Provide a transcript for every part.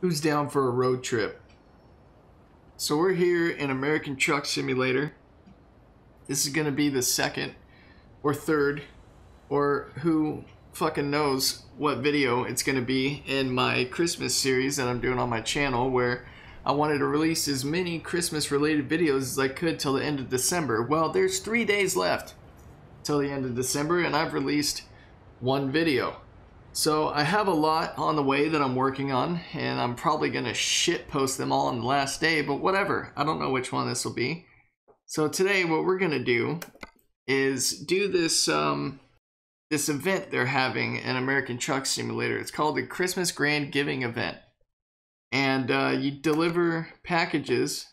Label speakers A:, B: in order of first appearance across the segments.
A: Who's down for a road trip? So we're here in American Truck Simulator. This is gonna be the second or third, or who fucking knows what video it's gonna be in my Christmas series that I'm doing on my channel, where I wanted to release as many Christmas related videos as I could till the end of December. Well, there's 3 days left till the end of December and I've released one video. So I have a lot on the way that I'm working on, and I'm probably gonna shit post them all on the last day, but whatever. I don't know which one this will be. So today what we're gonna do is do this this event they're having in American Truck Simulator. It's called the Christmas Grand Giving Event. And you deliver packages,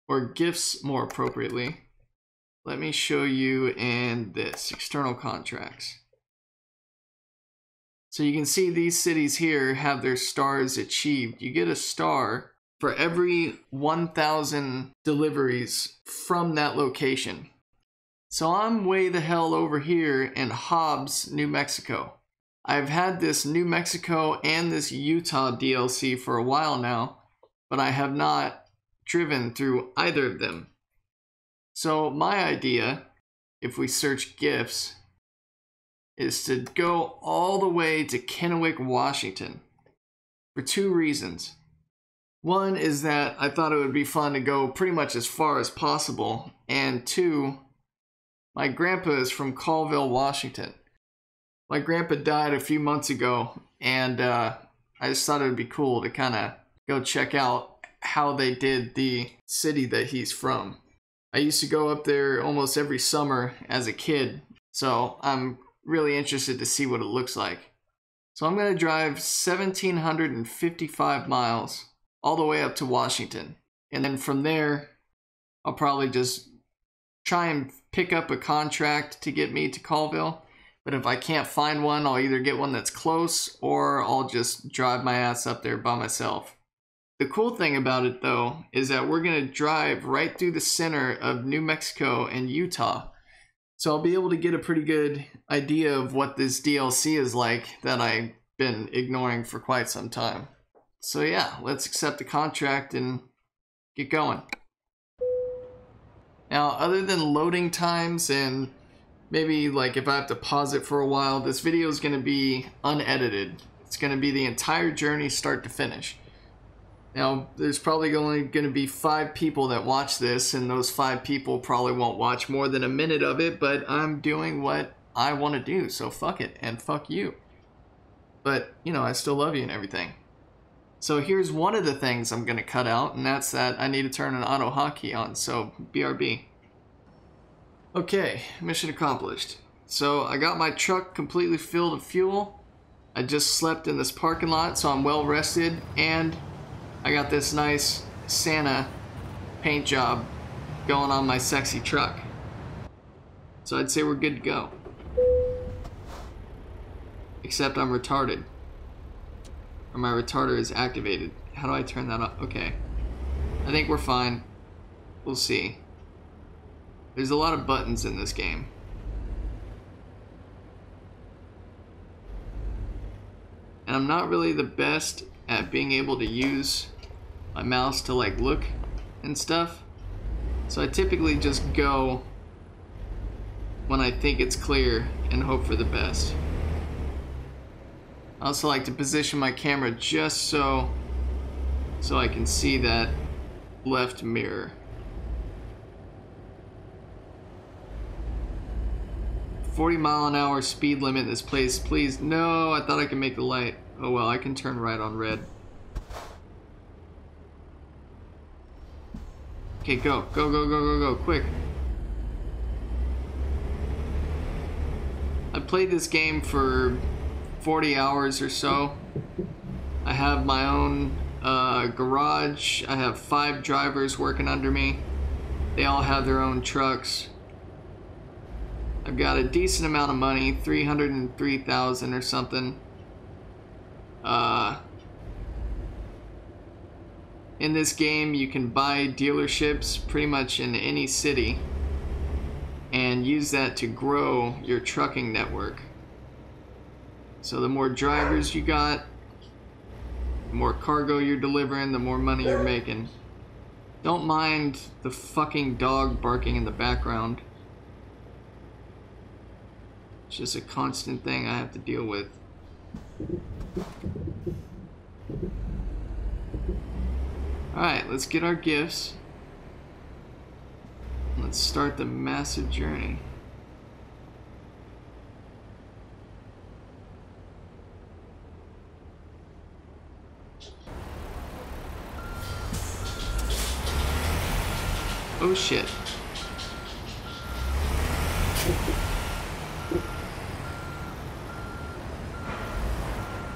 A: or gifts more appropriately. Let me show you in this, external contracts. So you can see these cities here have their stars achieved. You get a star for every 1,000 deliveries from that location. So I'm way the hell over here in Hobbs, New Mexico. I've had this New Mexico and this Utah DLC for a while now, but I have not driven through either of them. So my idea, if we search gifts, is to go all the way to Quadnick, Washington, for 2 reasons. One is that I thought it would be fun to go pretty much as far as possible, and 2, my grandpa is from Colville, Washington. My grandpa died a few months ago, and I just thought it would be cool to kind of go check out how they did the city that he's from. I used to go up there almost every summer as a kid, so I'm really interested to see what it looks like. So I'm going to drive 1,755 miles all the way up to Washington. And then from there, I'll probably just try and pick up a contract to get me to Colville. But if I can't find one, I'll either get one that's close or I'll just drive my ass up there by myself. The cool thing about it though is that we're going to drive right through the center of New Mexico and Utah. So I'll be able to get a pretty good idea of what this DLC is like that I've been ignoring for quite some time. So yeah, let's accept the contract and get going. Now, other than loading times and maybe like if I have to pause it for a while, this video is going to be unedited. It's going to be the entire journey start to finish. Now, there's probably only going to be 5 people that watch this, and those 5 people probably won't watch more than a minute of it, but I'm doing what I want to do, so fuck it, and fuck you. But, you know, I still love you and everything. So here's one of the things I'm going to cut out, and that's that I need to turn an auto hotkey on, so BRB. Okay, mission accomplished. So I got my truck completely filled with fuel. I just slept in this parking lot, so I'm well rested, and I got this nice Santa paint job going on my sexy truck. So I'd say we're good to go. Except I'm retarded. Or my retarder is activated. How do I turn that off? Okay. I think we're fine. We'll see. There's a lot of buttons in this game. And I'm not really the best at being able to use my mouse to like look and stuff. So I typically just go when I think it's clear and hope for the best. I also like to position my camera just so I can see that left mirror. 40-mile-an-hour speed limit in this place, please. No, I thought I could make the light. Oh well, I can turn right on red. Okay, go, go, go, go, go, go, quick. I played this game for 40 hours or so. I have my own garage. I have 5 drivers working under me. They all have their own trucks. I've got a decent amount of money, 303,000 or something. In this game, you can buy dealerships pretty much in any city and use that to grow your trucking network. So the more drivers you got, The more cargo you're delivering, the more money you're making. Don't mind the fucking dog barking in the background. It's just a constant thing I have to deal with. Alright, let's get our gifts. Let's start the massive journey. Oh shit.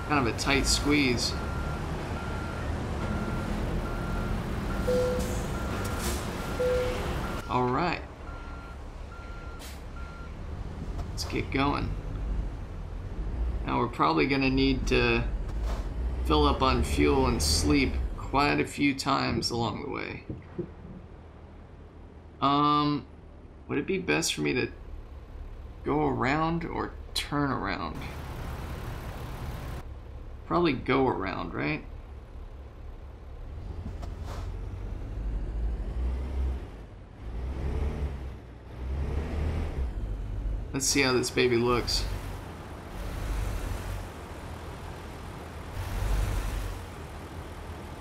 A: Kind of a tight squeeze. All right. Let's get going. Now we're probably gonna need to fill up on fuel and sleep quite a few times along the way. Would it be best for me to go around or turn around? Probably go around, right? Let's see how this baby looks.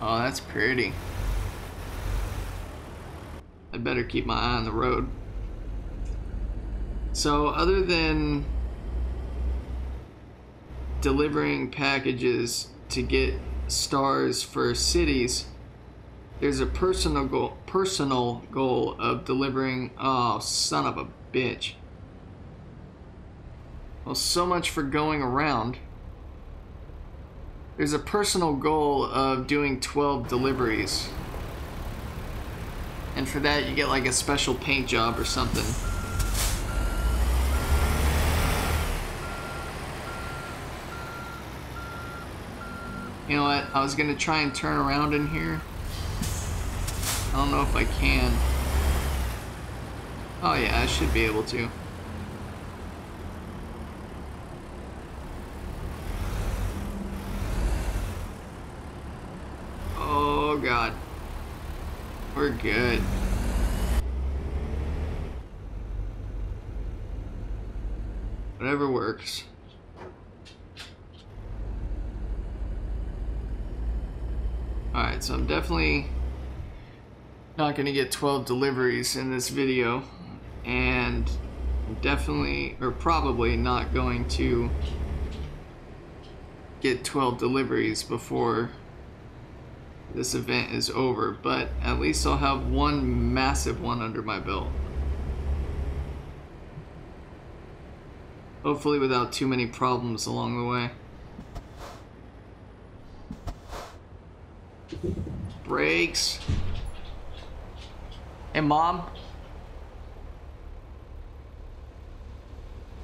A: Oh, that's pretty. I'd better keep my eye on the road. So, other than delivering packages to get stars for cities, there's a personal goal of delivering. Oh, son of a bitch. Well, so much for going around. There's a personal goal of doing 12 deliveries. And for that, you get like a special paint job or something. You know what? I was gonna try and turn around in here. I don't know if I can. Oh yeah, I should be able to. Oh god. We're good. Whatever works. Alright, so I'm definitely not going to get 12 deliveries in this video, and definitely, or probably not going to get 12 deliveries before this event is over, but at least I'll have one massive one under my belt. Hopefully without too many problems along the way. Brakes. Hey, Mom.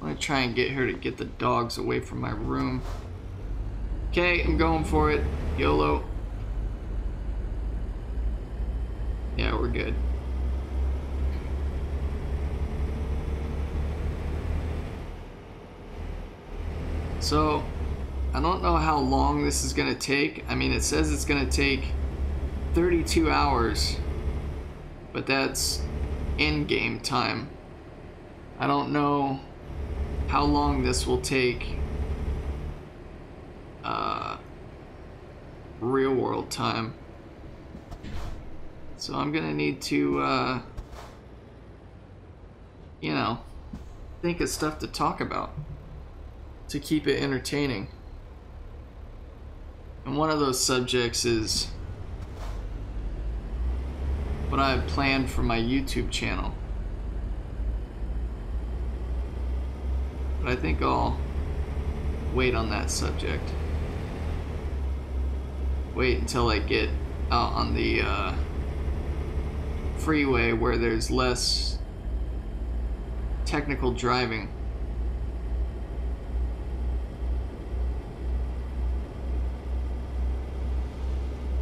A: I'm gonna try and get her to get the dogs away from my room. Okay, I'm going for it. YOLO. Yeah, we're good. So, I don't know how long this is gonna take. I mean, it says it's gonna take 32 hours, but that's in-game time. I don't know how long this will take real world time. So I'm gonna need to, you know, think of stuff to talk about to keep it entertaining. And one of those subjects is what I have planned for my YouTube channel. But I think I'll wait on that subject. Wait until I get out on the freeway where there's less technical driving.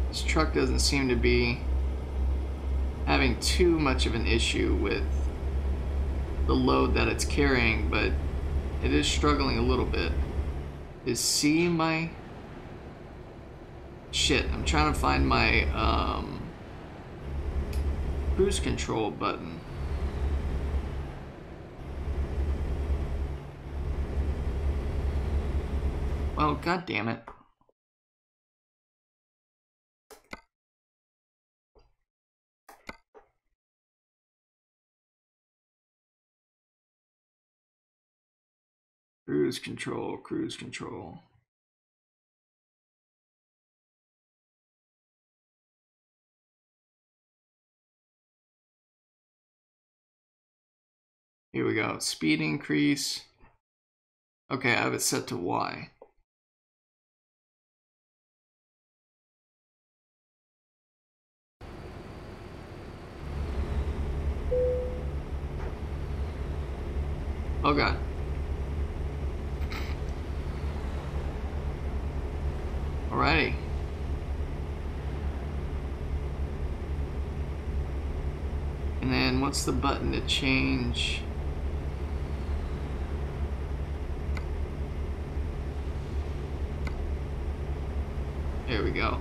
A: This truck doesn't seem to be having too much of an issue with the load that it's carrying, but it is struggling a little bit. Is C my... Shit, I'm trying to find my cruise control button. Well, god damn it. Cruise control, cruise control. Here we go. Speed increase. Okay, I have it set to Y. Oh god. Alrighty. And then what's the button to change? There we go.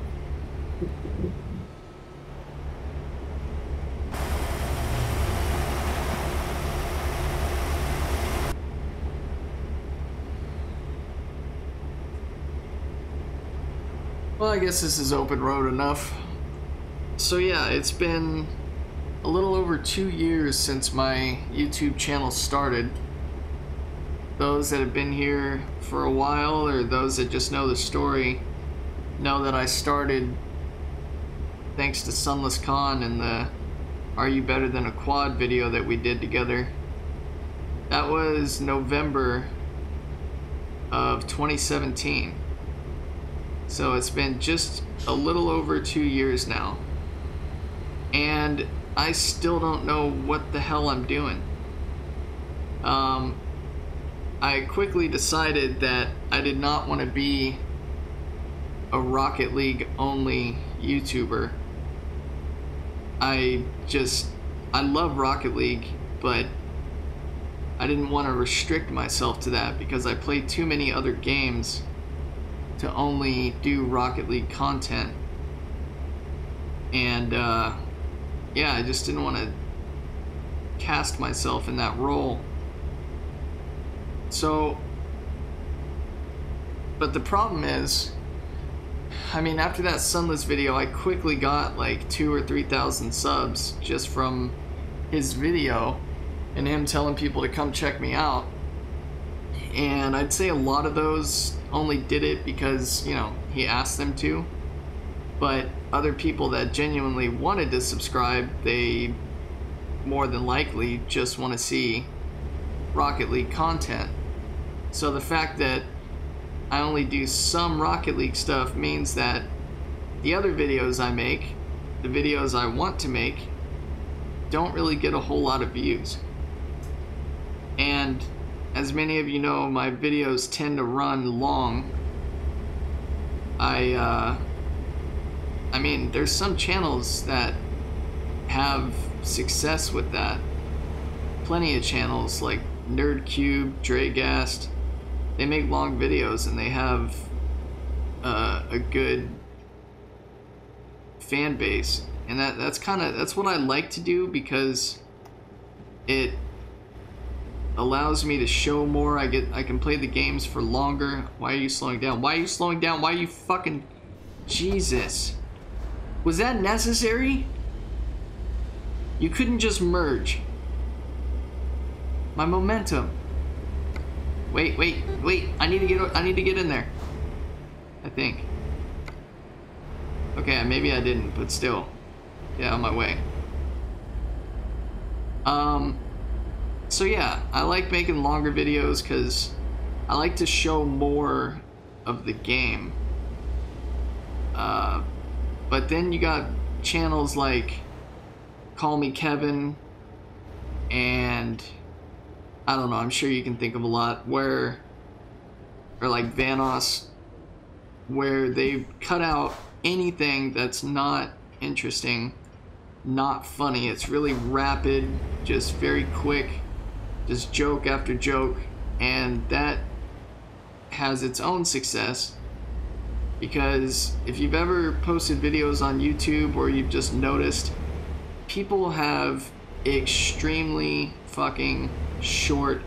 A: Well, I guess this is open road enough. So yeah, it's been a little over 2 years since my YouTube channel started. Those that have been here for a while, or those that just know the story, know that I started thanks to Sunless Khan and the Are You Better Than a Quad video that we did together. That was November of 2017. So it's been just a little over 2 years now. And I still don't know what the hell I'm doing. I quickly decided that I did not want to be a Rocket League only YouTuber. I love Rocket League, but I didn't want to restrict myself to that because I play too many other games to only do Rocket League content. And yeah, I just didn't want to cast myself in that role. So, but the problem is, I mean, after that Sunless video, I quickly got like 2,000 or 3,000 subs just from his video and him telling people to come check me out. And I'd say a lot of those only did it because, you know, he asked them to. But other people that genuinely wanted to subscribe, they more than likely just want to see Rocket League content. So the fact that I only do some Rocket League stuff means that the other videos I make, the videos I want to make, don't really get a whole lot of views. And as many of you know, my videos tend to run long. I mean, there's some channels that have success with that. Plenty of channels like NerdCube, Dragast. They make long videos and they have a good fan base, and that's what I like to do because it allows me to show more. I can play the games for longer. Why are you slowing down? Why are you slowing down? Why are you fucking... Jesus. Was that necessary? You couldn't just merge. My momentum. Wait. I need to get in there. I think. Okay, maybe I didn't, but still. Yeah, on my way. So yeah, I like making longer videos because I like to show more of the game. But then you got channels like Call Me Kevin and I don't know, I'm sure you can think of a lot or like Vanos, where they cut out anything that's not interesting, not funny. It's really rapid, just very quick, just joke after joke, and that has its own success. Because if you've ever posted videos on YouTube or you've just noticed, people have extremely fucking short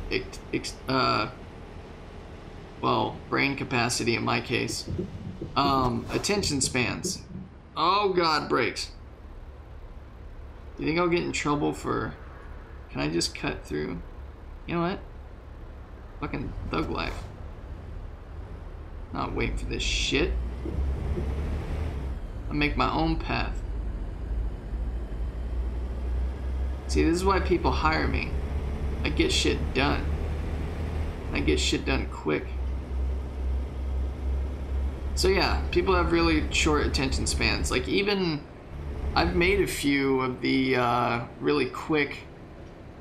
A: well, brain capacity in my case. Attention spans. Oh god, brakes. Do you think I'll get in trouble for... Can I just cut through? You know what? Fucking thug life. Not waiting for this shit. I'll make my own path. See, this is why people hire me. I get shit done. I get shit done quick. So yeah, people have really short attention spans. Like, even I've made a few of the really quick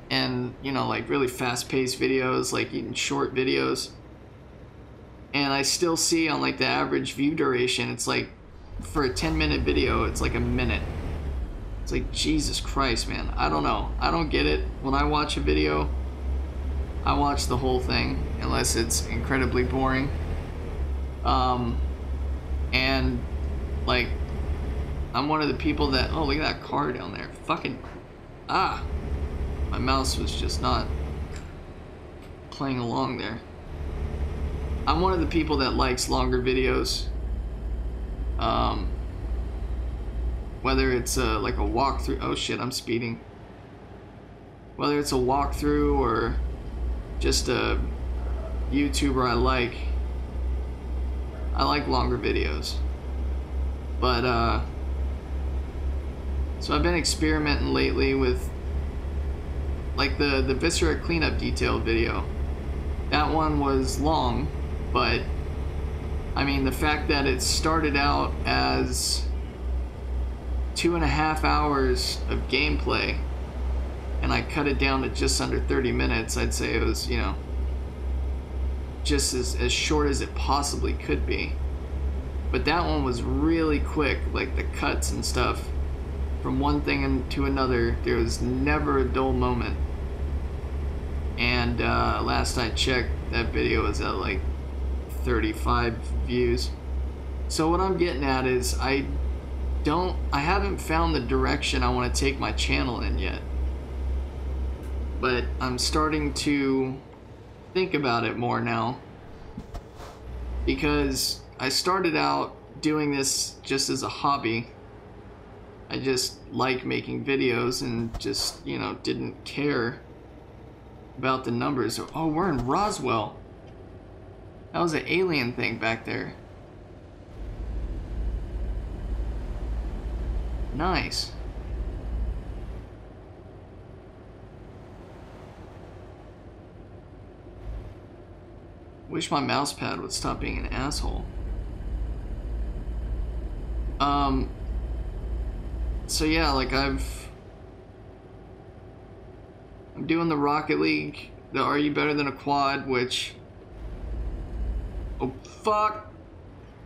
A: and, you know, like really fast-paced videos, like even short videos. And I still see on like the average view duration, it's like, for a 10-minute video, it's like a minute. It's like, Jesus Christ, man. I don't know. I don't get it. When I watch a video, I watch the whole thing, unless it's incredibly boring. And like, I'm one of the people that, oh, look at that car down there. Fucking, my mouse was just not playing along there. I'm one of the people that likes longer videos. Whether it's like a walkthrough, oh shit, I'm speeding. Whether it's a walkthrough or just a YouTuber I like longer videos. But so I've been experimenting lately with like the Viscera cleanup detail video. That one was long, but I mean, the fact that it started out as 2.5 hours of gameplay and I cut it down to just under 30 minutes, I'd say it was, you know, just as short as it possibly could be. But that one was really quick, like the cuts and stuff. From one thing to another, there was never a dull moment. And last I checked, that video was at like 35 views. So what I'm getting at is I haven't found the direction I want to take my channel in yet. But I'm starting to think about it more now. Because I started out doing this just as a hobby. I just like making videos and just, you know, didn't care about the numbers. Oh, we're in Roswell. That was an alien thing back there. Nice. Wish my mouse pad would stop being an asshole. So yeah, like I'm doing the Rocket League, the Are You Better Than a Quad, which, oh fuck,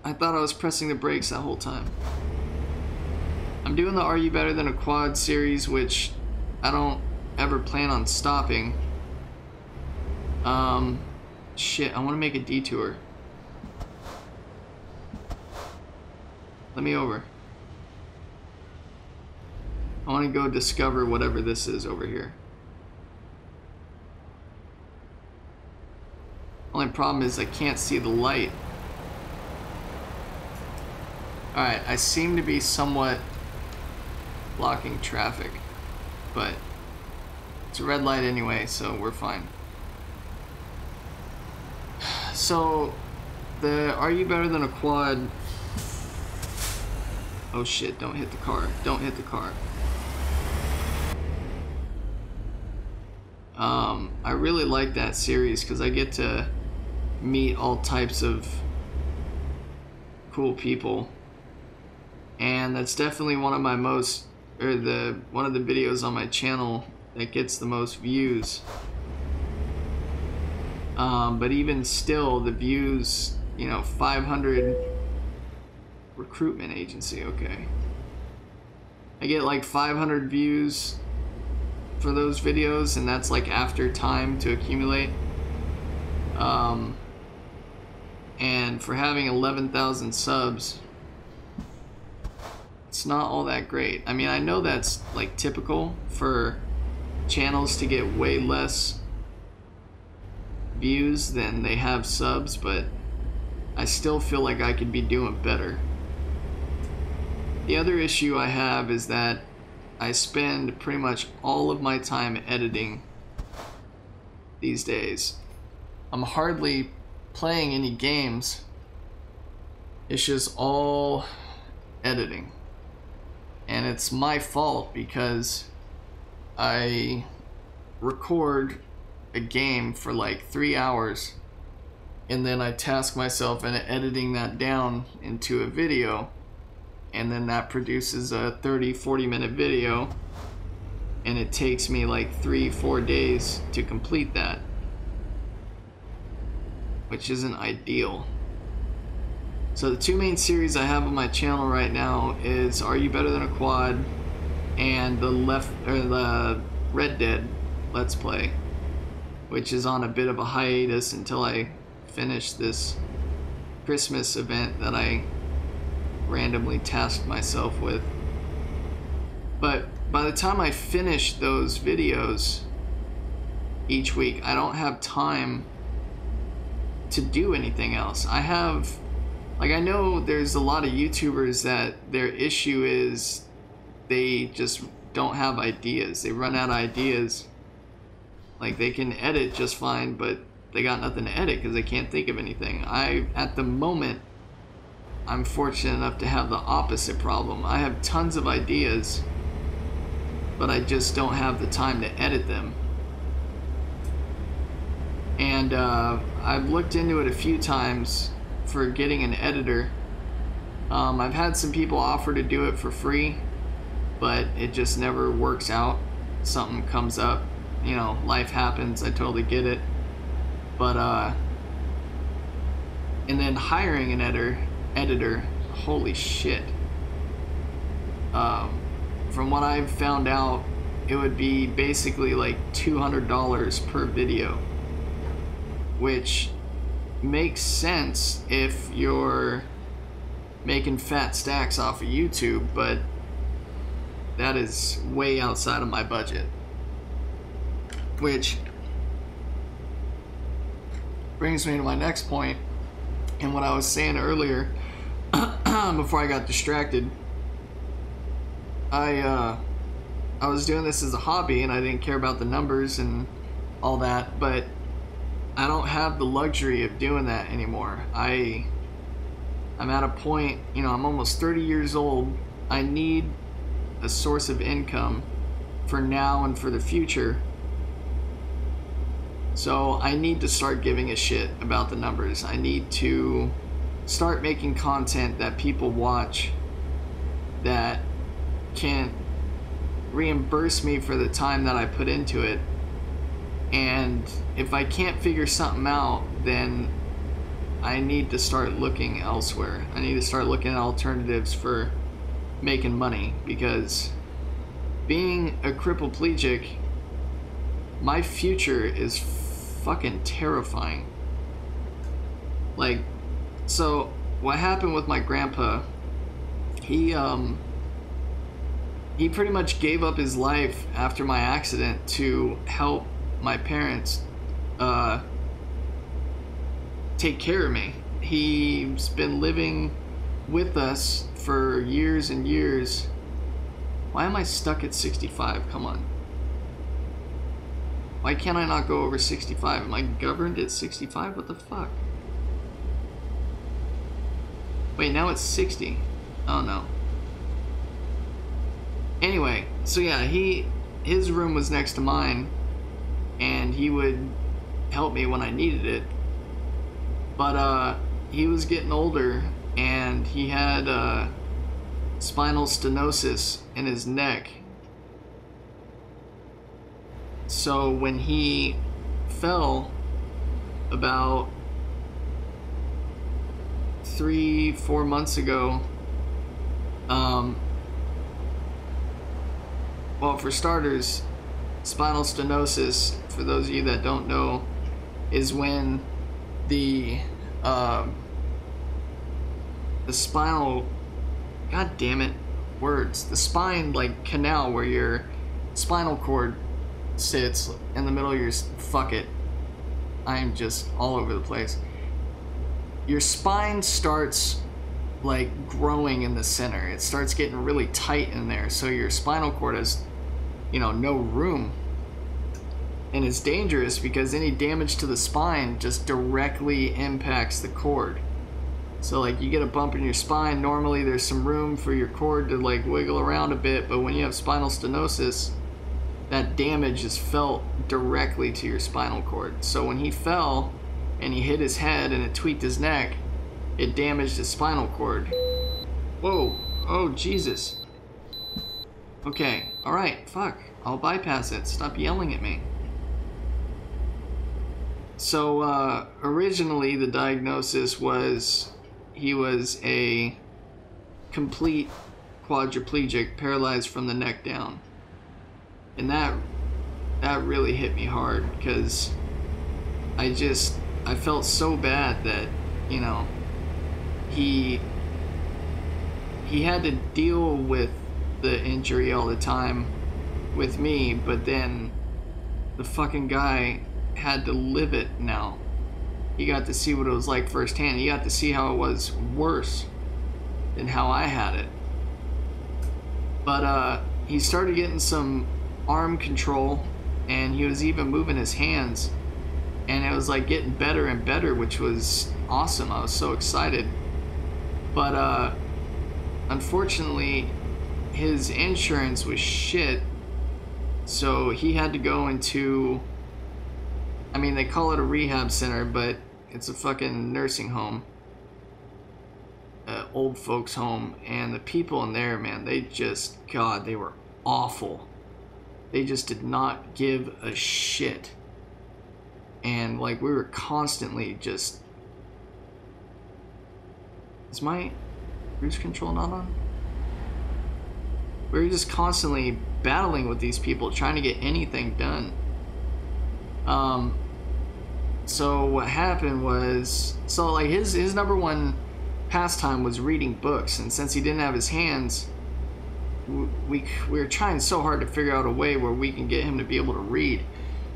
A: I thought I was pressing the brakes that whole time. I'm doing the Are You Better Than a Quad series, which I don't ever plan on stopping. Shit, I want to make a detour. Let me over. I want to go discover whatever this is over here. Only problem is I can't see the light. Alright, I seem to be somewhat blocking traffic, but it's a red light anyway, so we're fine. So, the Are You Better Than a Quad... Oh shit, don't hit the car. Don't hit the car. I really like that series because I get to meet all types of cool people. And that's definitely one of my most... one of the videos on my channel that gets the most views. But even still, the views, you know, 500 recruitment agency, okay. I get like 500 views for those videos, and that's like after time to accumulate. And for having 11,000 subs, it's not all that great. I mean, I know that's like typical for channels to get way less views than they have subs, but I still feel like I could be doing better. The other issue I have is that I spend pretty much all of my time editing these days. I'm hardly playing any games. It's just all editing. And it's my fault because I record a game for like 3 hours and then I task myself in editing that down into a video, and then that produces a 30-40 minute video, and it takes me like 3-4 days to complete that, which isn't ideal. So the two main series I have on my channel right now is Are You Better Than a Quad and the Red Dead Let's Play, which is on a bit of a hiatus until I finish this Christmas event that I randomly tasked myself with. But by the time I finish those videos each week, I don't have time to do anything else. I know there's a lot of YouTubers that their issue is they just don't have ideas. They run out of ideas. Like, they can edit just fine, but they got nothing to edit because they can't think of anything. At the moment, I'm fortunate enough to have the opposite problem. I have tons of ideas, but I just don't have the time to edit them. And I've looked into it a few times for getting an editor. I've had some people offer to do it for free, but it just never works out. Something comes up, you know, life happens, I totally get it. But and then hiring an editor, holy shit. From what I've found out, it would be basically like $200 per video, which makes sense if you're making fat stacks off of YouTube, but that is way outside of my budget. Which brings me to my next point, and what I was saying earlier before I got distracted. I was doing this as a hobby and I didn't care about the numbers and all that, but I don't have the luxury of doing that anymore. I'm at a point, you know, I'm almost 30 years old. I need a source of income for now and for the future. So I need to start giving a shit about the numbers. I need to start making content that people watch that can reimburse me for the time that I put into it. And if I can't figure something out, then I need to start looking elsewhere. I need to start looking at alternatives for making money, because being a quadriplegic, my future is fucking terrifying. Like, so what happened with my grandpa, he pretty much gave up his life after my accident to help my parents take care of me. He's been living with us for years and years. Why am I stuck at 65? Come on. Why can't I not go over 65? Am I governed at 65? What the fuck? Wait, now it's 60. Oh no. Anyway, so yeah, his room was next to mine, and he would help me when I needed it. But he was getting older, and he had spinal stenosis in his neck. So when he fell about 3-4 months ago, well, for starters, spinal stenosis, for those of you that don't know, is when the the spinal, god damn it, words, the spine like canal where your spinal cord sits in the middle of your, fuck it, I'm just all over the place. Your spine starts like growing in the center. It starts getting really tight in there, so your spinal cord has, you know, no room. And it's dangerous because any damage to the spine just directly impacts the cord. So like you get a bump in your spine, normally there's some room for your cord to like wiggle around a bit, but when you have spinal stenosis, that damage is felt directly to your spinal cord. So when he fell and he hit his head and it tweaked his neck, it damaged his spinal cord. Whoa, oh Jesus. Okay, alright, fuck, I'll bypass it, stop yelling at me. So originally the diagnosis was he was a complete quadriplegic, paralyzed from the neck down. And that really hit me hard because I felt so bad that, you know, he had to deal with the injury all the time with me, but then the fucking guy had to live it now. He got to see what it was like firsthand. He got to see how it was worse than how I had it. But he started getting some arm control, and he was even moving his hands, and it was like getting better and better, which was awesome. I was so excited. But unfortunately his insurance was shit, so he had to go into, I mean, they call it a rehab center, but it's a fucking nursing home, old folks home, and the people in there, man, they just, God, they were awful. They just did not give a shit. And like we were constantly just, is my cruise control not on? We were just constantly battling with these people, trying to get anything done. So what happened was, so like his number one pastime was reading books, and since he didn't have his hands, we were trying so hard to figure out a way where we can get him to be able to read.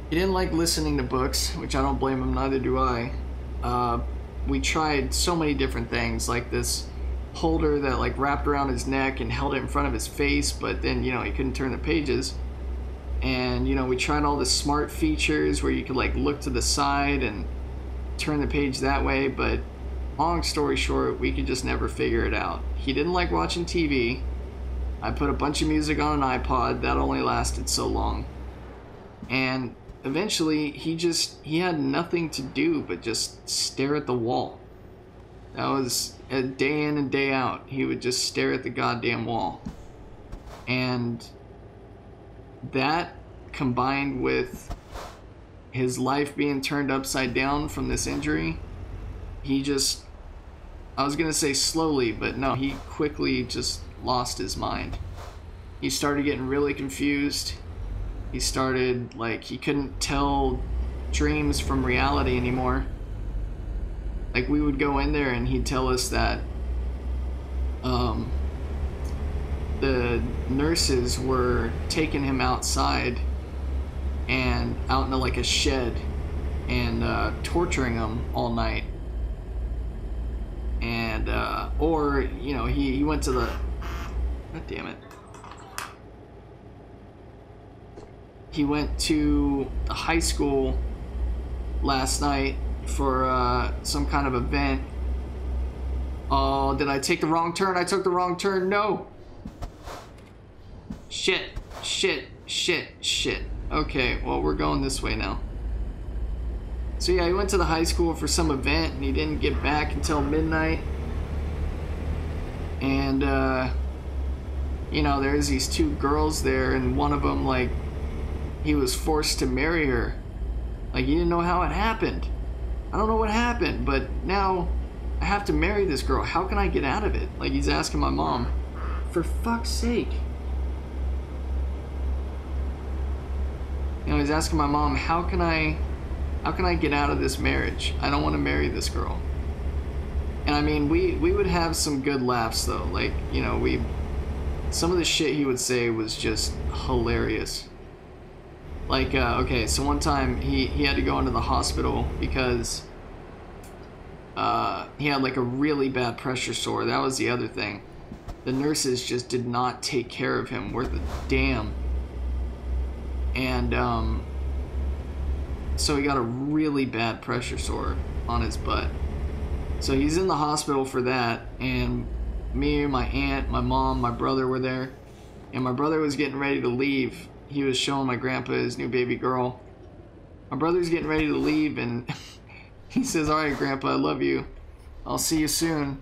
A: He didn't like listening to books, which I don't blame him, neither do I. We tried so many different things, like this holder that like wrapped around his neck and held it in front of his face, but then, you know, he couldn't turn the pages. And, you know, we tried all the smart features where you could like look to the side and turn the page that way, but long story short, we could just never figure it out. He didn't like watching TV. I put a bunch of music on an iPod. That only lasted so long. And eventually he had nothing to do but just stare at the wall. That was a day in and day out. He would just stare at the goddamn wall. And that, combined with his life being turned upside down from this injury, he just, I was gonna say slowly, but no, he quickly just lost his mind. He started getting really confused. He started, like, he couldn't tell dreams from reality anymore. Like, we would go in there and he'd tell us that the nurses were taking him outside and out into like a shed and torturing him all night. And or, you know, he went to the, god damn it, he went to the high school last night for some kind of event. Oh, did I take the wrong turn? I took the wrong turn. No. Shit. Okay, well, we're going this way now. So yeah, he went to the high school for some event and he didn't get back until midnight. And you know, there's these two girls there, and one of them, like, he was forced to marry her. Like, he didn't know how it happened. I don't know what happened, but now I have to marry this girl. How can I get out of it? Like, he's asking my mom. For fuck's sake. You know, he's asking my mom, how can I get out of this marriage? I don't want to marry this girl. And I mean, we would have some good laughs though. Like, you know, some of the shit he would say was just hilarious. Like, okay, so one time he had to go into the hospital because he had like a really bad pressure sore. That was the other thing. The nurses just did not take care of him worth a damn. And so he got a really bad pressure sore on his butt. So he's in the hospital for that, and me, my aunt, my mom, my brother were there, and my brother was getting ready to leave. He was showing my grandpa his new baby girl. My brother's getting ready to leave, and he says, "All right, Grandpa, I love you. I'll see you soon."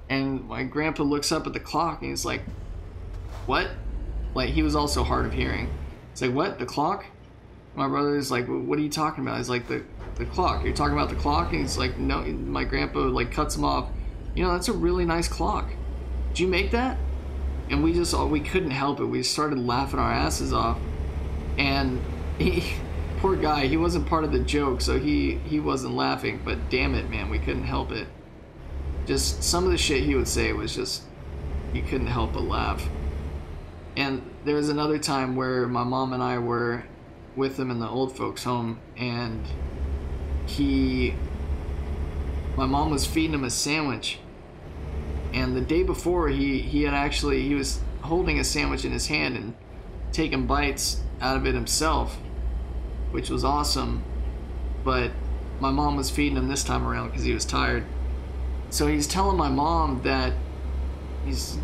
A: And my grandpa looks up at the clock, and he's like, "What?" Like, he was also hard of hearing. He's like, "What? The clock?" My brother's like, "What are you talking about?" He's like, the clock. You're talking about the clock? And he's like, "No." My grandpa like cuts him off. "You know, that's a really nice clock. Did you make that?" And we couldn't help it. We started laughing our asses off. And poor guy, he wasn't part of the joke, so he wasn't laughing. But damn it, man, we couldn't help it. Just some of the shit he would say was just, you couldn't help but laugh. And there was another time where my mom and I were with him in the old folks home, and my mom was feeding him a sandwich, and the day before he was holding a sandwich in his hand and taking bites out of it himself, which was awesome. But my mom was feeding him this time around because he was tired. So he's telling my mom that,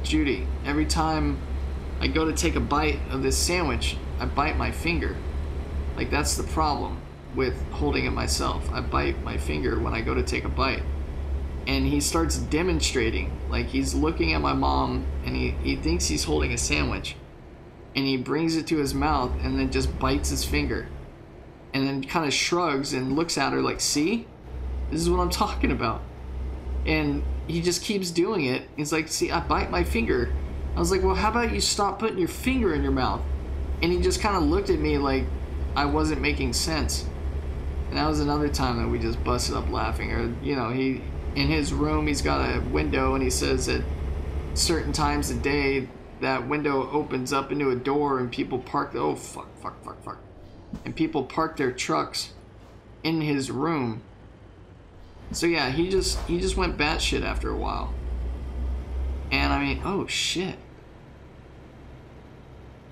A: "Judy, every time I go to take a bite of this sandwich, I bite my finger. Like, that's the problem with holding it myself. I bite my finger when I go to take a bite." And he starts demonstrating. Like, he's looking at my mom, and he thinks he's holding a sandwich, and he brings it to his mouth and then just bites his finger, and then kind of shrugs and looks at her like, "See? This is what I'm talking about." And he just keeps doing it. He's like, "See, I bite my finger." I was like, "Well, how about you stop putting your finger in your mouth?" And he just kind of looked at me like I wasn't making sense. And that was another time that we just busted up laughing. Or, you know, in his room, he's got a window, and he says that certain times a day that window opens up into a door, and people park, and people park their trucks in his room. So yeah, he just went batshit after a while. And I mean, oh shit.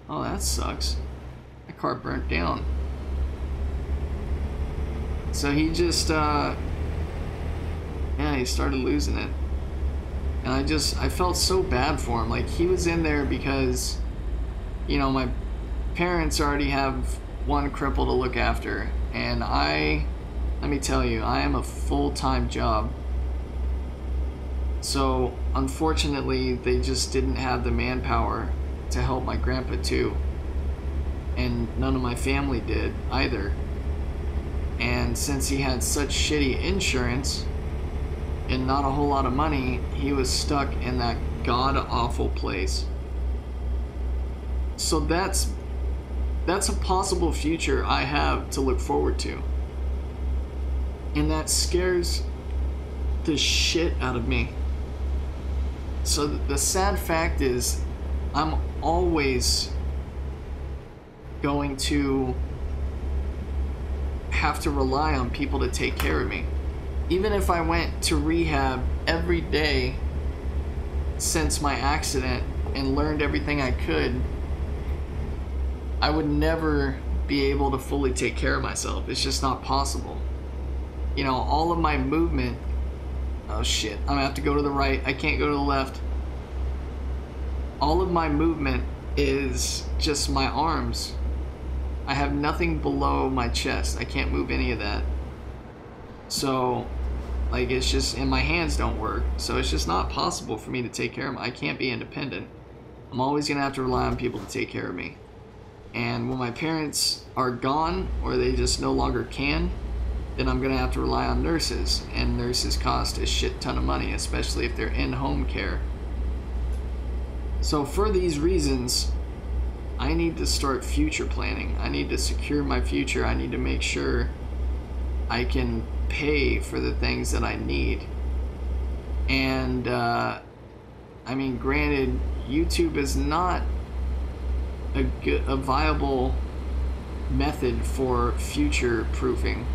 A: Oh, that sucks. That car burnt down. So he just, he started losing it. And I felt so bad for him. Like, he was in there because, you know, my parents already have one cripple to look after. And let me tell you, I am a full-time job. So, unfortunately, they just didn't have the manpower to help my grandpa too. And none of my family did either. And since he had such shitty insurance and not a whole lot of money, he was stuck in that god-awful place. So that's a possible future I have to look forward to. And that scares the shit out of me. So the sad fact is, I'm always going to have to rely on people to take care of me. Even if I went to rehab every day since my accident and learned everything I could, I would never be able to fully take care of myself. It's just not possible. You know, all of my movement... Oh shit, I'm gonna have to go to the right. I can't go to the left. All of my movement is just my arms. I have nothing below my chest. I can't move any of that. So, like, it's just... And my hands don't work. So it's just not possible for me to take care of I can't be independent. I'm always gonna have to rely on people to take care of me. And when my parents are gone, or they just no longer can, then I'm gonna have to rely on nurses, and nurses cost a shit ton of money, especially if they're in-home care. So for these reasons, I need to start future planning. I need to secure my future. I need to make sure I can pay for the things that I need. And I mean, granted, YouTube is not a viable method for future proofing.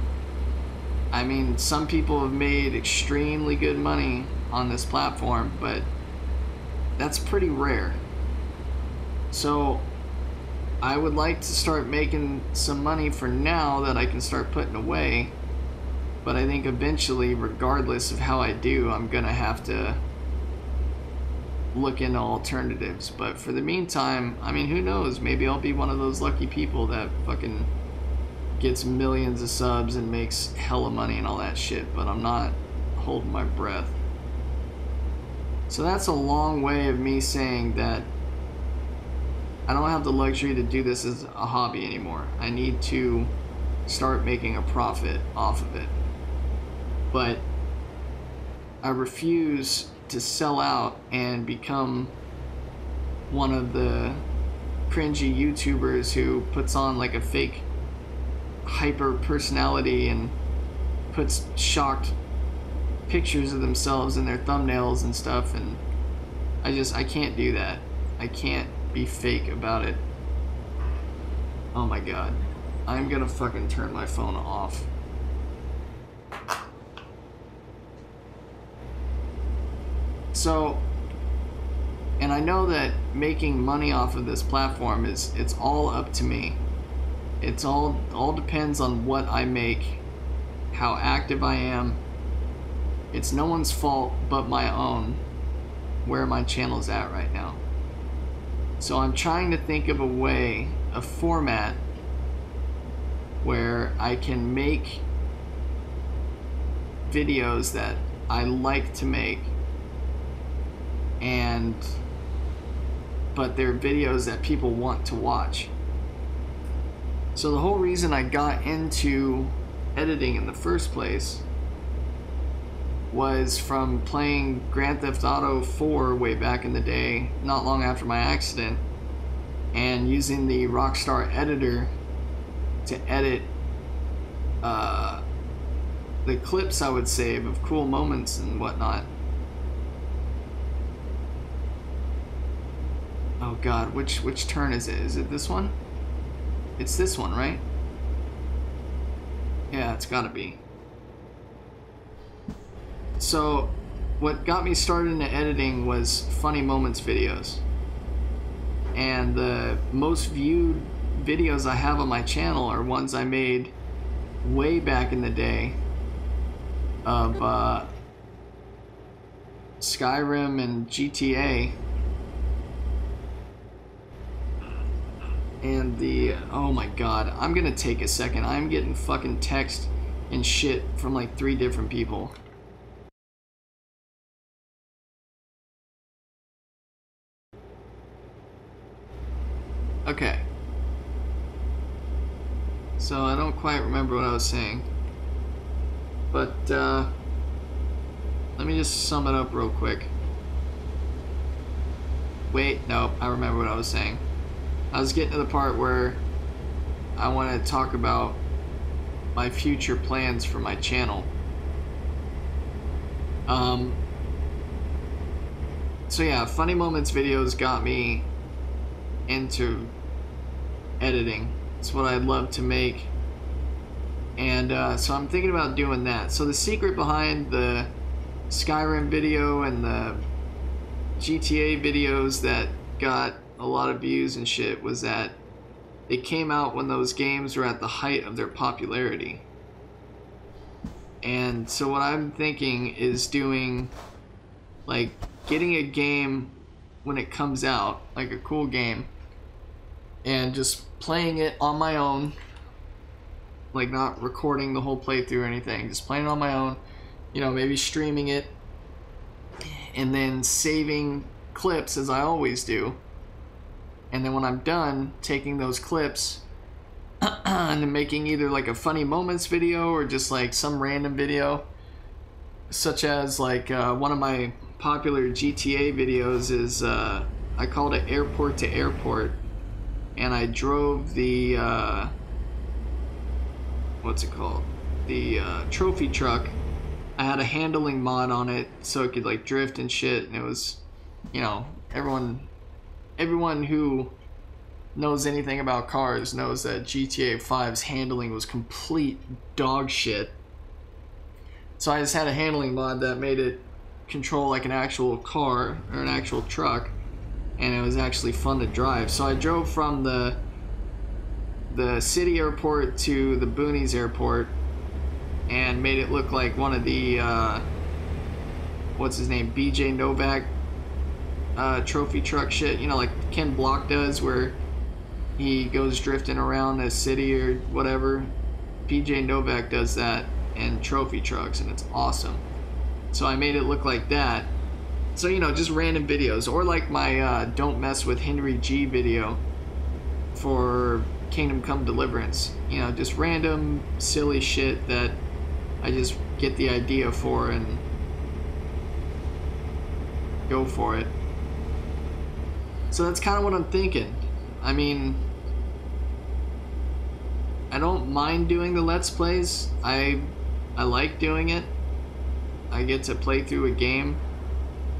A: I mean, some people have made extremely good money on this platform, but that's pretty rare. So I would like to start making some money for now that I can start putting away, but I think eventually, regardless of how I do, I'm gonna have to look into alternatives. But for the meantime, I mean, who knows, maybe I'll be one of those lucky people that fucking gets millions of subs and makes hella money and all that shit, but I'm not holding my breath. So that's a long way of me saying that I don't have the luxury to do this as a hobby anymore. I need to start making a profit off of it. But I refuse to sell out and become one of the cringy YouTubers who puts on like a fake hyper personality and puts shocked pictures of themselves in their thumbnails and stuff, and I can't do that. I can't be fake about it. Oh my god. I'm gonna fucking turn my phone off. So, and I know that making money off of this platform it's all up to me. It's all depends on what I make, how active I am. It's no one's fault but my own where my channel's at right now. So I'm trying to think of a way, a format where I can make videos that I like to make, but they're videos that people want to watch. So the whole reason I got into editing in the first place was from playing Grand Theft Auto 4 way back in the day, not long after my accident, and using the Rockstar editor to edit the clips I would save of cool moments and whatnot. Oh god, which turn is it? Is it this one? It's this one, right? Yeah, it's gotta be. So, what got me started into editing was funny moments videos. And the most viewed videos I have on my channel are ones I made way back in the day of Skyrim and GTA. And oh my god, I'm gonna take a second. I'm getting fucking text and shit from like 3 different people. Okay. So I don't quite remember what I was saying. But let me just sum it up real quick. Wait, no, I remember what I was saying. I was getting to the part where I want to talk about my future plans for my channel. So yeah, Funny Moments videos got me into editing. It's what I'd love to make. And so I'm thinking about doing that. So the secret behind the Skyrim video and the GTA videos that got a lot of views and shit was that they came out when those games were at the height of their popularity. And so what I'm thinking is doing, like, getting a game when it comes out, like a cool game, and just playing it on my own, like not recording the whole playthrough or anything, just playing it on my own, you know, maybe streaming it, and then saving clips as I always do. And then when I'm done, taking those clips and then making either like a funny moments video or just like some random video, such as like one of my popular GTA videos is I called it Airport to Airport, and I drove the what's it called, the trophy truck I had a handling mod on it so it could like drift and shit, and it was, you know, everyone who knows anything about cars knows that GTA 5's handling was complete dog shit. So I just had a handling mod that made it control like an actual car or an actual truck, and it was actually fun to drive. So I drove from the city airport to the Boonies airport and made it look like one of the what's his name, BJ Novak trophy truck shit, you know, like Ken Block does, where he goes drifting around a city or whatever. BJ Novak does that in trophy trucks, and it's awesome. So I made it look like that. So, you know, just random videos, or like my Don't Mess with Henry G video for Kingdom Come Deliverance. You know, just random silly shit that I just get the idea for and go for it. So that's kind of what I'm thinking. I mean, I don't mind doing the Let's Plays. I like doing it. I get to play through a game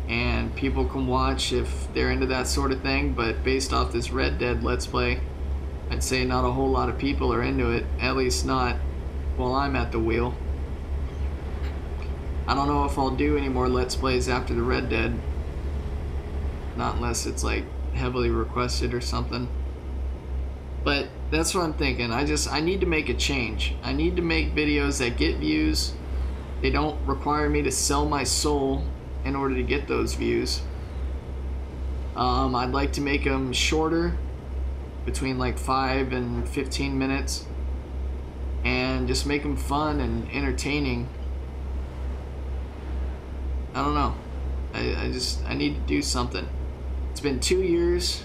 A: and people can watch if they're into that sort of thing, but based off this Red Dead Let's Play, I'd say not a whole lot of people are into it, at least not while I'm at the wheel. I don't know if I'll do any more Let's Plays after the Red Dead, not unless it's like heavily requested or something. But that's what I'm thinking. I need to make a change. I need to make videos that get views. They don't require me to sell my soul in order to get those views. I'd like to make them shorter, between like 5 and 15 minutes, and just make them fun and entertaining. I don't know. I need to do something. It's been 2 years.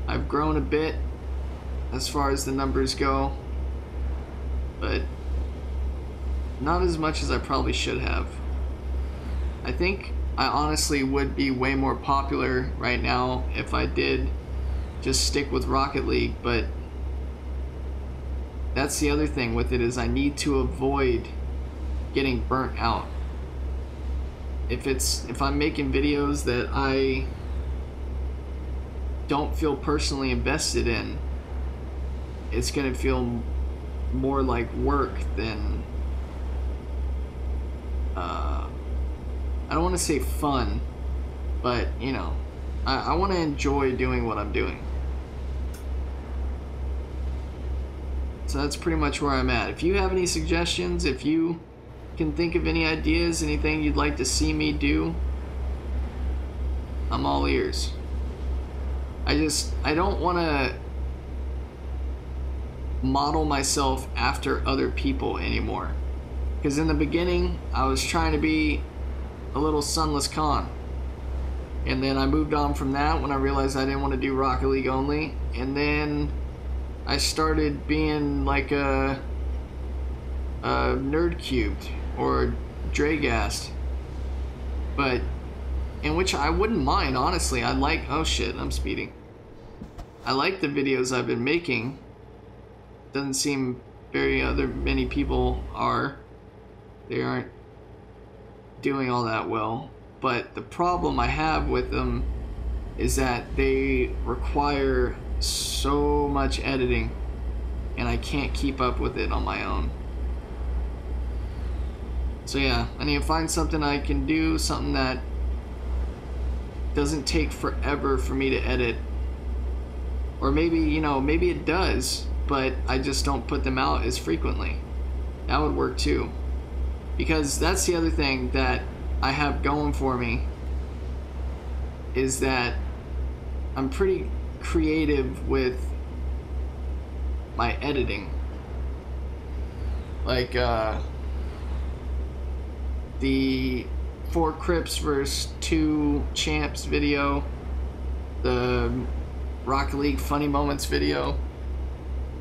A: I've grown a bit as far as the numbers go, but not as much as I probably should have. I think I honestly would be way more popular right now if I did just stick with Rocket League, but that's the other thing with it, is I need to avoid getting burnt out. If I'm making videos that I don't feel personally invested in, it's gonna feel more like work than I don't want to say fun, but you know, I want to enjoy doing what I'm doing. So that's pretty much where I'm at. If you have any suggestions, if you can think of any ideas, anything you'd like to see me do, I'm all ears. I don't want to model myself after other people anymore. Because in the beginning, I was trying to be a little Sunless Khan. And then I moved on from that when I realized I didn't want to do Rocket League only. And then I started being like a Nerd Cubed or Dragast. But in which I wouldn't mind, honestly. I like, oh shit, I'm speeding. I like the videos I've been making. Doesn't seem many people are. They aren't doing all that well. But the problem I have with them is that they require so much editing, and I can't keep up with it on my own. So yeah, I need to find something I can do, something that doesn't take forever for me to edit. Or maybe, you know, maybe it does, but I just don't put them out as frequently. That would work too. Because that's the other thing that I have going for me, is that I'm pretty creative with my editing. Like the 4 Crips vs 2 Champs video, the Rocket League Funny Moments video,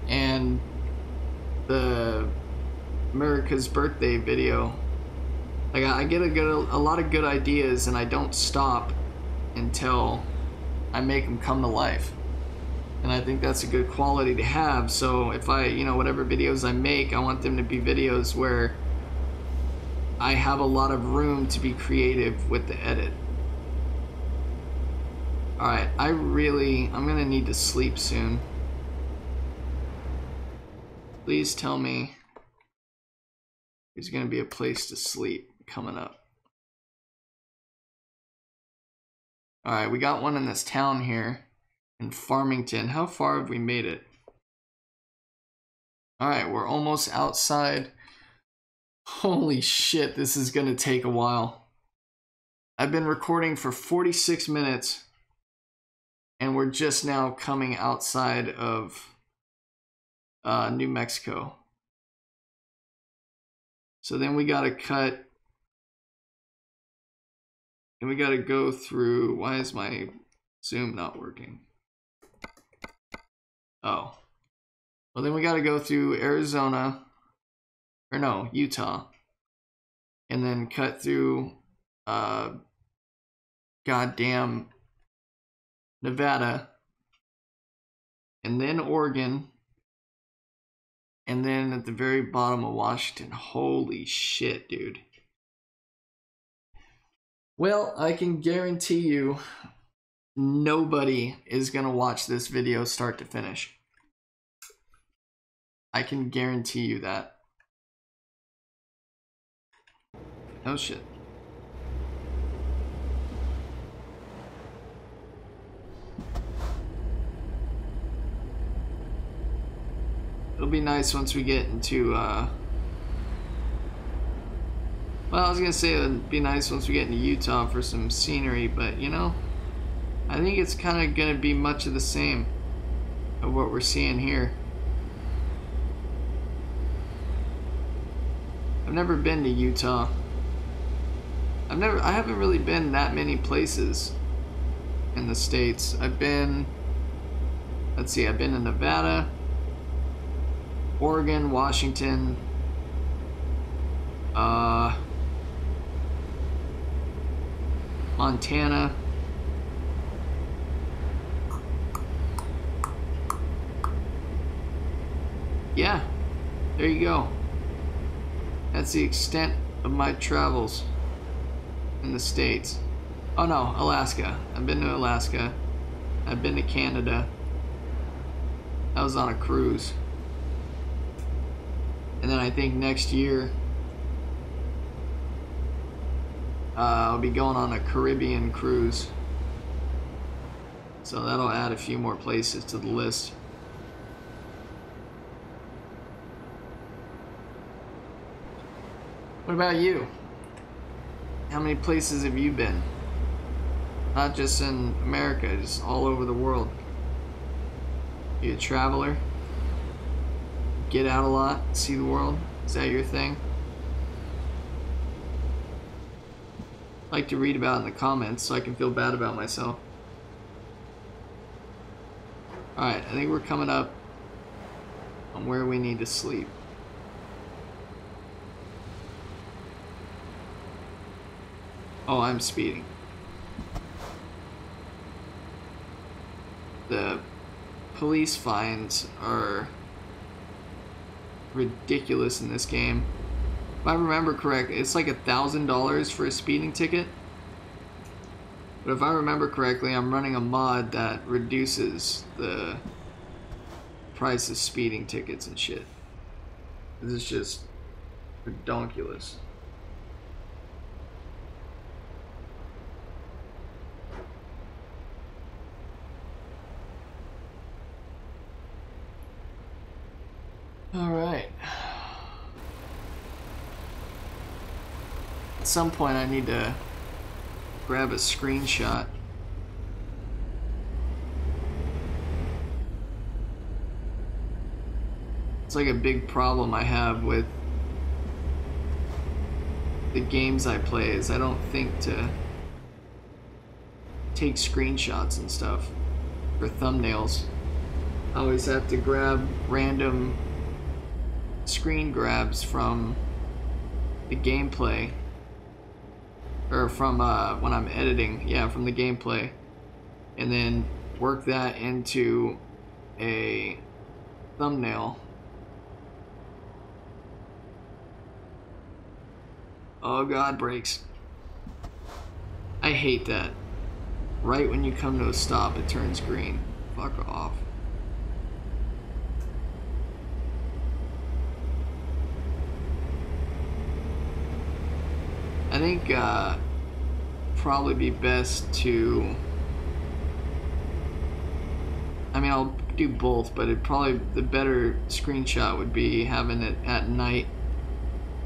A: and the America's Birthday video. Like I get a lot of good ideas, and I don't stop until I make them come to life. And I think that's a good quality to have. So if I, you know, whatever videos I make, I want them to be videos where I have a lot of room to be creative with the edit. Alright, I'm gonna need to sleep soon. Please tell me there's gonna be a place to sleep coming up. Alright, we got one in this town here in Farmington. How far have we made it? Alright, we're almost outside. Holy shit, this is gonna take a while. I've been recording for 46 minutes and we're just now coming outside of New Mexico. So then we gotta cut, and we gotta go through, why is my Zoom not working? Oh. Well, then we gotta go through Arizona, or no, Utah, and then cut through goddamn Nevada, and then Oregon, and then at the very bottom of Washington. Holy shit, dude. Well, I can guarantee you nobody is gonna watch this video start to finish. I can guarantee you that. Oh shit. It'll be nice once we get into, well, I was gonna say it'd be nice once we get into Utah for some scenery, but you know, I think it's kind of gonna be much of the same of what we're seeing here. I've never been to Utah. I haven't really been that many places in the States. I've been, let's see, I've been in Nevada, Oregon, Washington, Montana, yeah, there you go. That's the extent of my travels in the States. Oh no, Alaska. I've been to Alaska. I've been to Canada. I was on a cruise. And then I think next year I'll be going on a Caribbean cruise. So that'll add a few more places to the list. What about you? How many places have you been? Not just in America, just all over the world. You a traveler? Get out a lot, see the world? Is that your thing? I like to read about it in the comments so I can feel bad about myself. Alright, I think we're coming up on where we need to sleep. Oh, I'm speeding. The police fines are ridiculous in this game. If I remember correctly, it's like $1,000 for a speeding ticket. But if I remember correctly, I'm running a mod that reduces the price of speeding tickets and shit. This is just redonkulous. All right. At some point I need to grab a screenshot. It's like a big problem I have with the games I play is I don't think to take screenshots and stuff for thumbnails. I always have to grab random screen grabs from the gameplay, or from when I'm editing, yeah, from the gameplay, and then work that into a thumbnail. Oh god, brakes. I hate that. Right when you come to a stop, it turns green. Fuck off. I think probably be best to, I mean, I'll do both, but it probably, the better screenshot would be having it at night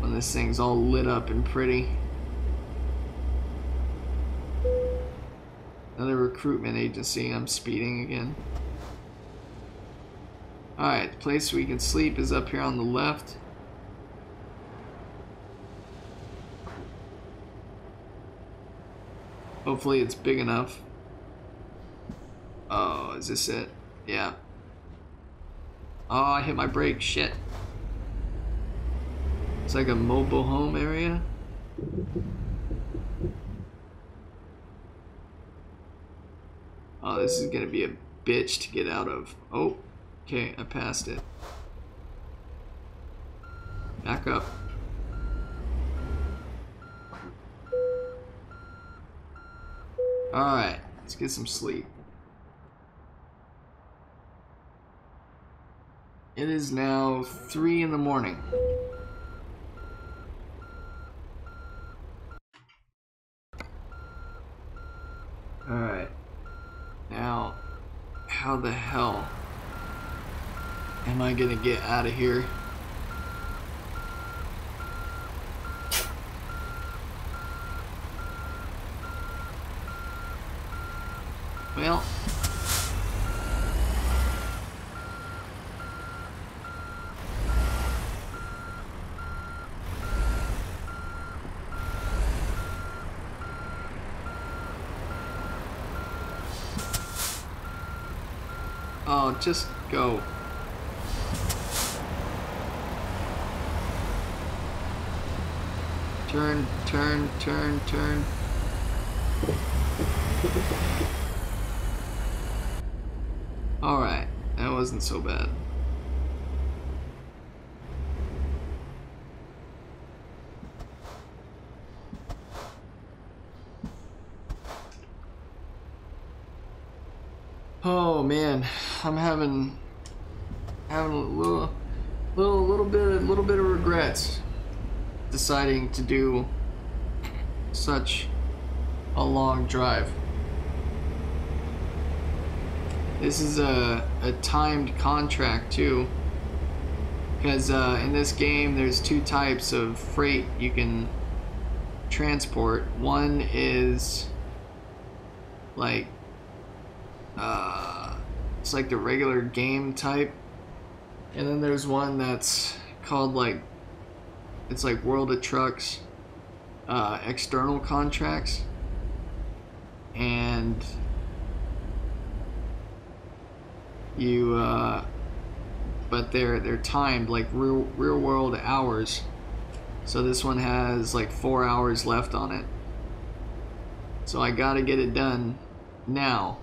A: when this thing's all lit up and pretty. Another recruitment agency. I'm speeding again. Alright, the place we can sleep is up here on the left. Hopefully it's big enough. Oh, is this it? Yeah. Oh, I hit my brake. Shit. It's like a mobile home area. Oh, this is gonna be a bitch to get out of. Oh, okay, I passed it. Back up. Alright, let's get some sleep. It is now 3 in the morning. Alright. Now, how the hell am I gonna get out of here? Well, oh, just go. Turn, turn, turn, turn. Alright, that wasn't so bad. Oh man, I'm having a little bit of regrets deciding to do such a long drive. This is a timed contract too, because in this game there's 2 types of freight you can transport. One is like it's like the regular game type, and then there's one that's called like, it's like World of Trucks external contracts, and you but they're timed like real world hours. So this one has like 4 hours left on it, so I gotta get it done now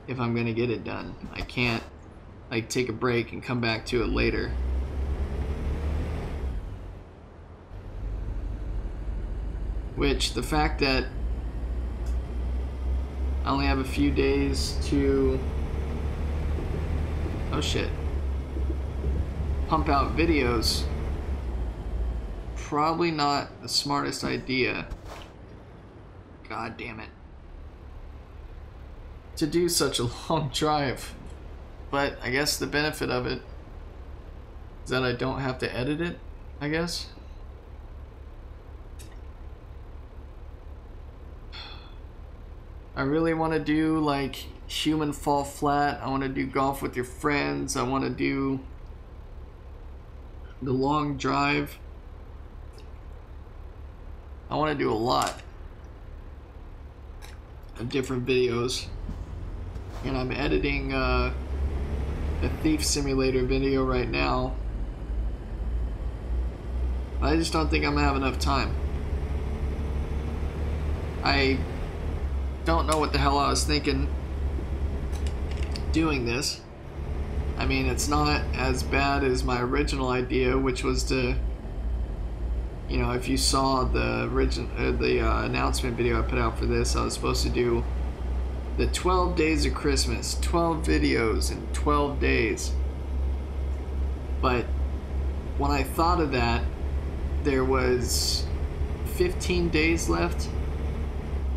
A: if I'm gonna get it done. I can't like take a break and come back to it later. Which, the fact that I only have a few days to, oh shit, pump out videos, probably not the smartest idea. God damn it. To do such a long drive. But I guess the benefit of it is that I don't have to edit it, I guess. I really want to do like Human Fall Flat. I want to do Golf with Your Friends. I want to do the long drive. I want to do a lot of different videos. And I'm editing a Thief Simulator video right now. I just don't think I'm gonna have enough time. I don't know what the hell I was thinking doing this. I mean, it's not as bad as my original idea, which was to you know, if you saw the announcement video I put out for this, I was supposed to do the 12 days of Christmas, 12 videos in 12 days. But when I thought of that, there was 15 days left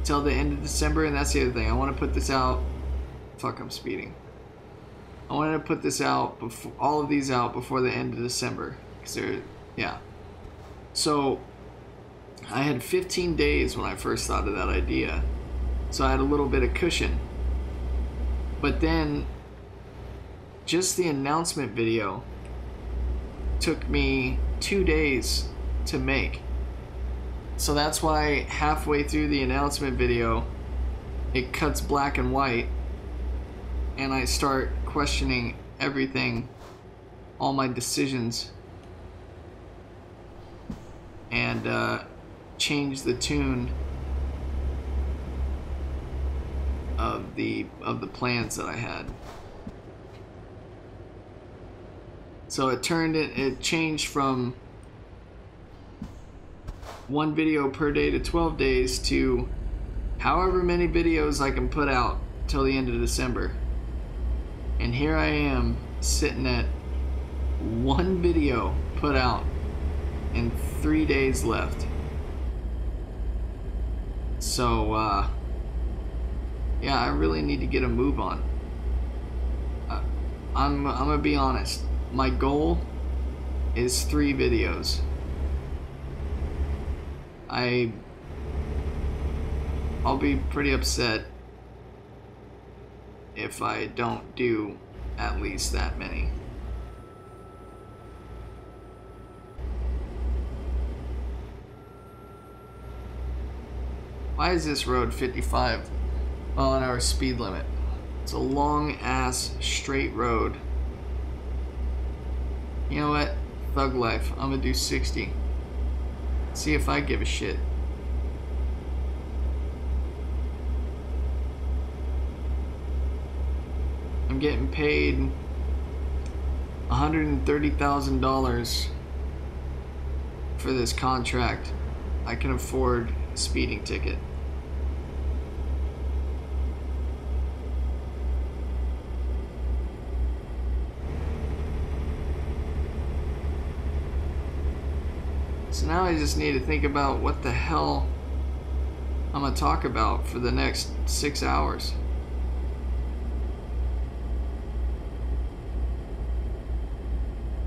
A: till the end of December, and that's the other thing. I want to put this out. Fuck, I'm speeding. I wanted to put this out before, all of these out before the end of December, because they're, yeah. So I had 15 days when I first thought of that idea, so I had a little bit of cushion. But then just the announcement video took me 2 days to make. So that's why halfway through the announcement video it cuts black and white and I start questioning everything, all my decisions, and change the tune of the plans that I had. So it changed from 1 video per day to 12 days to however many videos I can put out till the end of December. And here I am sitting at 1 video put out and 3 days left. So yeah, I really need to get a move on. I'm gonna be honest. My goal is 3 videos. I'll be pretty upset if I don't do at least that many. Why is this road 55 mile/hour speed limit? It's a long ass straight road. You know what? Thug life. I'm gonna do 60. See if I give a shit. I'm getting paid $130,000 for this contract. I can afford a speeding ticket. So now I just need to think about what the hell I'm gonna talk about for the next 6 hours.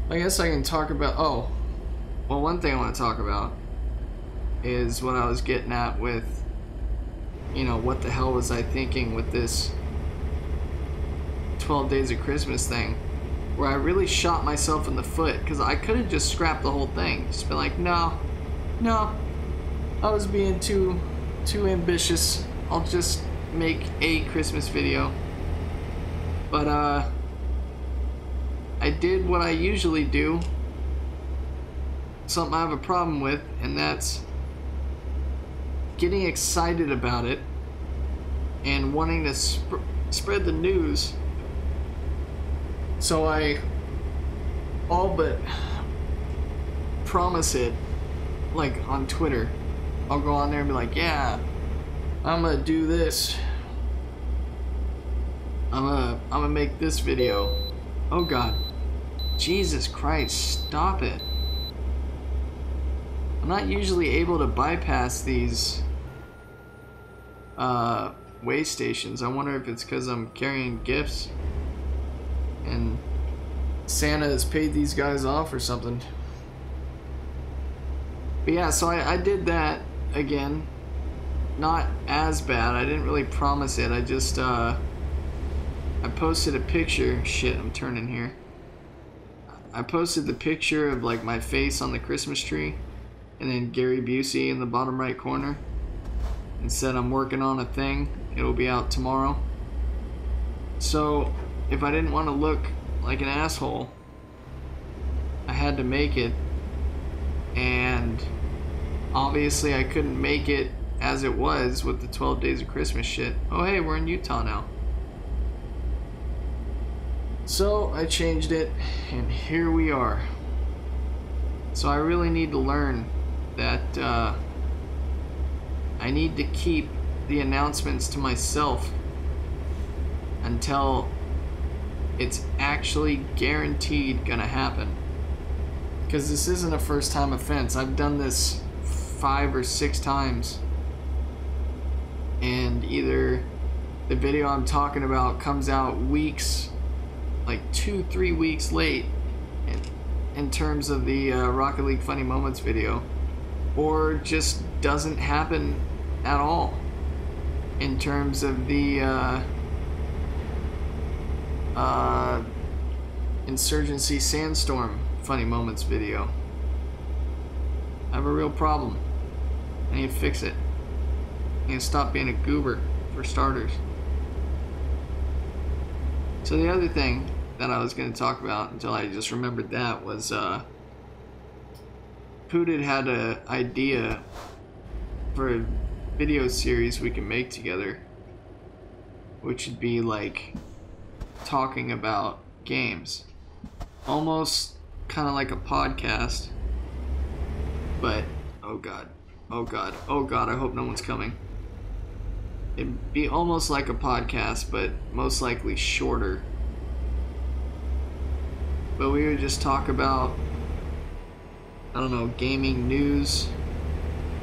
A: I guess I can talk about, oh, well, one thing I want to talk about is what I was getting at with, you know, what the hell was I thinking with this 12 Days of Christmas thing, where I really shot myself in the foot, because I could have just scrapped the whole thing. Just been like, no, I was being too ambitious. I'll just make a Christmas video. But I did what I usually do, something I have a problem with, and that's getting excited about it and wanting to spread the news. So I all but promise it, like on Twitter. I'll go on there and be like, yeah, I'm gonna do this. I'm gonna make this video. Oh God, Jesus Christ, stop it. I'm not usually able to bypass these way stations. I wonder if it's because I'm carrying gifts and Santa has paid these guys off or something. But yeah, so I did that again. Not as bad. I didn't really promise it. I just I posted a picture. Shit, I'm turning here. I posted the picture of like my face on the Christmas tree and then Gary Busey in the bottom right corner and said I'm working on a thing. It'll be out tomorrow. So if I didn't want to look like an asshole, I had to make it, and obviously I couldn't make it as it was with the 12 Days of Christmas shit. Oh hey, we're in Utah now. So I changed it, and here we are. So I really need to learn that I need to keep the announcements to myself until it's actually guaranteed gonna happen. Because this isn't a first time offense. I've done this 5 or 6 times. And either the video I'm talking about comes out weeks, like 2-3 weeks late in terms of the Rocket League Funny Moments video, or just doesn't happen at all in terms of the Insurgency Sandstorm Funny Moments video. I have a real problem. I need to fix it. I need to stop being a goober, for starters. So the other thing that I was going to talk about until I just remembered that was Pooted had an idea for a video series we can make together, which would be like talking about games, almost kind of like a podcast, but oh god, I hope no one's coming. It'd be almost like a podcast, but most likely shorter. But we would just talk about, I don't know, gaming news,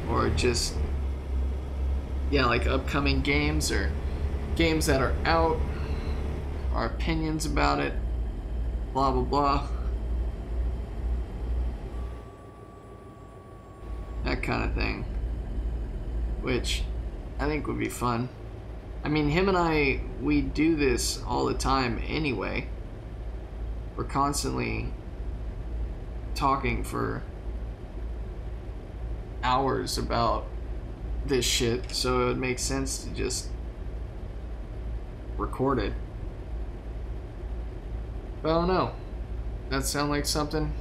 A: or just, yeah, like upcoming games or games that are out, our opinions about it, blah blah blah. That kind of thing, which I think would be fun. I mean, him and I, we do this all the time anyway. We're constantly talking for hours about this shit, so it would make sense to just record it. But I don't know. That sound like something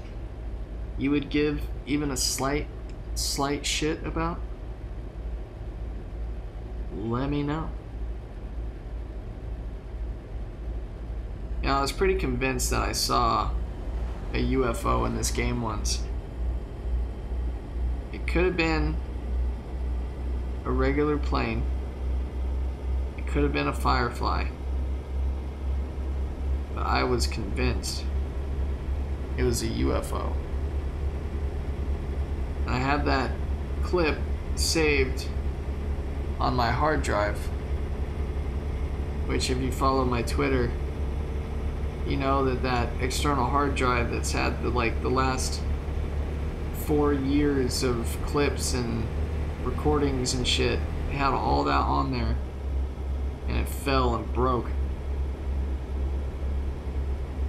A: you would give even a slight shit about? Let me know. Yeah, I was pretty convinced that I saw a UFO in this game once. It could have been a regular plane. It could have been a Firefly. But I was convinced it was a UFO. And I have that clip saved on my hard drive, which, if you follow my Twitter, you know that external hard drive that's had the last 4 years of clips and recordings and shit, it had all that on there, and it fell and broke.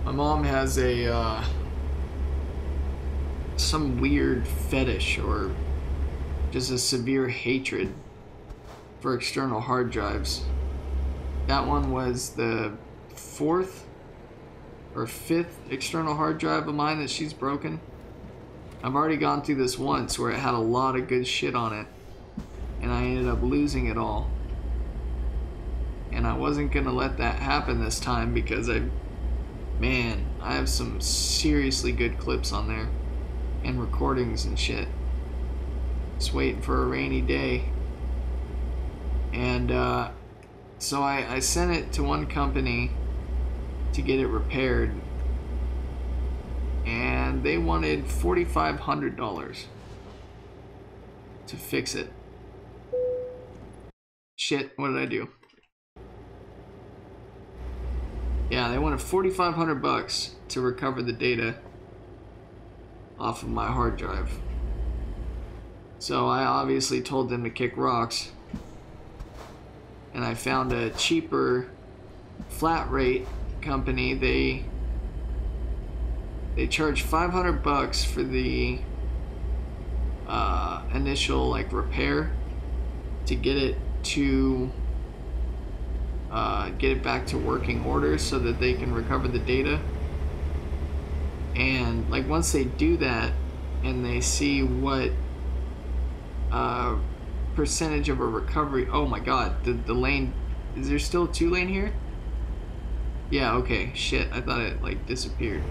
A: My mom has a some weird fetish or just a severe hatred for external hard drives. That one was the 4th or 5th external hard drive of mine that she's broken. I've already gone through this once where it had a lot of good shit on it, and I ended up losing it all. And I wasn't gonna let that happen this time because I have some seriously good clips on there and recordings and shit. Just waiting for a rainy day. And so I sent it to one company to get it repaired, and they wanted $4,500 to fix it. Shit, what did I do? Yeah, they wanted $4,500 to recover the data off of my hard drive. So I obviously told them to kick rocks, and I found a cheaper flat rate company. They charge $500 for the initial repair to get it back to working order so that they can recover the data. And once they do that and they see what percentage of a recovery, oh my god, the lane, is there still a 2-lane here? Yeah, okay, shit, I thought it disappeared.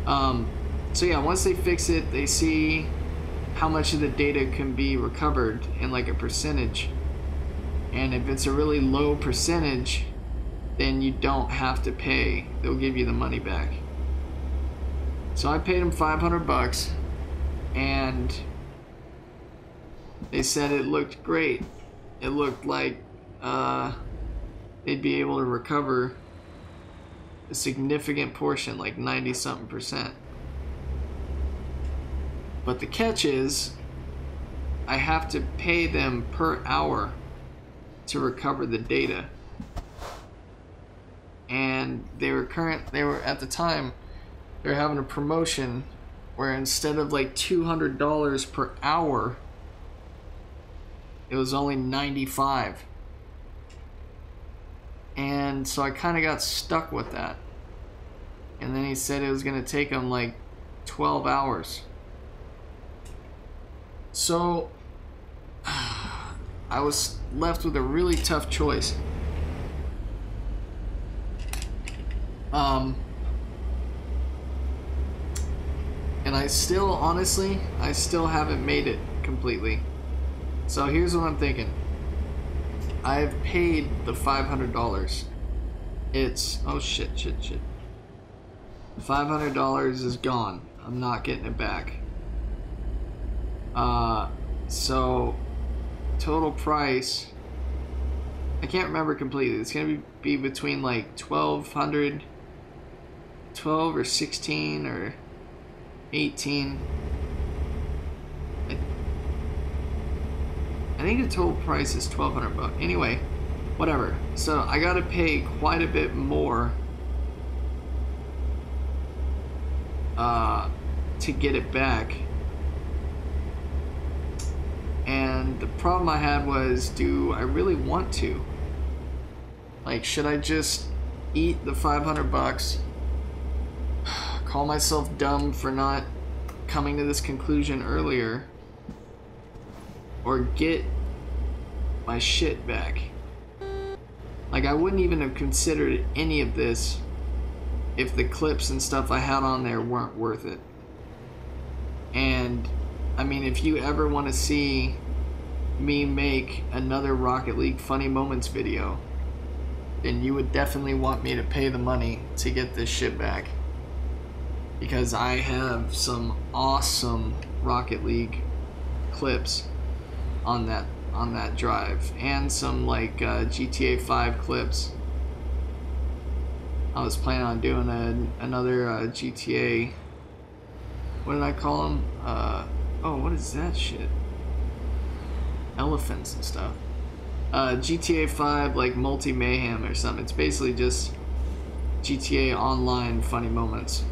A: So yeah, once they fix it, they see how much of the data can be recovered in like a percentage. And if it's a really low percentage, then you don't have to pay. They'll give you the money back. So I paid them $500, and they said it looked great. It looked like they'd be able to recover a significant portion, like 90-something%. But the catch is, I have to pay them per hour to recover the data. And they were at the time, they were having a promotion where instead of like $200 per hour, it was only $95. And so I kind of got stuck with that. And then he said it was going to take him like 12 hours. So I was left with a really tough choice. And I still, honestly, I still haven't made it completely. So here's what I'm thinking. I've paid the $500. It's, oh shit. The $500 is gone. I'm not getting it back. So total price, I can't remember completely. It's gonna be between like 1200, 12 or 16 or 18. I think the total price is $1,200. Anyway, whatever. So I gotta pay quite a bit more to get it back. And the problem I had was, do I really want to? Like, should I just eat the $500, call myself dumb for not coming to this conclusion earlier, or get my shit back? Like, I wouldn't even have considered any of this if the clips and stuff I had on there weren't worth it. And I mean, if you ever want to see me make another Rocket League funny moments video, then you would definitely want me to pay the money to get this shit back, because I have some awesome Rocket League clips on that drive, and some like GTA 5 clips. I was planning on doing another GTA, what did I call them? Oh, what is that shit? Elephants and stuff. GTA 5 like multi-mayhem or something. It's basically just GTA Online funny moments.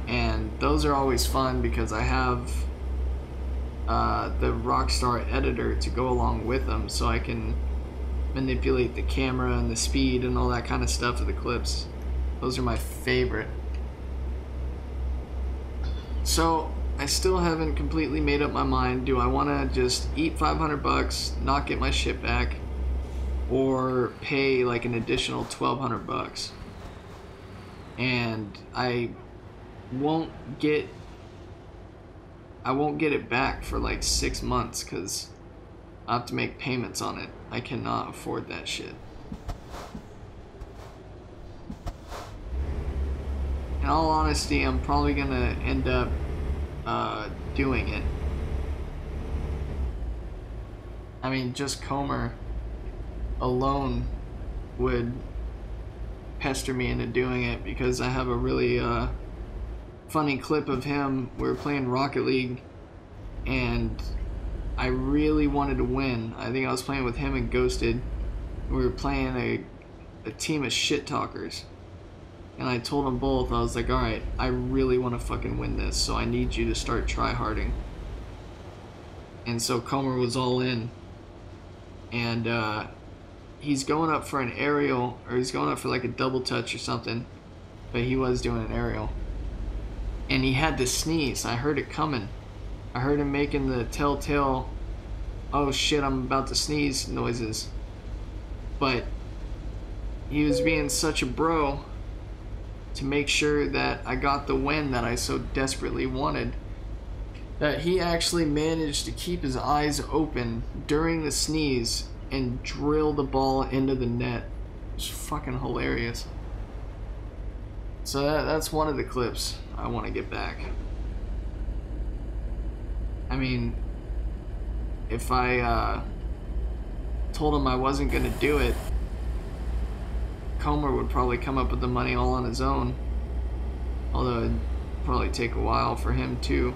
A: And those are always fun because I have the Rockstar editor to go along with them, so I can manipulate the camera and the speed and all that kind of stuff of the clips. Those are my favorite. So I still haven't completely made up my mind. Do I want to just eat $500, not get my shit back, or pay like an additional $1,200? And I won't get it back for like 6 months because I have to make payments on it. I cannot afford that shit. In all honesty, I'm probably gonna end up doing it. I mean, just Comer alone would pester me into doing it, because I have a really funny clip of him. We were playing Rocket League and I really wanted to win. I think I was playing with him and Ghosted. We were playing a team of shit talkers. And I told them both, I was like, alright, I really want to fucking win this, so I need you to start tryharding. And so Comer was all in. And he's going up for an aerial, or he's going up for like a double touch or something. But he was doing an aerial. And he had to sneeze. I heard it coming. I heard him making the telltale, oh shit, I'm about to sneeze noises. But he was being such a bro to make sure that I got the win that I so desperately wanted, that he actually managed to keep his eyes open during the sneeze and drill the ball into the net. It's fucking hilarious. So that's one of the clips I want to get back. I mean, if I told him I wasn't going to do it, Comer would probably come up with the money all on his own. Although it'd probably take a while for him too.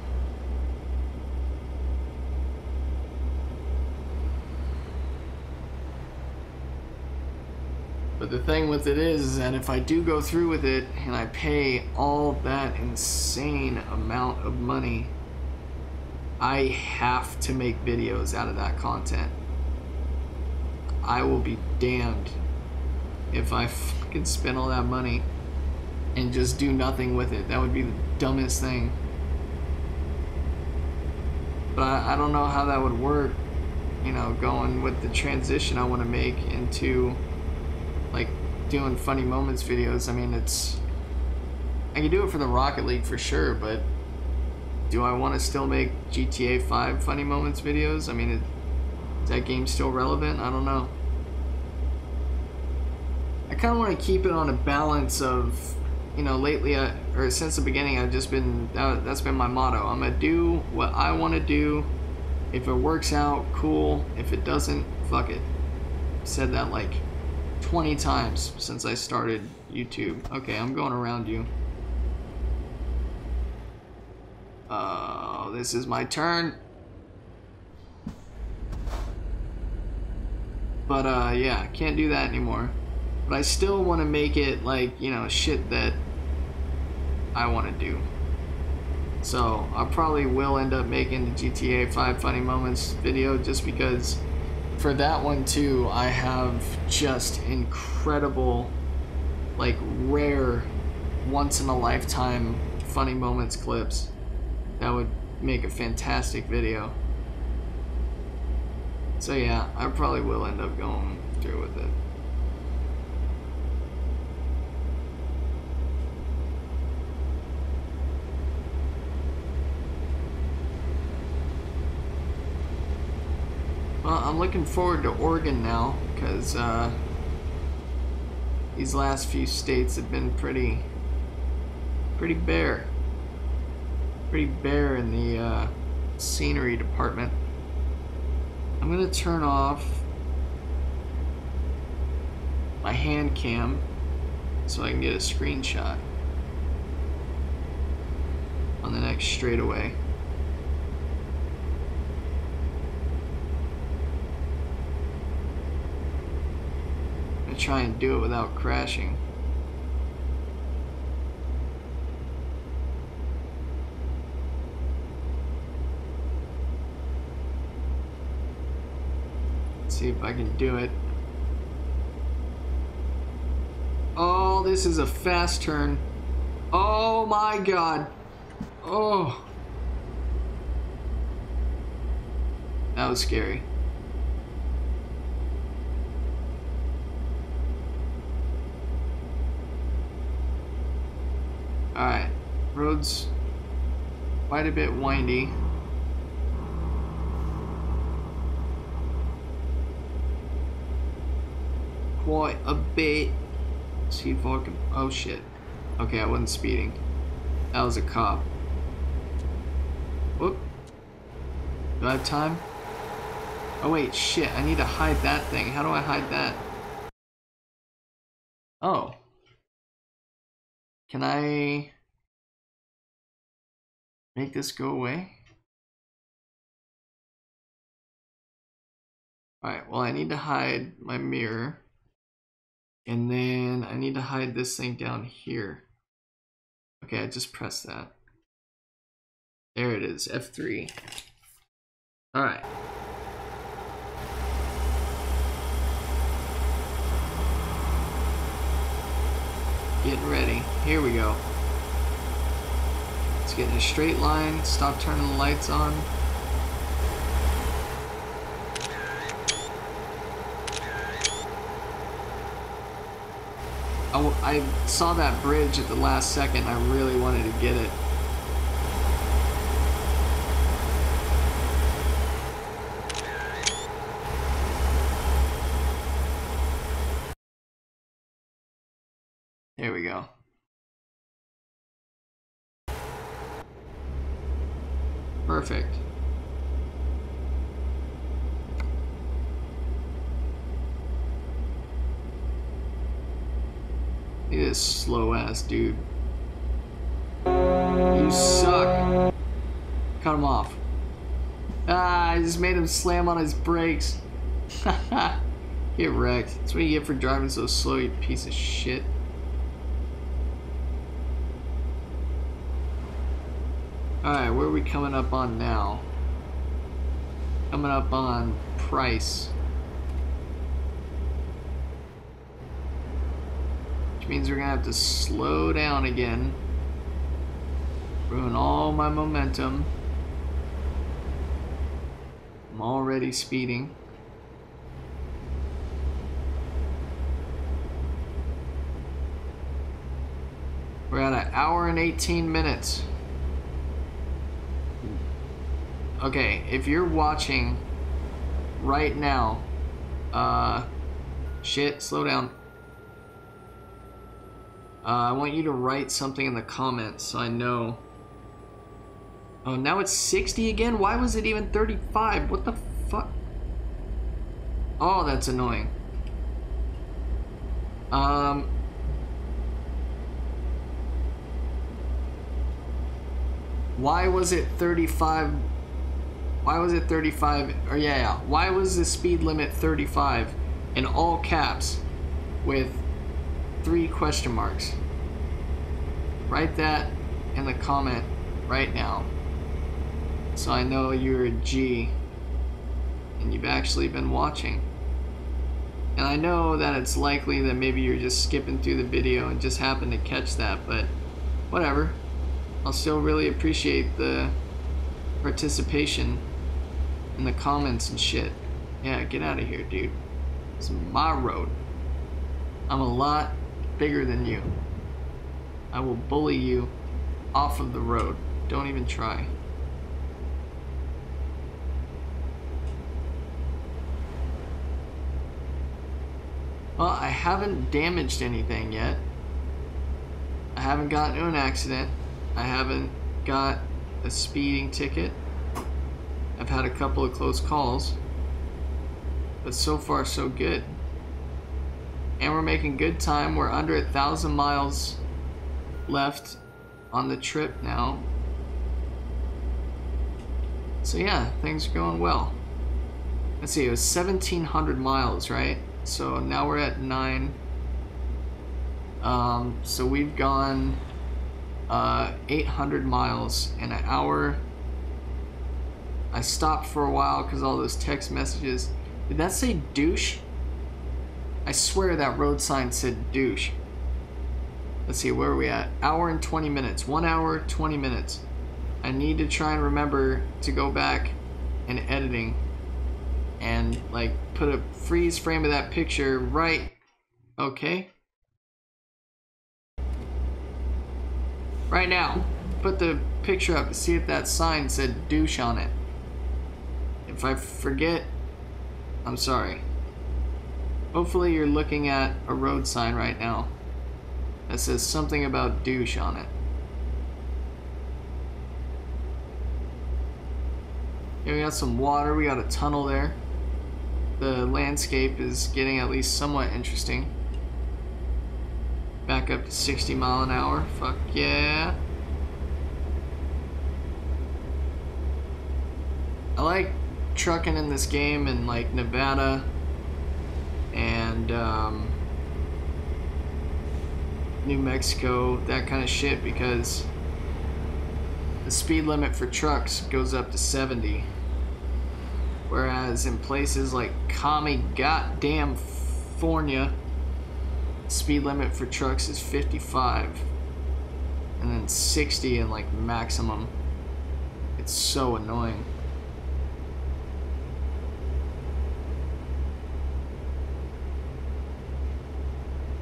A: But the thing with it is that if I do go through with it and I pay all that insane amount of money, I have to make videos out of that content. I will be damned if I fucking spend all that money and just do nothing with it. That would be the dumbest thing. But I don't know how that would work, you know, going with the transition I want to make into like doing funny moments videos. I mean, I can do it for the Rocket League for sure, but do I want to still make GTA 5 funny moments videos? I mean, is that game still relevant? I don't know. I kind of want to keep it on a balance of, you know, lately, or since the beginning, I've just been, that's been my motto. I'm going to do what I want to do. If it works out, cool. If it doesn't, fuck it. I've said that like 20 times since I started YouTube. Okay, I'm going around you. This is my turn. But yeah, can't do that anymore. But I still want to make it like, you know, shit that I want to do. So I probably will end up making the GTA 5 funny moments video, just because for that one too, I have just incredible, like rare, once in a lifetime funny moments clips that would make a fantastic video. So yeah, I probably will end up going through with it. Well, I'm looking forward to Oregon now, because these last few states have been pretty bare. Pretty bare in the scenery department. I'm gonna turn off my hand cam so I can get a screenshot on the next straightaway. I'm gonna try and do it without crashing. See if I can do it. Oh, this is a fast turn. Oh my god. Oh. That was scary. Alright. Road's quite a bit windy. Quite a bit. See if I can. Oh shit. Okay, I wasn't speeding. That was a cop. Whoop. Do I have time? Oh wait, shit. I need to hide that thing. How do I hide that? Oh. Can I make this go away? Alright, well I need to hide my mirror. And then I need to hide this thing down here. Okay, I just pressed that. There it is, F3. Alright. Getting ready. Here we go. Let's get in a straight line. Stop turning the lights on. I saw that bridge at the last second. I really wanted to get it. There we go. Perfect. Look at this slow ass dude. You suck. Cut him off. Ah, I just made him slam on his brakes. Haha. Get wrecked. That's what you get for driving so slow, you piece of shit. Alright, where are we coming up on now? Coming up on price. Which means we're gonna have to slow down again. Ruin all my momentum. I'm already speeding. We're at an hour and 18 minutes. Okay, if you're watching right now, shit, slow down. I want you to write something in the comments so I know. Oh, now it's 60 again? Why was it even 35? What the fuck? Oh, that's annoying. Why was it 35? Why was it 35? Or yeah. Why was the speed limit 35 in all caps with 3 question marks? Write that in the comment right now so I know you're a G and you've actually been watching. And I know that it's likely that maybe you're just skipping through the video and just happened to catch that, but whatever. I'll still really appreciate the participation in the comments and shit. Yeah, get out of here, dude. It's my road. I'm a lot bigger than you. I will bully you off of the road. Don't even try. Well, I haven't damaged anything yet. I haven't gotten into an accident. I haven't got a speeding ticket. I've had a couple of close calls. But so far, so good. And we're making good time. We're under 1,000 miles left on the trip now. So yeah, things are going well. Let's see, it was 1,700 miles, right? So now we're at 9. So we've gone 800 miles in an hour. I stopped for a while because all those text messages. Did that say douche? I swear that road sign said douche. Let's see, where are we at? Hour and 20 minutes. 1 hour, 20 minutes. I need to try and remember to go back in editing and like put a freeze frame of that picture right. Okay. Right now. Put the picture up to see if that sign said douche on it. If I forget, I'm sorry. Hopefully you're looking at a road sign right now that says something about douche on it. Here we got some water, we got a tunnel there. The landscape is getting at least somewhat interesting. Back up to 60 mile an hour, fuck yeah. I like trucking in this game in like Nevada and New Mexico, that kind of shit, because the speed limit for trucks goes up to 70, whereas in places like commie goddamn California, speed limit for trucks is 55 and then 60 in like maximum. It's so annoying.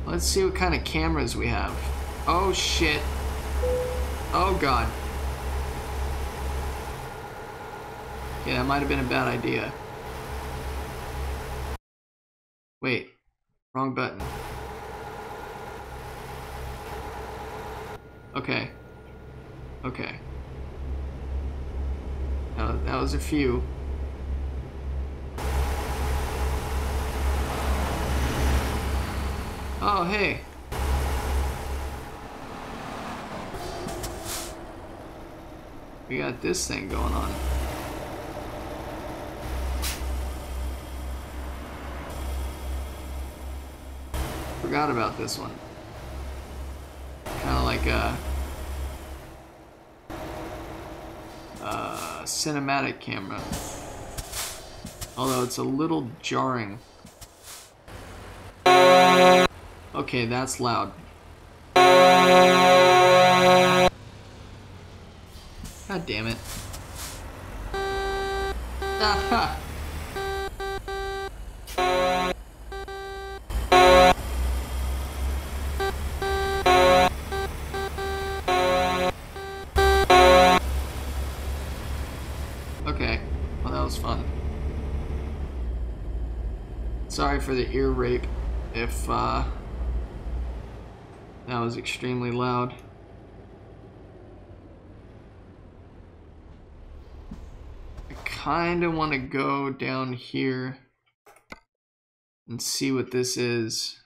A: Let's see what kind of cameras we have. Oh shit. Oh god. Yeah, that might have been a bad idea. Wait. Wrong button. Okay. Okay. That was a few. Oh, hey. We got this thing going on. Forgot about this one. Kind of like a cinematic camera. Although it's a little jarring. Okay, that's loud. God damn it. Aha! Okay, well that was fun. Sorry for the ear rape if that was extremely loud. I kinda wanna go down here and see what this is.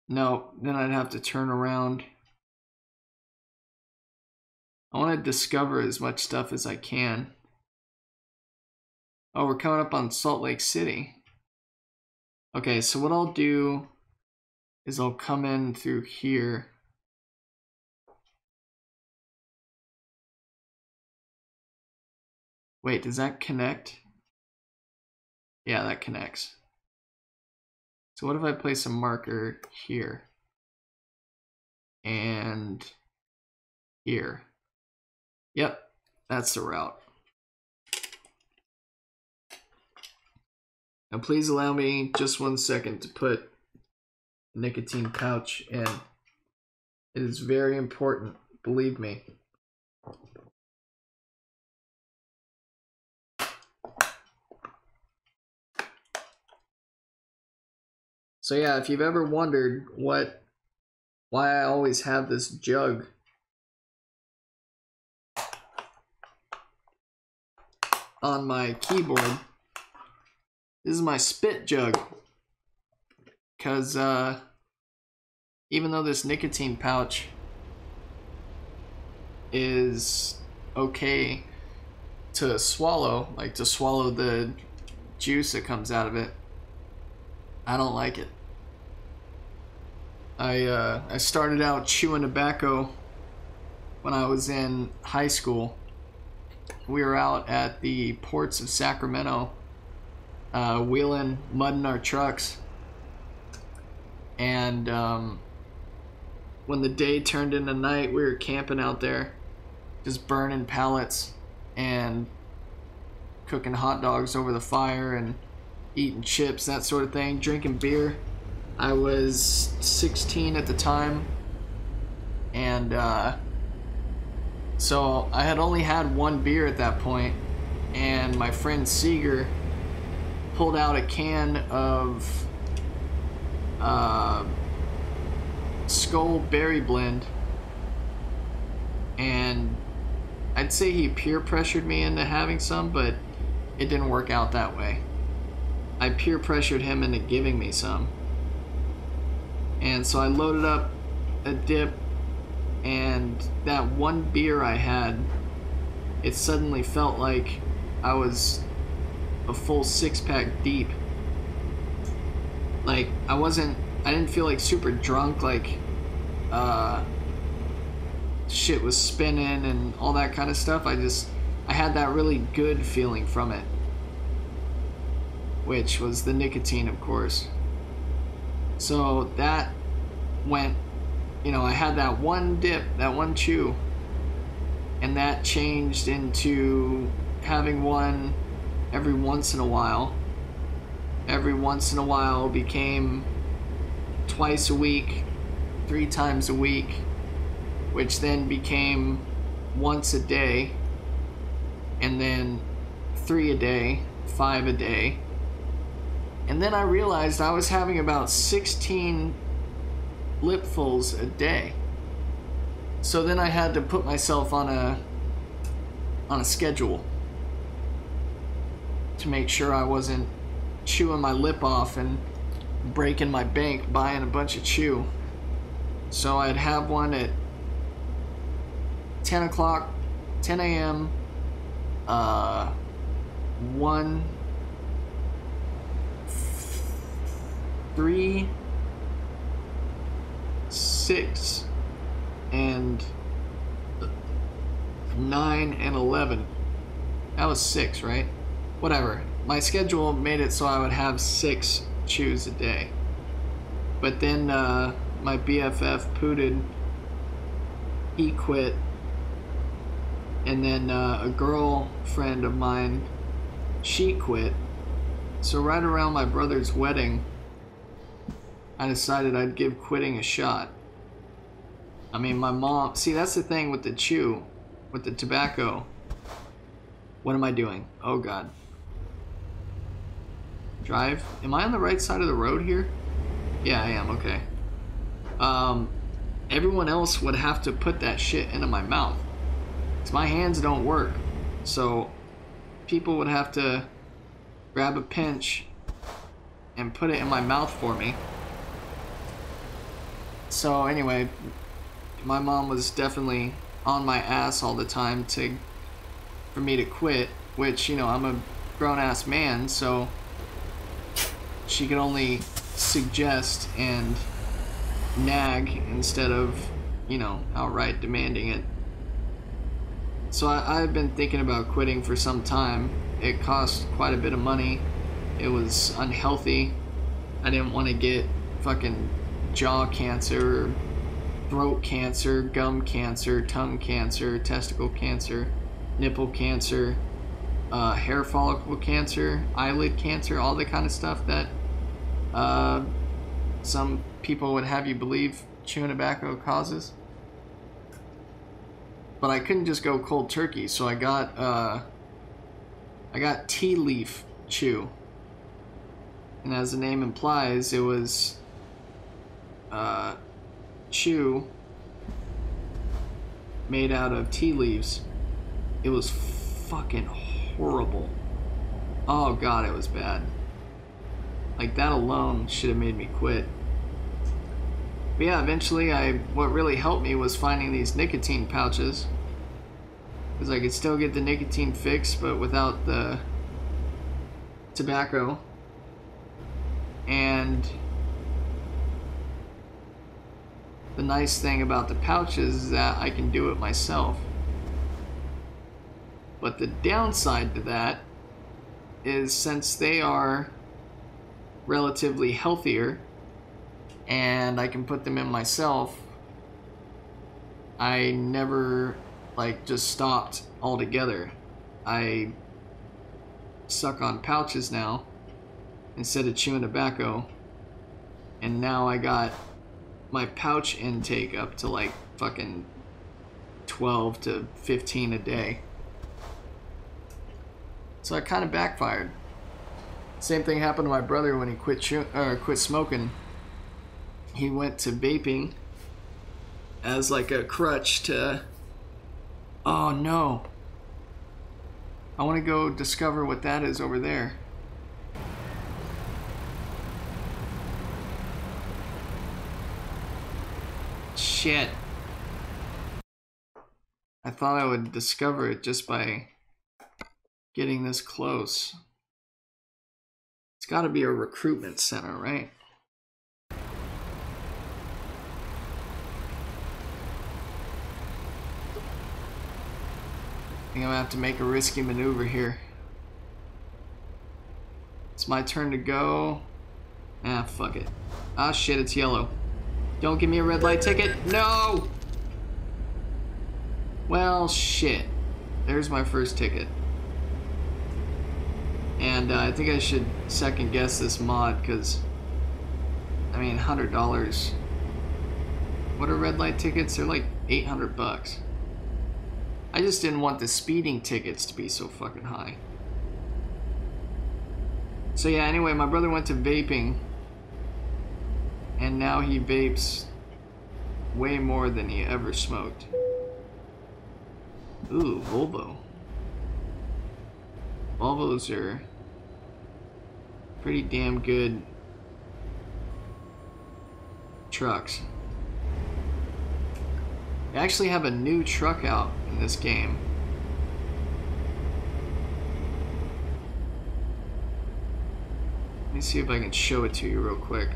A: No, then I'd have to turn around. I want to discover as much stuff as I can. Oh, we're coming up on Salt Lake City. Okay, so what I'll do is I'll come in through here. Wait, does that connect? Yeah, that connects. So what if I place a marker here? And here. Yep, that's the route. Now please allow me just 1 second to put a nicotine pouch in. It is very important, believe me. So yeah, if you've ever wondered why I always have this jug on my keyboard, this is my spit jug. Because even though this nicotine pouch is okay to swallow, like to swallow the juice that comes out of it, I don't like it. I started out chewing tobacco when I was in high school. We were out at the ports of Sacramento, wheeling mud in our trucks. And when the day turned into night, we were camping out there, just burning pallets and cooking hot dogs over the fire and eating chips, that sort of thing, drinking beer. I was 16 at the time, and so I had only had one beer at that point, and my friend Seeger pulled out a can of Skull Berry Blend, and I'd say he peer pressured me into having some, but it didn't work out that way. I peer pressured him into giving me some. And so I loaded up a dip, and that one beer I had, it suddenly felt like I was a full 6-pack deep. Like, I didn't feel like super drunk, like shit was spinning and all that kind of stuff. I had that really good feeling from it, which was the nicotine, of course. So that went, I had that one dip, that one chew, and that changed into having one every once in a while. Every once in a while became twice a week, 3 times a week, which then became once a day, and then 3 a day, 5 a day. And then I realized I was having about 16 lipfuls a day. So then I had to put myself on a schedule to make sure I wasn't chewing my lip off and breaking my bank buying a bunch of chew. So I'd have one at 10 o'clock, 10 a.m., 1, 3, 6, and 9 and 11. That was 6, right? Whatever. My schedule made it so I would have 6 chews a day. But then my BFF Pooted, he quit. And then a girlfriend of mine, she quit. So right around my brother's wedding, I decided I'd give quitting a shot. I mean, my mom... See, that's the thing with the chew, with the tobacco. What am I doing? Oh, God. Drive. Am I on the right side of the road here? Yeah, I am. Okay. Everyone else would have to put that shit into my mouth. Because my hands don't work. So, people would have to grab a pinch and put it in my mouth for me. So, anyway, my mom was definitely on my ass all the time for me to quit. Which, you know, I'm a grown-ass man, so she could only suggest and nag instead of, you know, outright demanding it. So I've been thinking about quitting for some time. It cost quite a bit of money. It was unhealthy. I didn't want to get fucking jaw cancer, throat cancer, gum cancer, tongue cancer, testicle cancer, nipple cancer, hair follicle cancer, eyelid cancer, all the kind of stuff that some people would have you believe chewing tobacco causes. But I couldn't just go cold turkey, so I got tea leaf chew. And as the name implies, it was chew made out of tea leaves. It was fucking horrible. Oh God, it was bad. Like, that alone should have made me quit. But yeah, eventually what really helped me was finding these nicotine pouches. Because I could still get the nicotine fix, but without the tobacco. And the nice thing about the pouches is that I can do it myself. But the downside to that is, since they are relatively healthier and I can put them in myself, I never just stopped altogether. I suck on pouches now instead of chewing tobacco, and now I got my pouch intake up to like fucking 12 to 15 a day. So it kind of backfired. Same thing happened to my brother when he quit smoking. He went to vaping as like a crutch to... Oh no. I want to go discover what that is over there. Shit. I thought I would discover it just by getting this close. It's got to be a recruitment center, right? I think I'm gonna have to make a risky maneuver here. It's my turn to go. Ah, fuck it. Ah, shit, it's yellow. Don't give me a red light ticket. No! Well, shit. There's my first ticket. And I think I should second guess this mod, because, I mean, $100. What are red light tickets? They're like 800 bucks. I just didn't want the speeding tickets to be so fucking high. So yeah, anyway, my brother went to vaping, and now he vapes way more than he ever smoked. Ooh, Volvo. Volvos are pretty damn good trucks. They actually have a new truck out in this game. Let me see if I can show it to you real quick.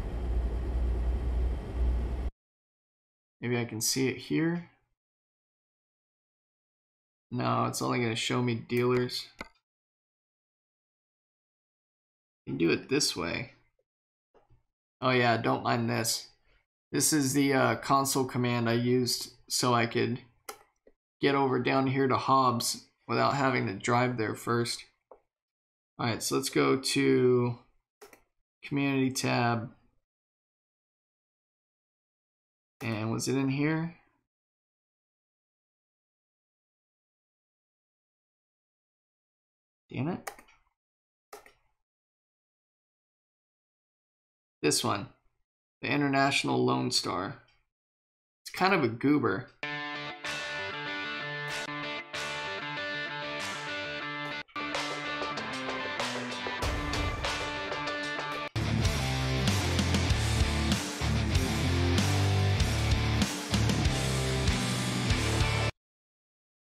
A: Maybe I can see it here. No, it's only going to show me dealers. You can do it this way. Oh yeah, don't mind this. This is the console command I used so I could get over down here to Hobbs without having to drive there first. Alright, so let's go to Community tab. And was it in here? Damn it. This one. The International Lone Star. It's kind of a goober.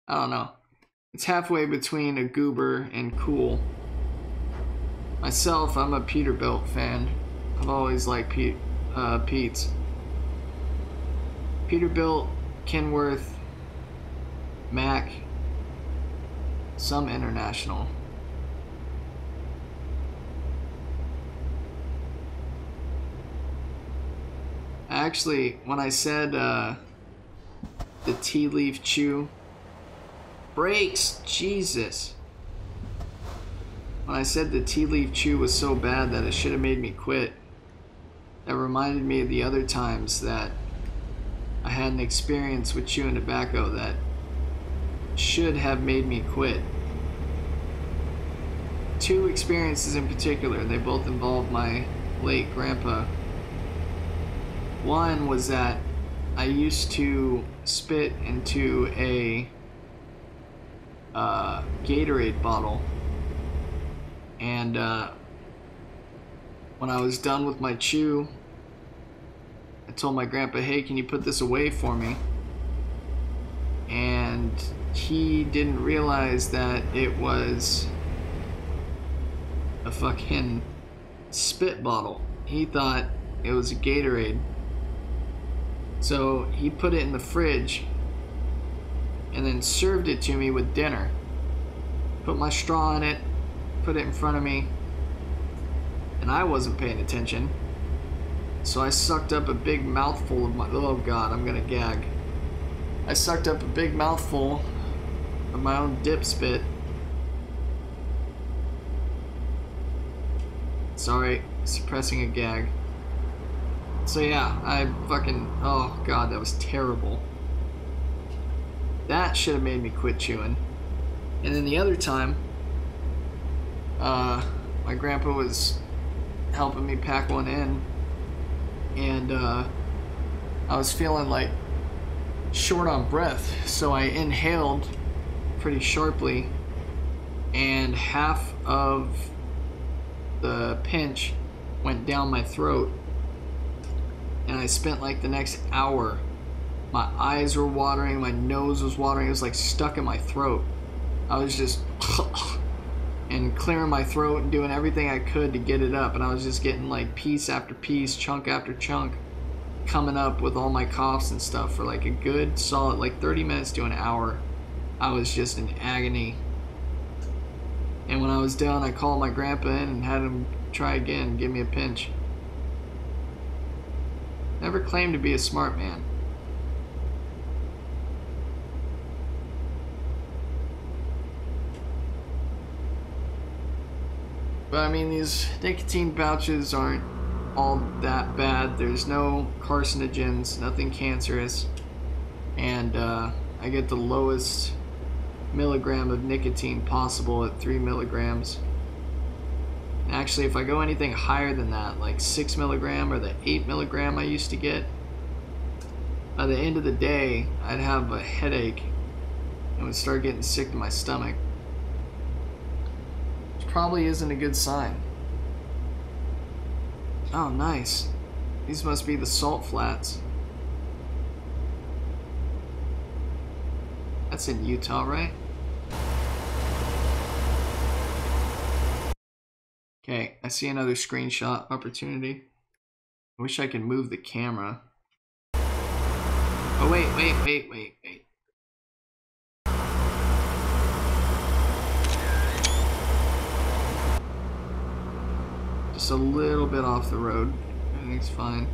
A: I don't know. It's halfway between a goober and cool. Myself, I'm a Peterbilt fan. I've always liked Pete's. Peterbilt, Kenworth, Mack, some International. Actually, when I said the tea leaf chew, brakes, Jesus. When I said the tea leaf chew was so bad that it should have made me quit, that reminded me of the other times that I had an experience with chewing tobacco that should have made me quit. Two experiences in particular, they both involved my late grandpa. One was that I used to spit into a Gatorade bottle, and when I was done with my chew, I told my grandpa, hey, can you put this away for me? And he didn't realize that it was a fucking spit bottle. He thought it was a Gatorade. So he put it in the fridge and then served it to me with dinner. Put my straw in it, put it in front of me, and I wasn't paying attention. So I sucked up a big mouthful of my, oh god, I'm gonna gag. I sucked up a big mouthful of my own dip spit. Sorry, suppressing a gag. So yeah, I fucking, oh god, that was terrible. That should have made me quit chewing. And then the other time, my grandpa was helping me pack one in, and I was feeling like short on breath, so I inhaled pretty sharply, and half of the pinch went down my throat, and I spent like the next hour, my eyes were watering, my nose was watering, it was like stuck in my throat. I was just and clearing my throat and doing everything I could to get it up, and I was just getting like piece after piece, chunk after chunk, coming up with all my coughs and stuff for like a good solid like 30 minutes to an hour. I was just in agony. And when I was done, I called my grandpa in and had him try again, give me a pinch. Never claimed to be a smart man. But I mean, these nicotine pouches aren't all that bad. There's no carcinogens, nothing cancerous, and I get the lowest milligram of nicotine possible at 3 milligrams. And actually, if I go anything higher than that, like 6 milligram or the 8 milligram I used to get, by the end of the day, I'd have a headache and would start getting sick to my stomach. Which probably isn't a good sign. Oh, nice. These must be the salt flats. That's in Utah, right? Okay, I see another screenshot opportunity. I wish I could move the camera. Oh, wait. Just a little bit off the road. Everything's fine.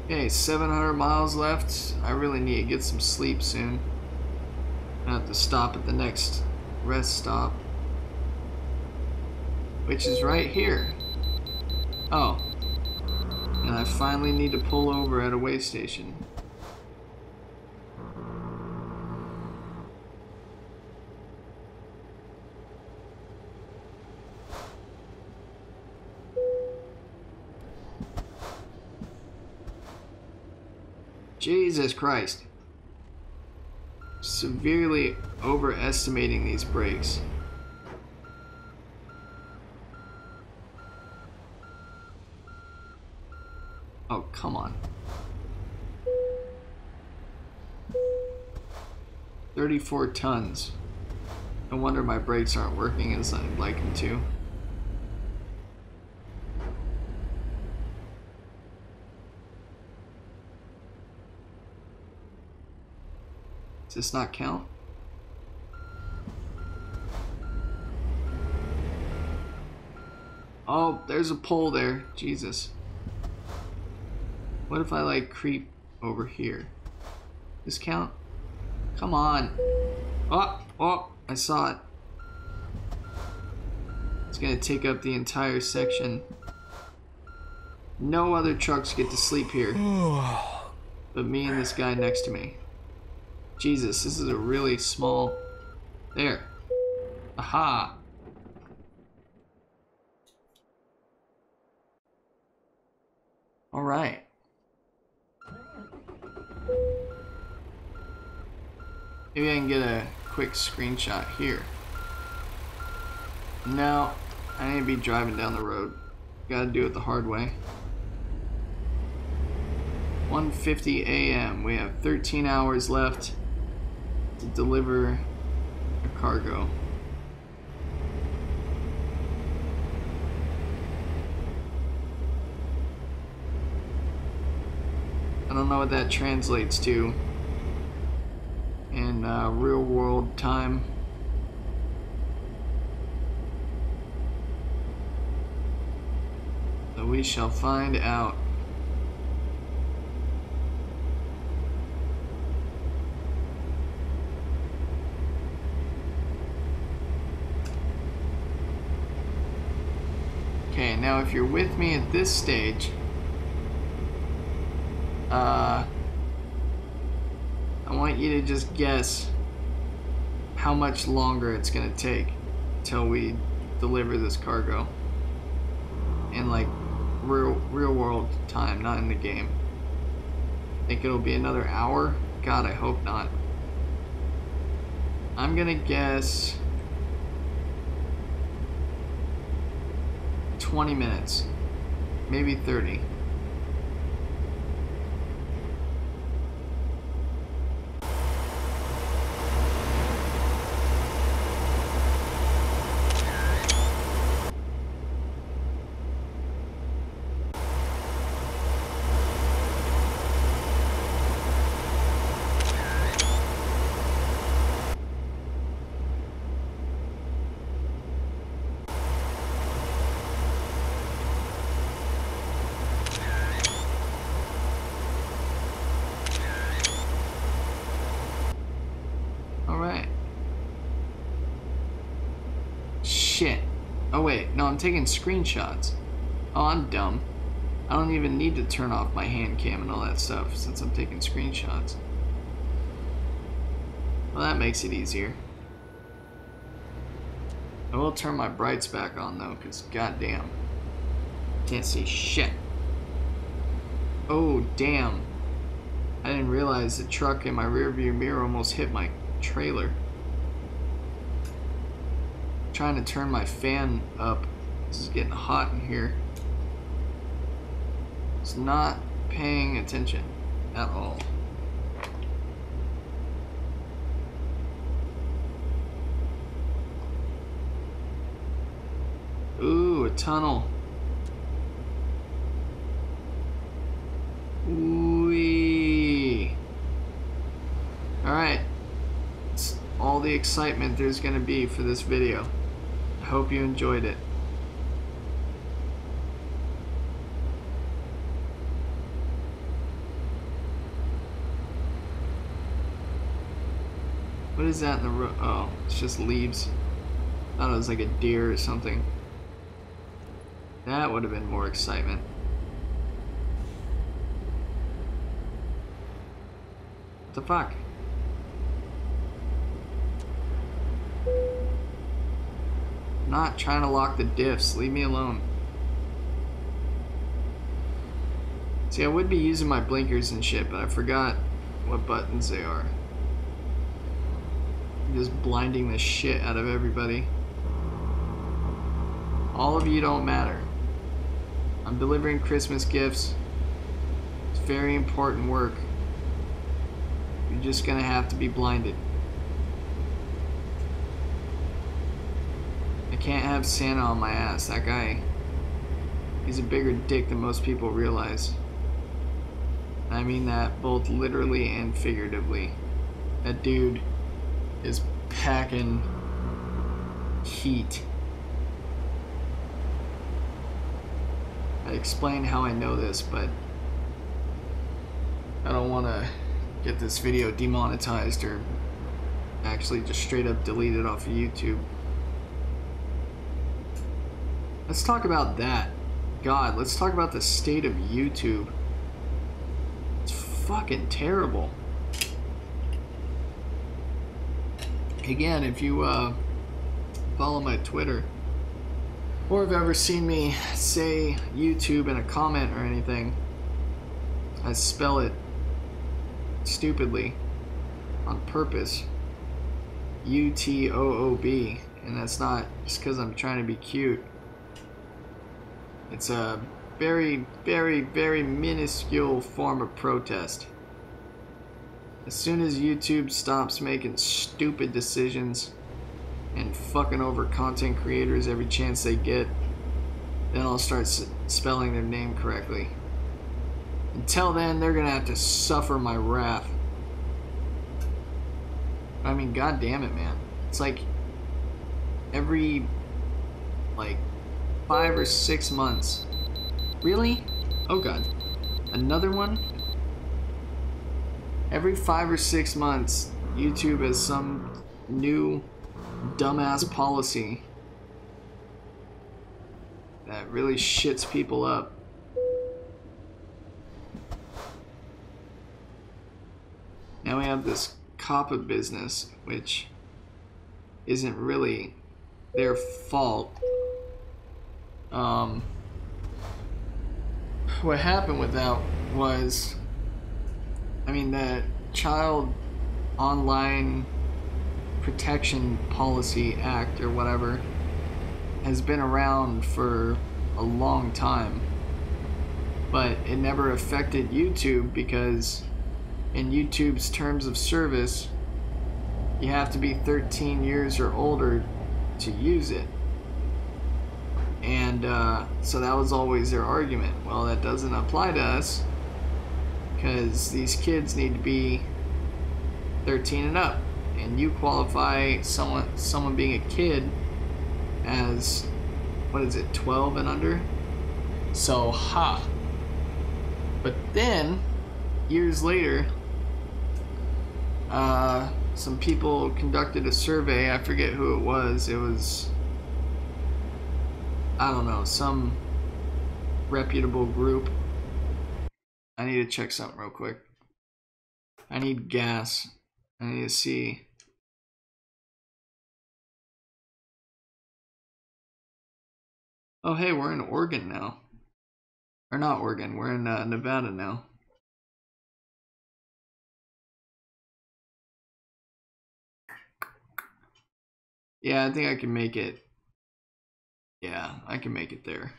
A: Okay, 700 miles left. I really need to get some sleep soon. I have to stop at the next rest stop, which is right here. Oh, and I finally need to pull over at a way station. Jesus Christ. Severely overestimating these brakes. Oh, come on. 34 tons. No wonder my brakes aren't working as I'd like them to. Does this not count? Oh, there's a pole there. Jesus. What if I like creep over here? This count? Come on. Oh, I saw it. It's gonna take up the entire section. No other trucks get to sleep here. But me and this guy next to me. Jesus, this is a really small... There. Aha. Alright. Maybe I can get a quick screenshot here. No, I need to be driving down the road. Gotta do it the hard way. 1:50 a.m. We have 13 hours left to deliver a cargo. I don't know what that translates to in real world time. So we shall find out. Okay, now if you're with me at this stage, I want you to just guess how much longer it's gonna take till we deliver this cargo in like real world time, not in the game. Think it'll be another hour? God, I hope not. I'm gonna guess 20 minutes, maybe 30. Shit. Oh wait, no, I'm taking screenshots. Oh, I'm dumb. I don't even need to turn off my hand cam and all that stuff since I'm taking screenshots. Well, that makes it easier. I will turn my brights back on though, because goddamn, can't see shit. Oh damn, I didn't realize the truck in my rearview mirror almost hit my trailer. Trying to turn my fan up. This is getting hot in here. It's not paying attention at all. Ooh, a tunnel. Wee. Alright. It's all the excitement there's gonna be for this video. I hope you enjoyed it. What is that in the road? Oh, it's just leaves. I thought it was like a deer or something. That would have been more excitement. What the fuck? I'm not trying to lock the diffs. Leave me alone. See, I would be using my blinkers and shit, but I forgot what buttons they are. I'm just blinding the shit out of everybody. All of you don't matter. I'm delivering Christmas gifts. It's very important work. You're just gonna have to be blinded. I can't have Santa on my ass. That guy, he's a bigger dick than most people realize. I mean that both literally and figuratively. That dude is packing heat. I explain how I know this, but I don't want to get this video demonetized or actually just straight up deleted off of YouTube. Let's talk about that. God, let's talk about the state of YouTube. It's fucking terrible. Again, if you follow my Twitter, or have ever seen me say YouTube in a comment or anything, I spell it stupidly on purpose. UTOOB, and that's not just because I'm trying to be cute. It's a very, very, very minuscule form of protest. As soon as YouTube stops making stupid decisions and fucking over content creators every chance they get, then I'll start spelling their name correctly. Until then, they're gonna have to suffer my wrath. I mean, god damn it, man. It's like every like 5 or 6 months. Really? Oh god. Another one? Every 5 or 6 months, YouTube has some new dumbass policy that really shits people up. Now we have this COPPA business, which isn't really their fault. What happened with that was, I mean, the Child Online Protection Policy Act or whatever has been around for a long time, but it never affected YouTube because in YouTube's terms of service you have to be 13 years or older to use it. And so that was always their argument. Well, that doesn't apply to us because these kids need to be 13 and up, and you qualify someone being a kid as, what is it, 12 and under? So, ha. But then, years later, some people conducted a survey. I forget who it was. It was, I don't know, some reputable group. I need to check something real quick. I need gas. I need to see. Oh, hey, we're in Oregon now. Or not Oregon, we're in Nevada now. Yeah, I think I can make it. Yeah, I can make it there.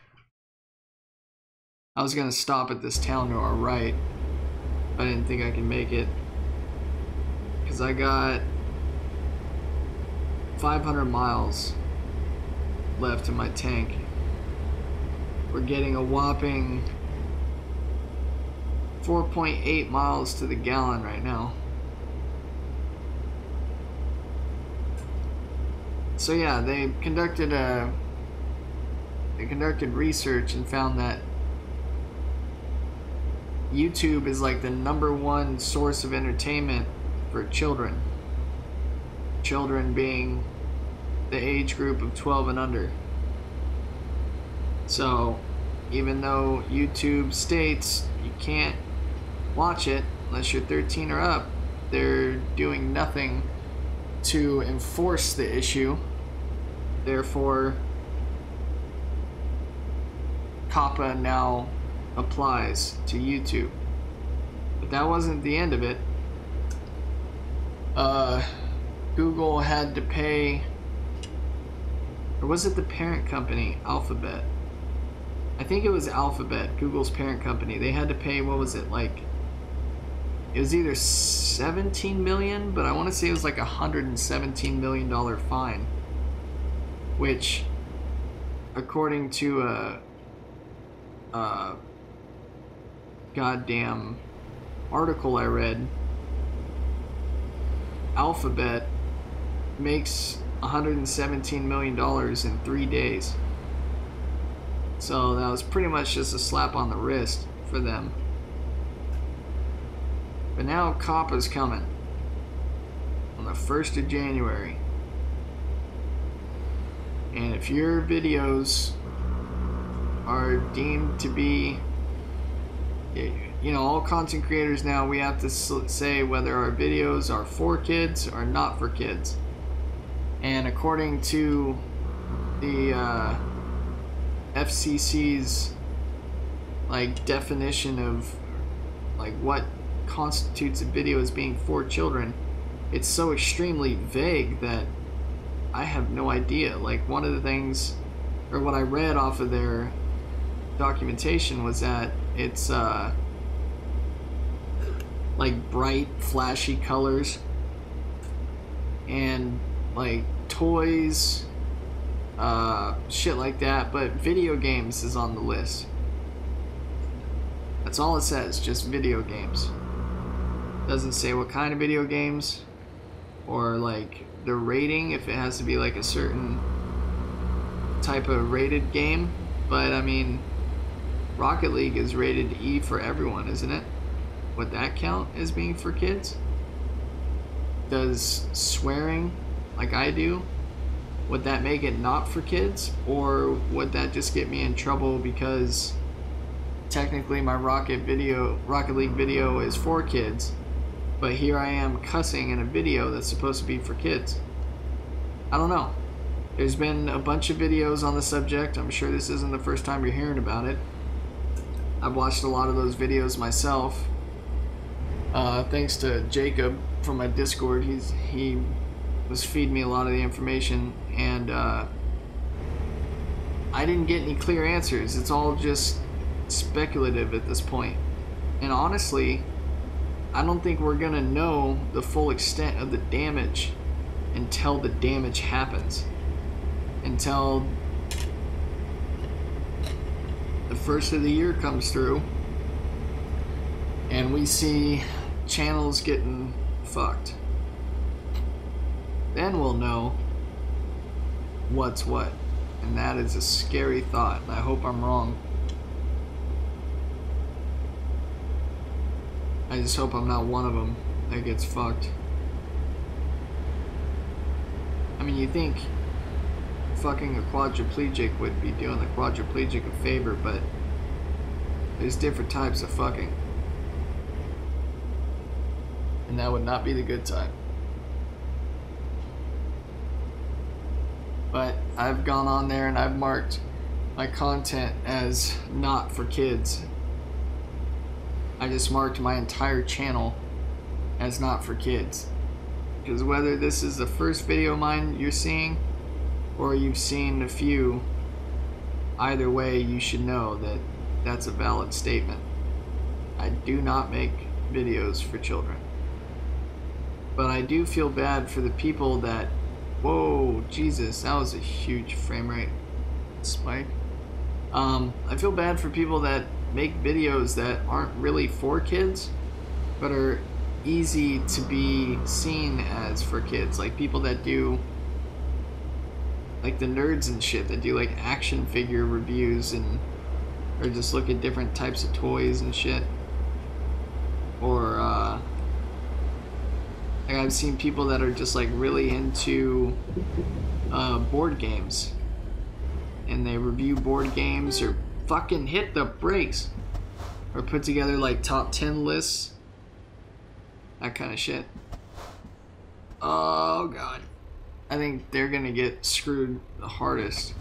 A: I was gonna stop at this town to our right, but I didn't think I can make it. Because I got 500 miles left in my tank. We're getting a whopping 4.8 miles to the gallon right now. So yeah, they conducted research and found that YouTube is like the #1 source of entertainment for children. Children being the age group of 12 and under. So, even though YouTube states you can't watch it unless you're 13 or up, they're doing nothing to enforce the issue. Therefore, COPPA now applies to YouTube. But that wasn't the end of it. Google had to pay, or was it the parent company, Alphabet? I think it was Alphabet, Google's parent company. They had to pay, what was it, like, it was either 17 million, but I want to say it was like $117 million fine, which, according to a goddamn article I read, Alphabet makes $117 million in 3 days. So that was pretty much just a slap on the wrist for them. But now COPPA's coming on the 1st of January. And if your videos are deemed to be, you know, all content creators now, we have to say whether our videos are for kids or not for kids. And according to the FCC's like definition of like what constitutes a video as being for children, it's so extremely vague that I have no idea. Like, one of the things, or what I read off of their documentation, was that it's like bright flashy colors and like toys, shit like that, but video games is on the list. That's all it says, just video games. Doesn't say what kind of video games or like the rating, if it has to be like a certain type of rated game. But I mean, Rocket League is rated E for everyone, isn't it? Would that count as being for kids? Does swearing, like I do, would that make it not for kids? Or would that just get me in trouble because technically my Rocket League video is for kids, but here I am cussing in a video that's supposed to be for kids? I don't know. There's been a bunch of videos on the subject. I'm sure this isn't the first time you're hearing about it. I've watched a lot of those videos myself. Thanks to Jacob from my Discord. He was feeding me a lot of the information, and I didn't get any clear answers. It's all just speculative at this point. And honestly, I don't think we're gonna know the full extent of the damage until the damage happens. Until the first of the year comes through and we see channels getting fucked. Then we'll know what's what. And that is a scary thought. I hope I'm wrong. I just hope I'm not one of them that gets fucked. I mean, you think fucking a quadriplegic would be doing the quadriplegic a favor, but there's different types of fucking. And that would not be the good type. But I've gone on there and I've marked my content as not for kids. I just marked my entire channel as not for kids. Because whether this is the first video of mine you're seeing, or you've seen a few, either way you should know that that's a valid statement. I do not make videos for children. But I do feel bad for the people that, whoa, Jesus, that was a huge frame rate spike. I feel bad for people that make videos that aren't really for kids, but are easy to be seen as for kids. Like people that do, like the nerds and shit that do like action figure reviews and, or just look at different types of toys and shit. Or, like I've seen people that are just like really into board games, and they review board games or fucking hit the brakes, or put together like top 10 lists, that kind of shit. Oh god, I think they're gonna get screwed the hardest.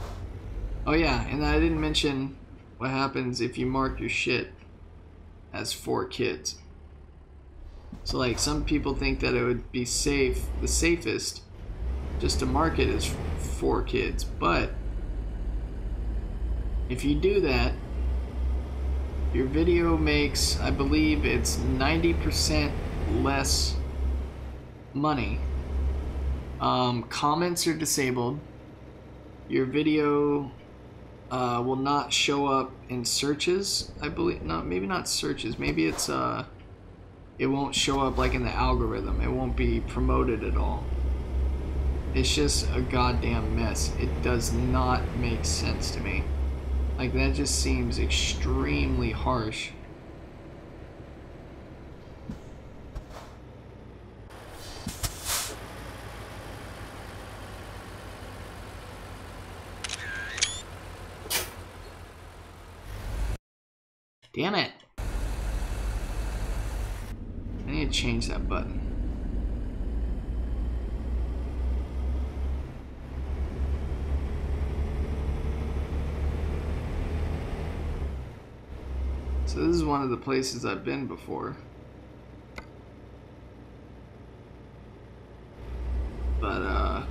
A: Oh yeah, and I didn't mention what happens if you mark your shit as for kids. So like some people think that it would be safe, the safest, just to mark it as for kids, but if you do that, your video makes, I believe it's 90% less money. Comments are disabled. Your video will not show up in searches, I believe. No, maybe not searches. Maybe it's it won't show up like in the algorithm. It won't be promoted at all. It's just a goddamn mess. It does not make sense to me. Like that just seems extremely harsh. Damn it. I need to change that button. So this is one of the places I've been before. But I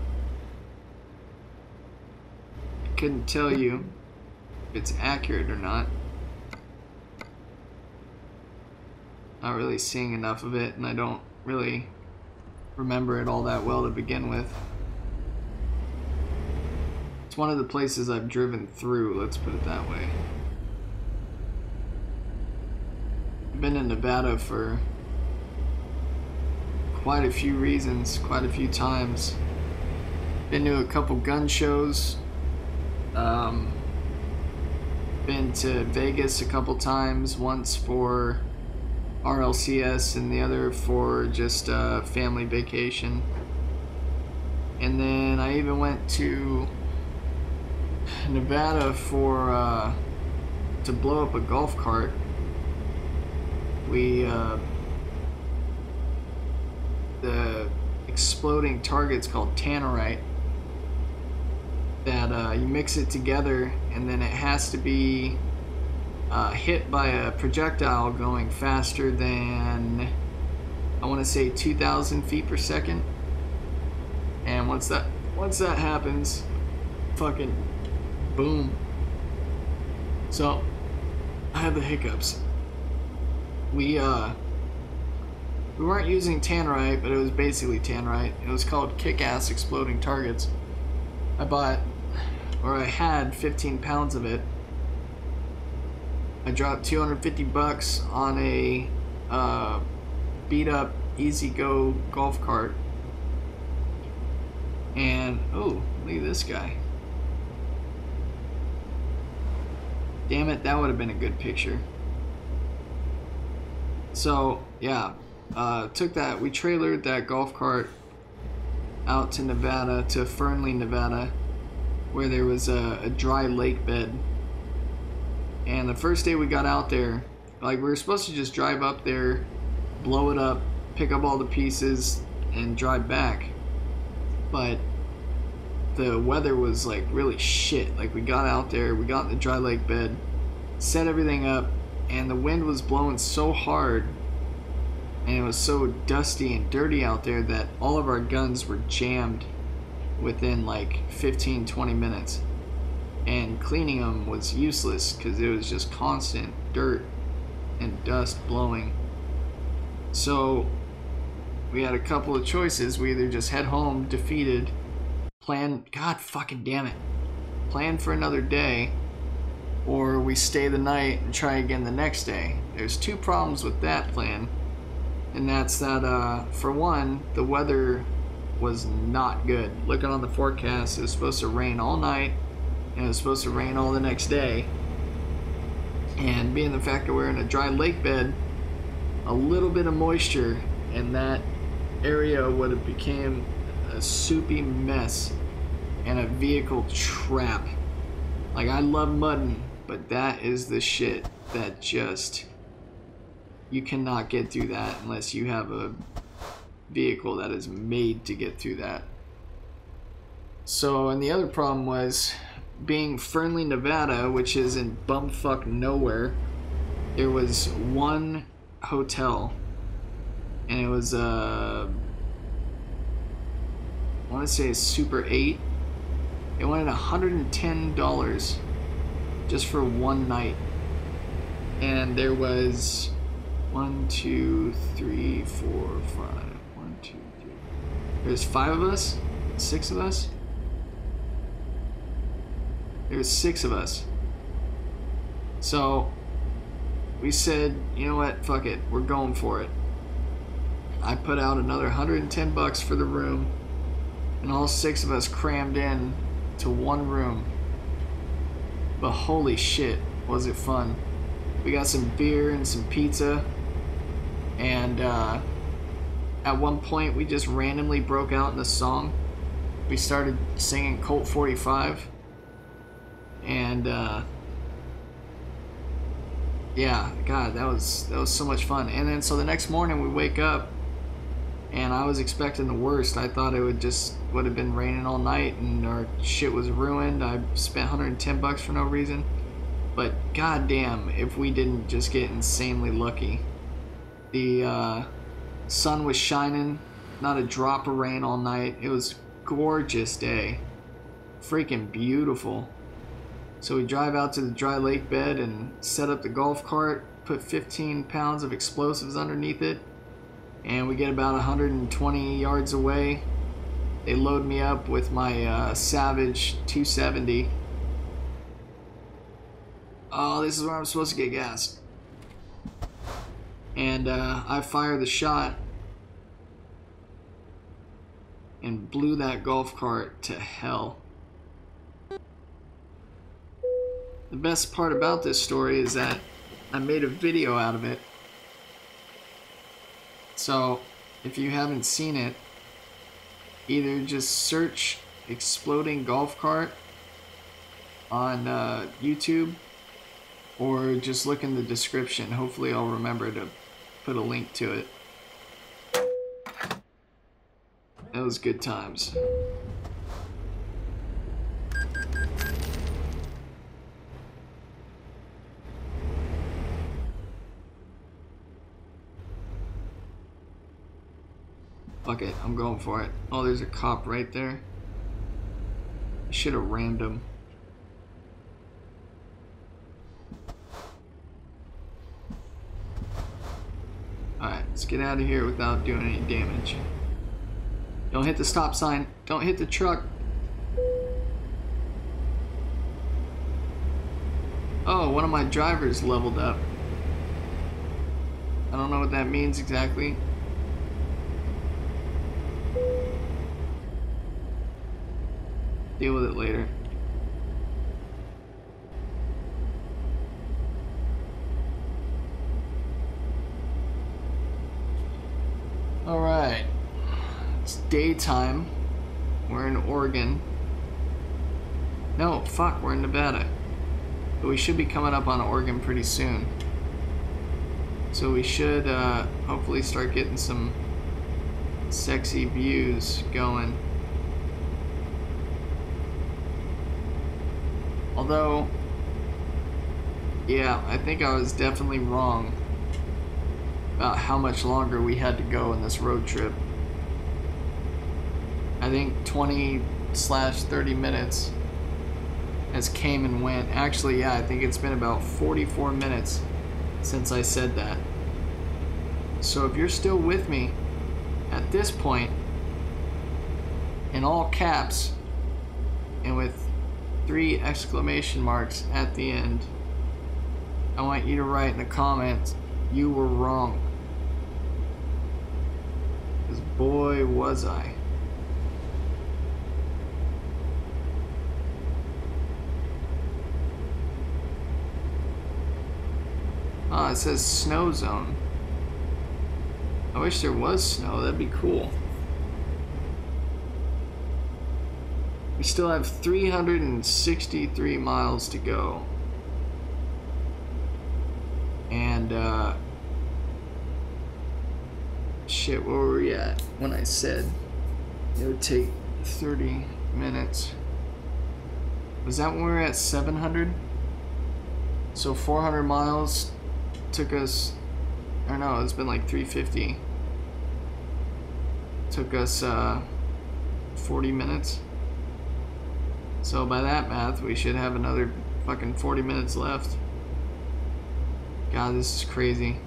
A: couldn't tell you if it's accurate or not. Not really seeing enough of it, and I don't really remember it all that well to begin with. It's one of the places I've driven through, let's put it that way. I've been in Nevada for quite a few reasons, quite a few times. Been to a couple gun shows. Been to Vegas a couple times, once for RLCS and the other for just a family vacation. And then I even went to Nevada for to blow up a golf cart. We the exploding target's called tannerite, that you mix it together and then it has to be hit by a projectile going faster than, I want to say 2,000 feet per second. And once that happens, fucking boom. So I had the hiccups. We weren't using tannerite, but it was basically tannerite. It was called Kick-Ass Exploding Targets. I had 15 pounds of it. I dropped $250 on a beat up Easy Go golf cart. And oh, look at this guy. Damn it, that would have been a good picture. So yeah, took that, we trailered that golf cart out to Nevada, to Fernley, Nevada, where there was a dry lake bed. And the first day we got out there, like we were supposed to just drive up there, blow it up, pick up all the pieces, and drive back. But the weather was like really shit. Like we got out there, we got in the dry lake bed, set everything up, and the wind was blowing so hard and it was so dusty and dirty out there that all of our guns were jammed within like 15-20 minutes, and cleaning them was useless because it was just constant dirt and dust blowing. So we had a couple of choices. We either just head home defeated, plan, god fucking damn it, plan for another day, or we stay the night and try again the next day. There's two problems with that plan, and that's that for one, the weather was not good. Looking on the forecast, it was supposed to rain all night and it was supposed to rain all the next day, and being the fact that we're in a dry lake bed, a little bit of moisture in that area would have became a soupy mess and a vehicle trap. Like, I love mudding, but that is the shit that just, you cannot get through that unless you have a vehicle that is made to get through that. So, and the other problem was being Fernley, Nevada, which is in bumfuck nowhere. There was one hotel, and it was I want to say a Super 8. It wanted $110 just for one night, and there was 1, 2, 3, 4, 5. 1, 2, 3. There's 5 of us, 6 of us. There's 6 of us. So we said, you know what, fuck it, we're going for it. I put out another $110 for the room, and all 6 of us crammed in to one room. But holy shit, was it fun. We got some beer and some pizza, and at one point we just randomly broke out in a song. We started singing Colt 45, and yeah, god, that was so much fun. And then so the next morning we wake up, and I was expecting the worst. I thought it would have been raining all night and our shit was ruined. I spent $110 for no reason. But goddamn, if we didn't just get insanely lucky. The sun was shining, not a drop of rain all night. It was a gorgeous day, freaking beautiful. So we drive out to the dry lake bed and set up the golf cart, put 15 pounds of explosives underneath it, and we get about 120 yards away. They load me up with my Savage 270. Oh, this is where I'm supposed to get gas. And I fire the shot and blew that golf cart to hell. The best part about this story is that I made a video out of it. So if you haven't seen it, either just search exploding golf cart on YouTube, or just look in the description. Hopefully I'll remember to put a link to it. That was good times. Fuck it, I'm going for it. Oh, there's a cop right there. I should have rammed him. Alright, let's get out of here without doing any damage. Don't hit the stop sign. Don't hit the truck. Oh, one of my drivers leveled up. I don't know what that means exactly. Deal with it later. Alright. It's daytime. We're in Oregon. No, fuck, we're in Nevada. But we should be coming up on Oregon pretty soon. So we should hopefully start getting some sexy views going. Although, yeah, I think I was definitely wrong about how much longer we had to go in this road trip. I think 20/30 minutes has came and went. Actually, yeah, I think it's been about 44 minutes since I said that. So if you're still with me at this point, in all caps, and with 3 exclamation marks at the end, I want you to write in the comments, you were wrong. Because boy was I. Oh, it says snow zone. I wish there was snow, that'd be cool. We still have 363 miles to go. And, shit, where were we at when I said it would take 30 minutes? Was that when we were at 700? So 400 miles took us, or no, it's been like 350. Took us 40 minutes. So by that math, we should have another fucking 40 minutes left. God, this is crazy.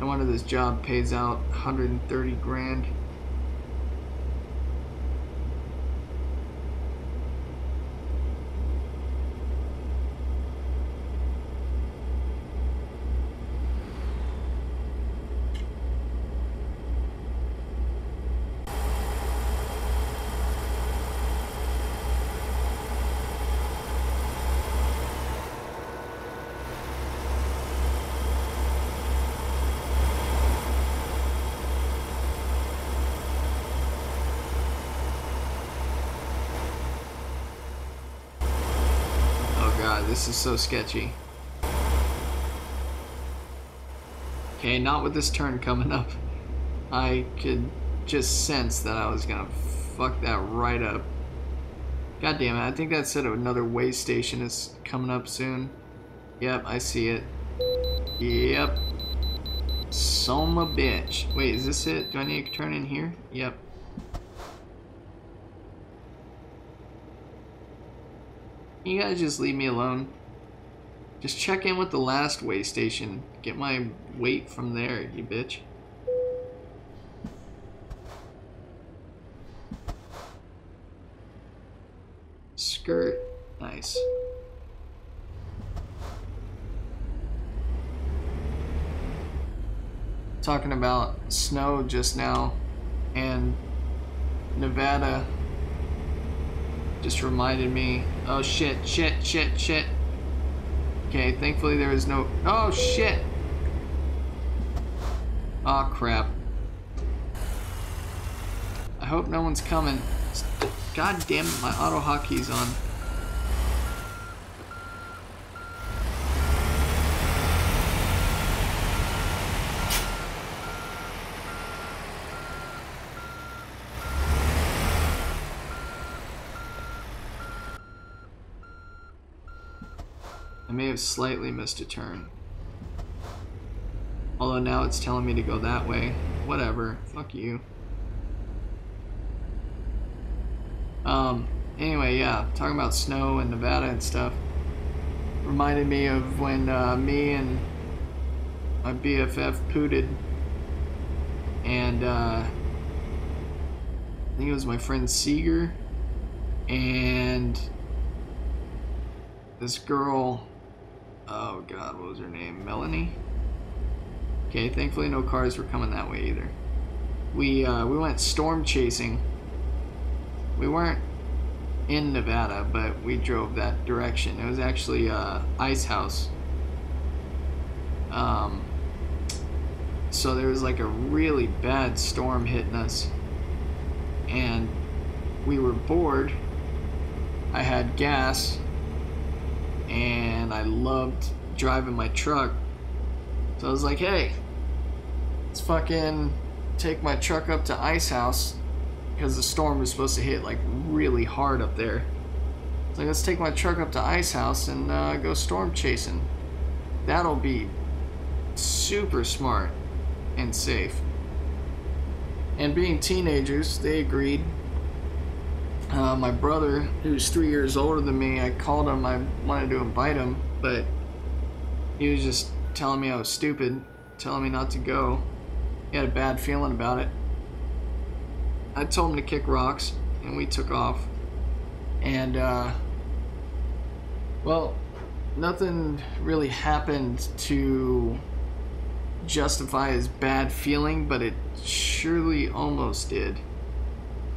A: No wonder this job pays out 130 grand. This is so sketchy. Okay, not with this turn coming up. I could just sense that I was gonna fuck that right up. God damn it, I think that said another way station is coming up soon. Yep, I see it. Yep. Son of a bitch. Wait, is this it? Do I need to turn in here? Yep. You guys just leave me alone. Just check in with the last way station. Get my weight from there, you bitch. Skirt. Nice. Talking about snow just now, and Nevada just reminded me. Oh shit, shit, shit, shit. Okay, thankfully there is no. Oh shit! Oh crap. I hope no one's coming. God damn it, my auto hotkey's on. I may have slightly missed a turn. Although now it's telling me to go that way. Whatever. Fuck you. Anyway, yeah. Talking about snow in Nevada and stuff. Reminded me of when me and my BFF pooted. And I think it was my friend Seeger. And this girl, oh god, what was her name? Melanie? Okay, thankfully no cars were coming that way either. We went storm chasing. We weren't in Nevada, but we drove that direction. It was actually Ice House. So there was like a really bad storm hitting us. And we were bored. I had gas. And I loved driving my truck. So I was like, hey, let's fucking take my truck up to Ice House, because the storm was supposed to hit like really hard up there. It's like, let's take my truck up to Ice House and go storm chasing. That'll be super smart and safe. And being teenagers, they agreed. My brother, who's 3 years older than me, I called him. I wanted to invite him, but he was just telling me I was stupid, telling me not to go. He had a bad feeling about it. I told him to kick rocks, and we took off. And, well, nothing really happened to justify his bad feeling, but it surely almost did.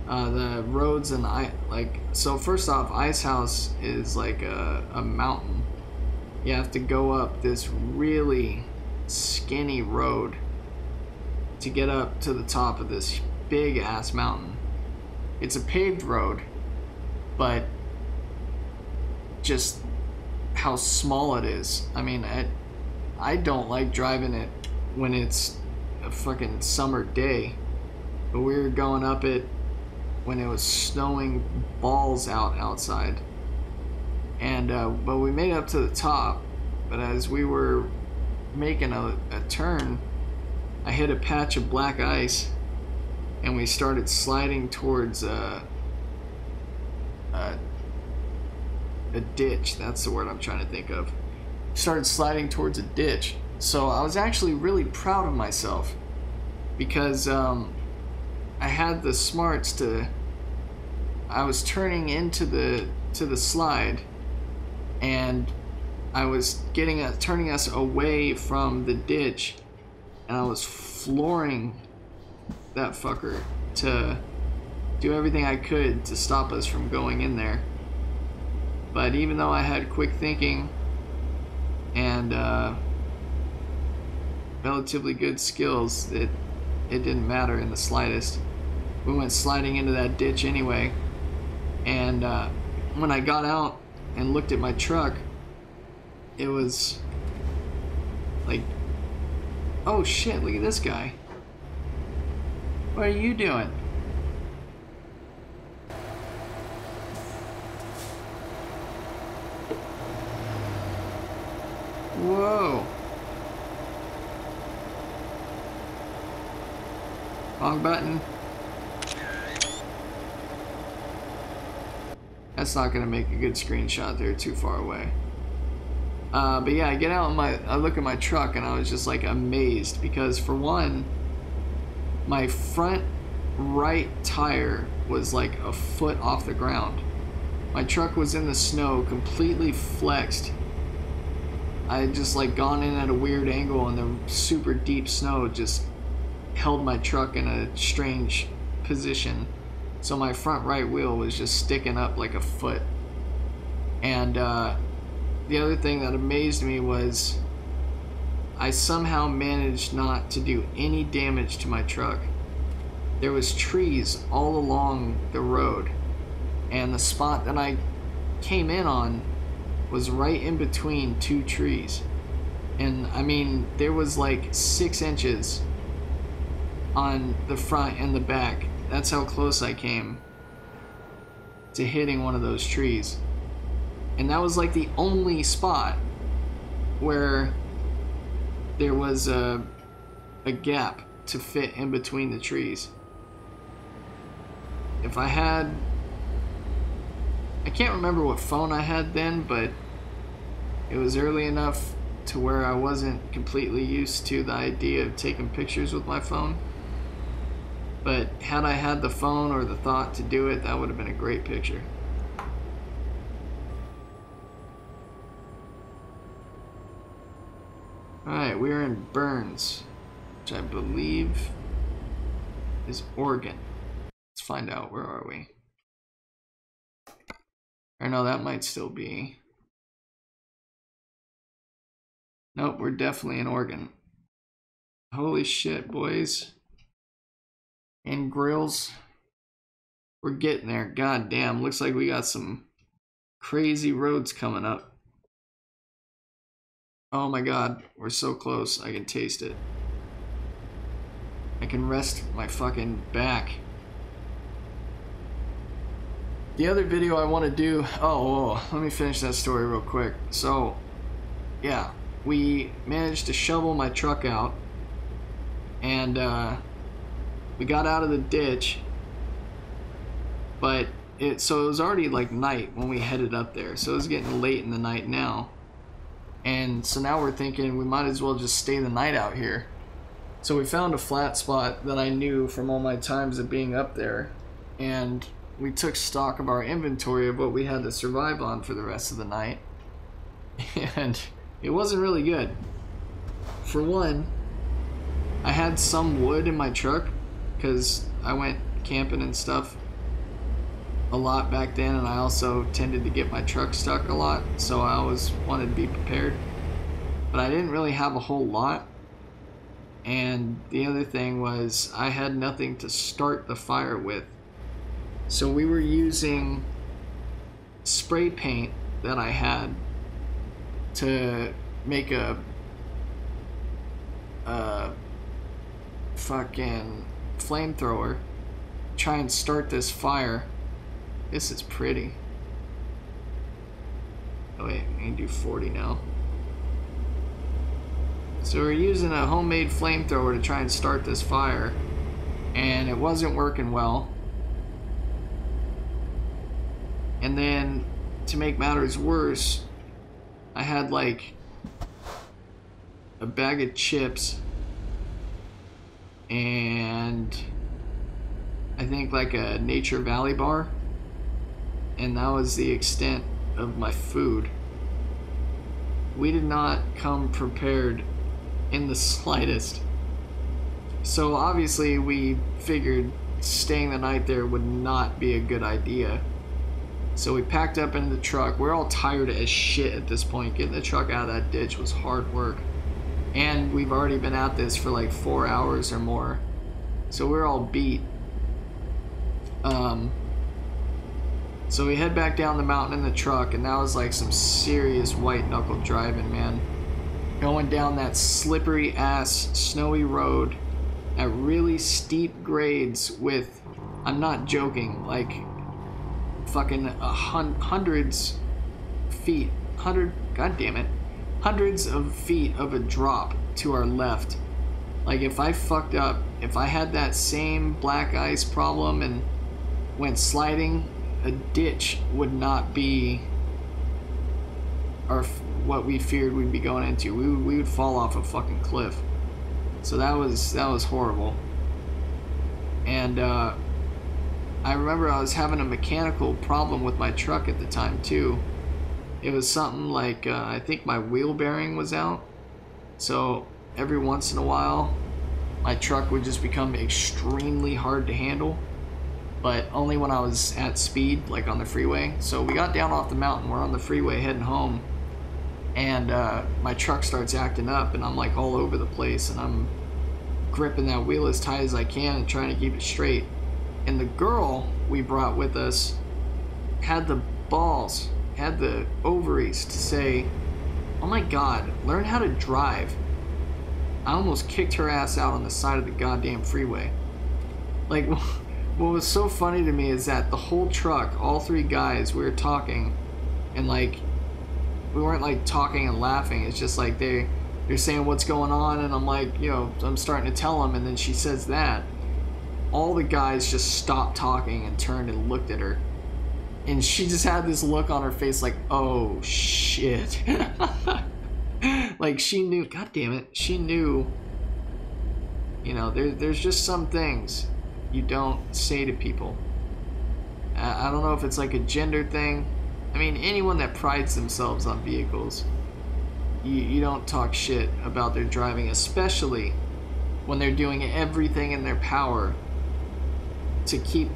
A: The roads and so first off, Ice House is like a mountain. You have to go up this really skinny road to get up to the top of this big ass mountain. It's a paved road, but just how small it is. I mean, I don't like driving it when it's a fucking summer day, but we were going up it when it was snowing balls outside. And but we made it up to the top, but as we were making a turn, I hit a patch of black ice, and we started sliding towards a ditch. That's the word I'm trying to think of. Started sliding towards a ditch. So I was actually really proud of myself, because I had the smarts to. I was turning into the slide, and I was turning us away from the ditch, and I was flooring that fucker to do everything I could to stop us from going in there. But even though I had quick thinking and relatively good skills, it didn't matter in the slightest. We went sliding into that ditch anyway, and when I got out and looked at my truck, it was like, oh shit, look at this guy. What are you doing? Whoa. Wrong button. That's not gonna make a good screenshot. They're too far away. But yeah, I get out and I look at my truck, and I was just like amazed, because for one, my front right tire was like a foot off the ground. My truck was in the snow, completely flexed. I had just like gone in at a weird angle, and the super deep snow just held my truck in a strange position. So my front right wheel was just sticking up like a foot. And the other thing that amazed me was I somehow managed not to do any damage to my truck. There was trees all along the road, and the spot that I came in on was right in between two trees. And I mean, there was like 6 inches on the front and the back. That's how close I came to hitting one of those trees. And that was like the only spot where there was a gap to fit in between the trees. If I had, I can't remember what phone I had then, but it was early enough to where I wasn't completely used to the idea of taking pictures with my phone. But had I had the phone or the thought to do it, that would have been a great picture. Alright, we're in Burns, which I believe is Oregon. Let's find out. Where are we? Or no, that might still be. Nope, we're definitely in Oregon. Holy shit, boys. And grills. We're getting there. God damn, looks like we got some crazy roads coming up. Oh my god, we're so close. I can taste it. I can rest my fucking back. The other video I want to do, let me finish that story real quick. So, yeah, we managed to shovel my truck out, and we got out of the ditch, but it was already like night when we headed up there, so it was getting late in the night now, and so now we're thinking we might as well just stay the night out here. So we found a flat spot that I knew from all my times of being up there, and we took stock of our inventory of what we had to survive on for the rest of the night. And it wasn't really good. For one, I had some wood in my truck because I went camping and stuff a lot back then, and I also tended to get my truck stuck a lot, so I always wanted to be prepared. But I didn't really have a whole lot. And the other thing was I had nothing to start the fire with. So we were using spray paint that I had to make a fucking flamethrower, try and start this fire. This is pretty. Oh wait, I can do 40 now. So we're using a homemade flamethrower to try and start this fire, and it wasn't working well. And then, to make matters worse, I had like a bag of chips and I think like a Nature Valley bar, and that was the extent of my food. We did not come prepared in the slightest. So obviously we figured staying the night there would not be a good idea. So we packed up into the truck. We're all tired as shit at this point. Getting the truck out of that ditch was hard work. And we've already been at this for like 4 hours or more. So we're all beat. So we head back down the mountain in the truck, and that was like some serious white knuckle driving, man. Going down that slippery ass snowy road at really steep grades with, I'm not joking, like fucking hundreds of feet of a drop to our left. Like if I fucked up, if I had that same black ice problem and went sliding, a ditch would not be what we feared we'd be going into. We would fall off a fucking cliff. So that was horrible. And I remember I was having a mechanical problem with my truck at the time too. It was something like I think my wheel bearing was out. So every once in a while my truck would just become extremely hard to handle, but only when I was at speed, like on the freeway. So we got down off the mountain, we're on the freeway heading home, and my truck starts acting up, and I'm like all over the place, and I'm gripping that wheel as tight as I can and trying to keep it straight. And the girl we brought with us had the balls, had the ovaries to say, "Oh my God, learn how to drive." I almost kicked her ass out on the side of the goddamn freeway. Like, what was so funny to me is that the whole truck, all three guys, we were talking, and like, we weren't like talking and laughing. It's just like they're saying what's going on, and I'm like, you know, I'm starting to tell them, and then she says that. All the guys just stopped talking and turned and looked at her, and she just had this look on her face like, oh shit. Like she knew, god damn it, she knew, you know, there's just some things you don't say to people. I don't know if it's like a gender thing. I mean, anyone that prides themselves on vehicles, you don't talk shit about their driving, especially when they're doing everything in their power to keep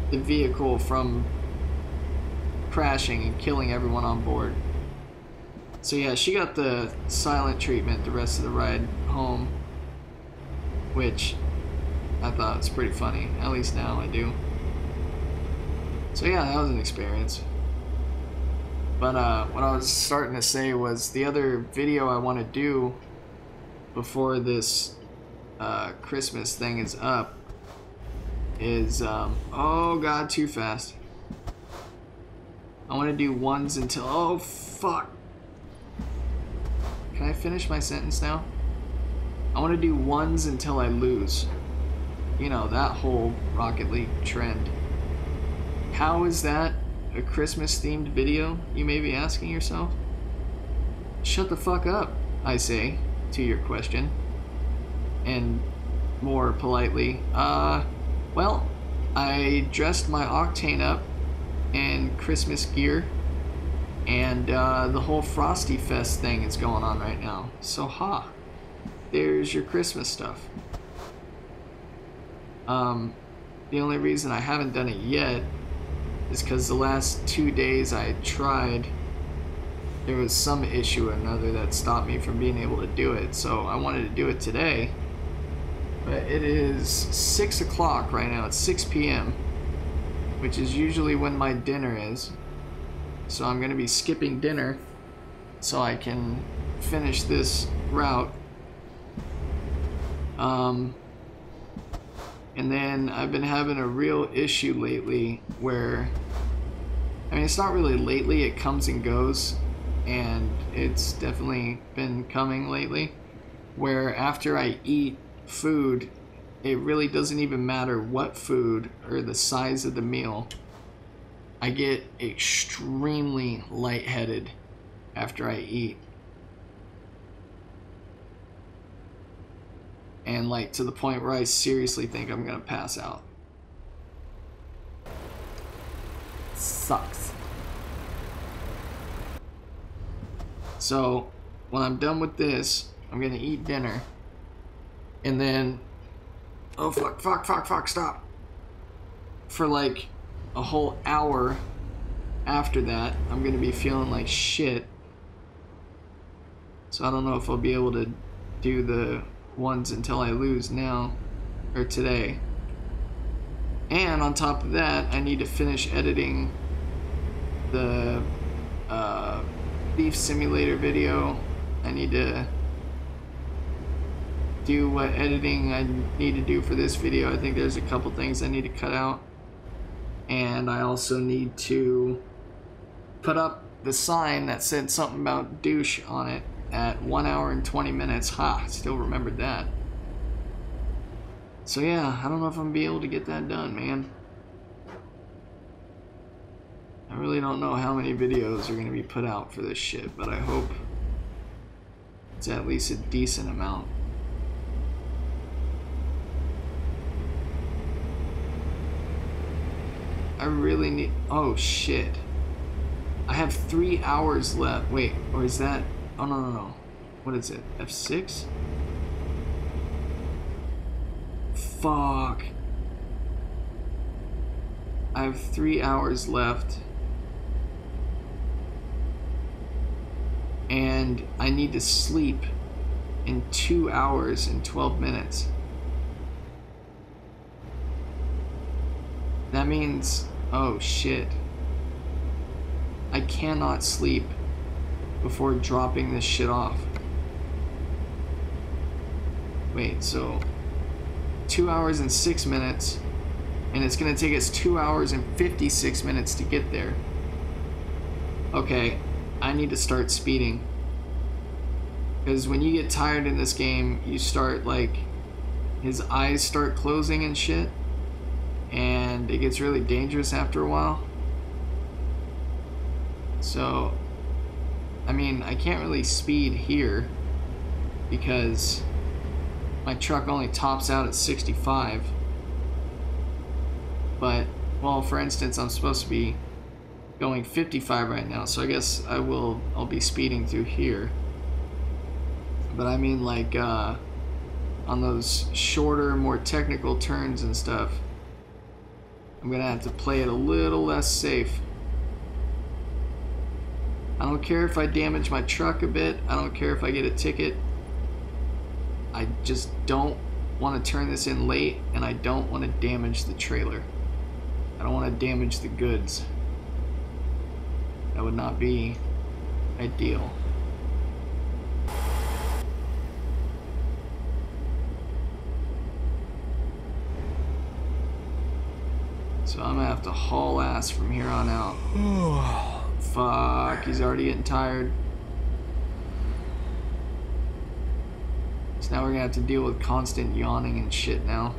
A: the vehicle from crashing and killing everyone on board. So yeah, she got the silent treatment the rest of the ride home, which I thought was pretty funny. At least now I do. So yeah, that was an experience. But what I was starting to say was the other video I want to do before this Christmas thing is up is, oh god, too fast. I want to do ones until... Oh, fuck. Can I finish my sentence now? I want to do ones until I lose. You know, that whole Rocket League trend. How is that a Christmas-themed video, you may be asking yourself? Shut the fuck up, I say, to your question. And more politely, well, I dressed my Octane up in Christmas gear, and the whole Frosty Fest thing is going on right now. So, there's your Christmas stuff. The only reason I haven't done it yet is because the last 2 days I tried, there was some issue or another that stopped me from being able to do it. So I wanted to do it today, but it is 6 o'clock right now. It's 6 p.m., which is usually when my dinner is. So I'm going to be skipping dinner so I can finish this route. And then I've been having a real issue lately where, I mean, it's not really lately, it comes and goes, and it's definitely been coming lately, where after I eat food, it really doesn't even matter what food or the size of the meal. I get extremely lightheaded after I eat. And like to the point where I seriously think I'm gonna pass out. Sucks. So when I'm done with this, I'm gonna eat dinner. And then, oh fuck, stop. For like a whole hour after that, I'm gonna be feeling like shit. So I don't know if I'll be able to do the ones until I lose now, or today. And on top of that, I need to finish editing the Beef Simulator video. I need to do what editing I need to do for this video. I think there's a couple things I need to cut out. And I also need to put up the sign that said something about douche on it at 1 hour and 20 minutes. Still remembered that. So yeah, I don't know if I'm gonna be able to get that done, man. I really don't know how many videos are gonna be put out for this shit, but I hope it's at least a decent amount. I really need... Oh shit. I have 3 hours left. Wait, or is that... Oh, no. What is it? F6? Fuck. I have 3 hours left. And I need to sleep in 2 hours and 12 minutes. That means... Oh, shit. I cannot sleep before dropping this shit off. Wait, so 2 hours and 6 minutes, and it's gonna take us 2 hours and 56 minutes to get there. Okay, I need to start speeding, because when you get tired in this game, you start like, his eyes start closing and shit, and it gets really dangerous after a while. So I mean, I can't really speed here because my truck only tops out at 65. But, well, for instance, I'm supposed to be going 55 right now, so I guess I'll be speeding through here. But I mean, like, on those shorter, more technical turns and stuff, I'm gonna have to play it a little less safe. I don't care if I damage my truck a bit. I don't care if I get a ticket. I just don't want to turn this in late, and I don't want to damage the trailer. I don't want to damage the goods. That would not be ideal. So I'm gonna have to haul ass from here on out. Fuck, he's already getting tired. So now we're gonna have to deal with constant yawning and shit now.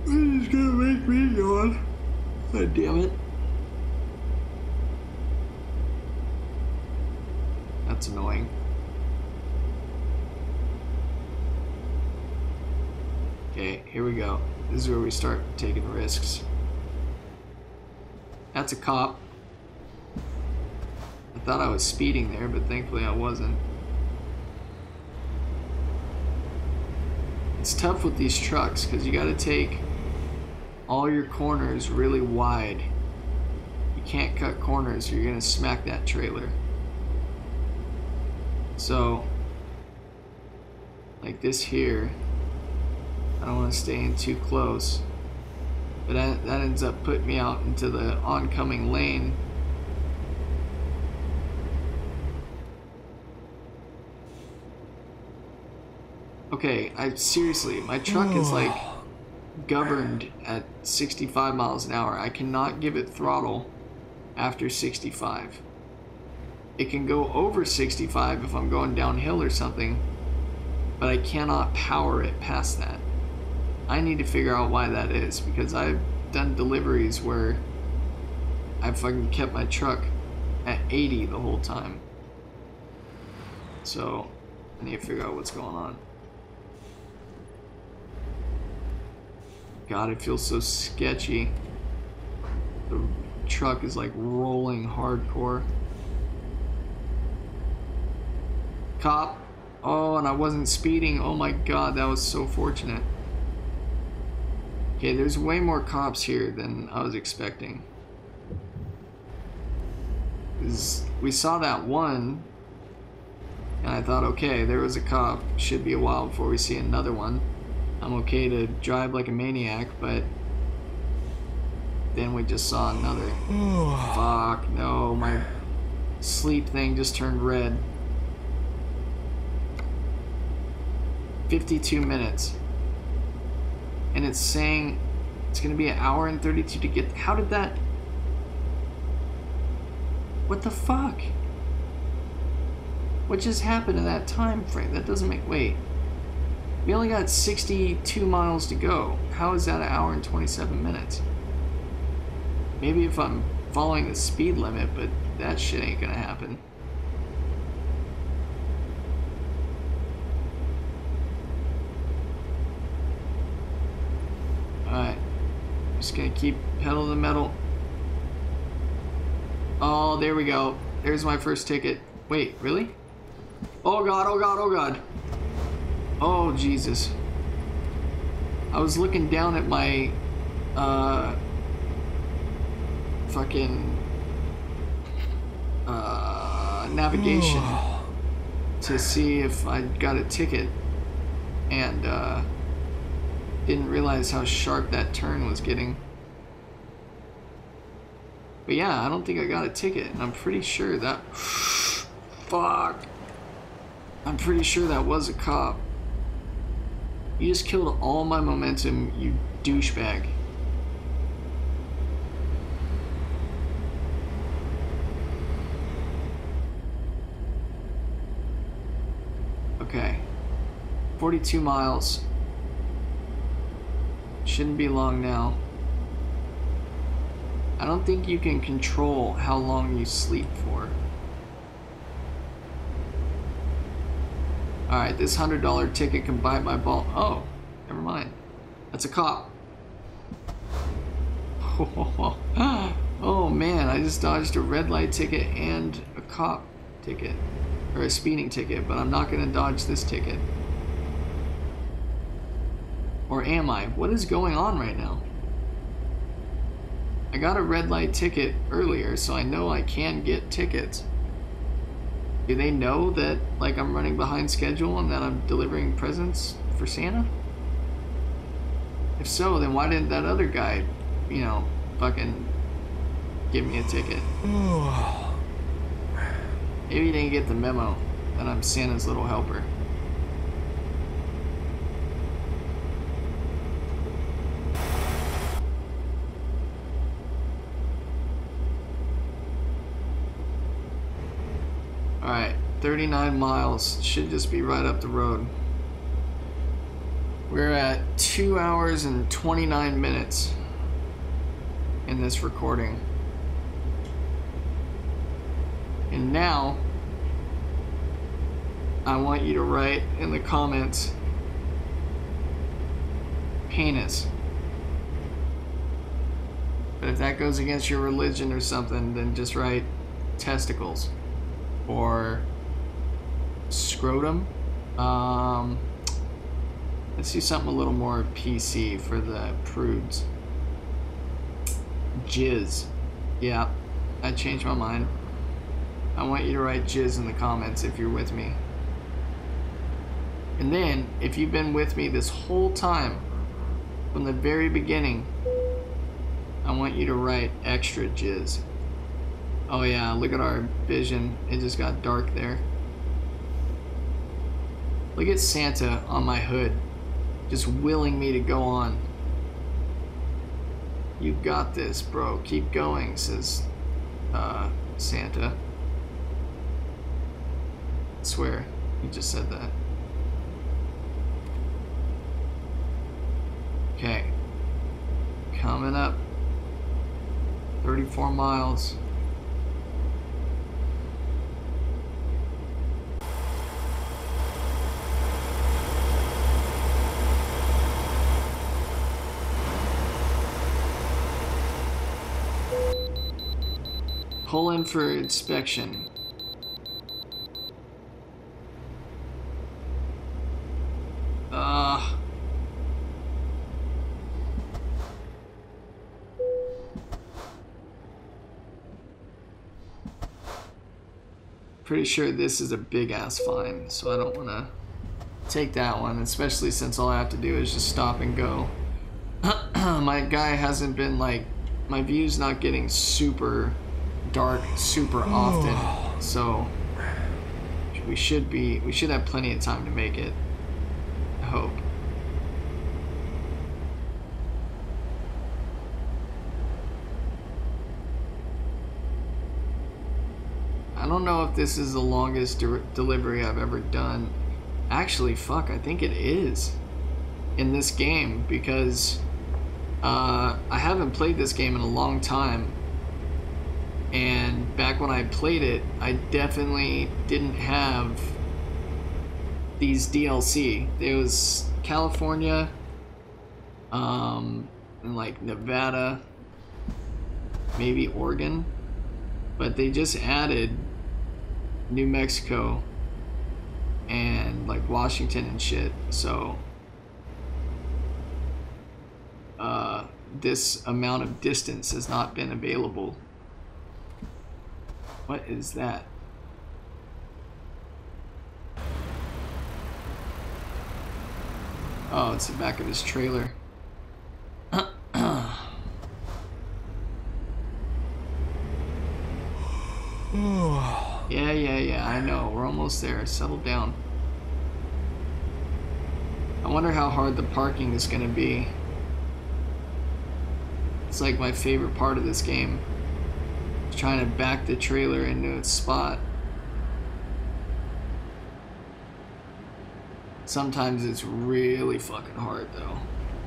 A: He's gonna make me yawn. God damn it. That's annoying. Okay, here we go. This is where we start taking risks. That's a cop. I thought I was speeding there, but thankfully I wasn't. It's tough with these trucks because you gotta take all your corners really wide. You can't cut corners or you're gonna smack that trailer. So, like this here, I don't want to stay in too close, but that ends up putting me out into the oncoming lane. Okay, seriously, my truck is like governed at 65 miles an hour. I cannot give it throttle after 65. It can go over 65 if I'm going downhill or something, but I cannot power it past that. I need to figure out why that is, because I've done deliveries where I've fucking kept my truck at 80 the whole time. So I need to figure out what's going on. God, it feels so sketchy. The truck is like rolling hardcore. Cop. Oh, and I wasn't speeding. Oh my God, that was so fortunate. Okay, there's way more cops here than I was expecting. We saw that one, and I thought, okay, there was a cop. Should be a while before we see another one. I'm okay to drive like a maniac, but then we just saw another. Fuck, no, my sleep thing just turned red. 52 minutes. And it's saying it's gonna be an hour and 32 to get. How did that? What the fuck? What just happened to that time frame? That doesn't make. Wait. We only got 62 miles to go. How is that an hour and 27 minutes? Maybe if I'm following the speed limit, but that shit ain't gonna happen. Alright. Just gonna keep pedal to the metal. Oh, there we go. There's my first ticket. Wait, really? Oh God, oh God, oh God. Oh, Jesus. I was looking down at my, fucking, navigation to see if I got a ticket, and, didn't realize how sharp that turn was getting. But yeah, I don't think I got a ticket, and I'm pretty sure that, fuck. I'm pretty sure that was a cop. You just killed all my momentum, you douchebag. Okay. 42 miles. Shouldn't be long now. I don't think you can control how long you sleep for. Alright, this $100 ticket can buy my ball. Oh, never mind. That's a cop. Oh man, I just dodged a red light ticket and a cop ticket. Or a speeding ticket, but I'm not going to dodge this ticket. Or am I? What is going on right now? I got a red light ticket earlier, so I know I can get tickets. Do they know that, like, I'm running behind schedule and that I'm delivering presents for Santa? If so, then why didn't that other guy, you know, fucking give me a ticket? Maybe he didn't get the memo that I'm Santa's little helper. Alright, 39 miles. Should just be right up the road. We're at 2 hours and 29 minutes in this recording. And now, I want you to write in the comments, penis. But if that goes against your religion or something, then just write testicles. Or scrotum. Let's do something a little more PC for the prudes. Jizz. Yeah, I changed my mind. I want you to write jizz in the comments if you're with me. And then, if you've been with me this whole time, from the very beginning, I want you to write extra jizz. Oh yeah, look at our vision. It just got dark there. Look at Santa on my hood, just willing me to go on. You got this, bro. Keep going, says Santa. I swear, he just said that. Okay. Coming up. 34 miles. Pull in for inspection. Pretty sure this is a big ass fine, so I don't want to take that one, especially since all I have to do is just stop and go. My guy hasn't been like, my view's not getting super dark super often, so we should have plenty of time to make it. I hope. I don't know if this is the longest delivery I've ever done. Actually, fuck, I think it is in this game, because I haven't played this game in a long time. And back when I played it, I definitely didn't have these DLC. There was California, and like Nevada, maybe Oregon, but they just added New Mexico and like Washington and shit. So this amount of distance has not been available. What is that? Oh, it's the back of his trailer. Yeah, I know. We're almost there. Settle down. I wonder how hard the parking is gonna be. It's like my favorite part of this game. Trying to back the trailer into its spot. Sometimes it's really fucking hard though.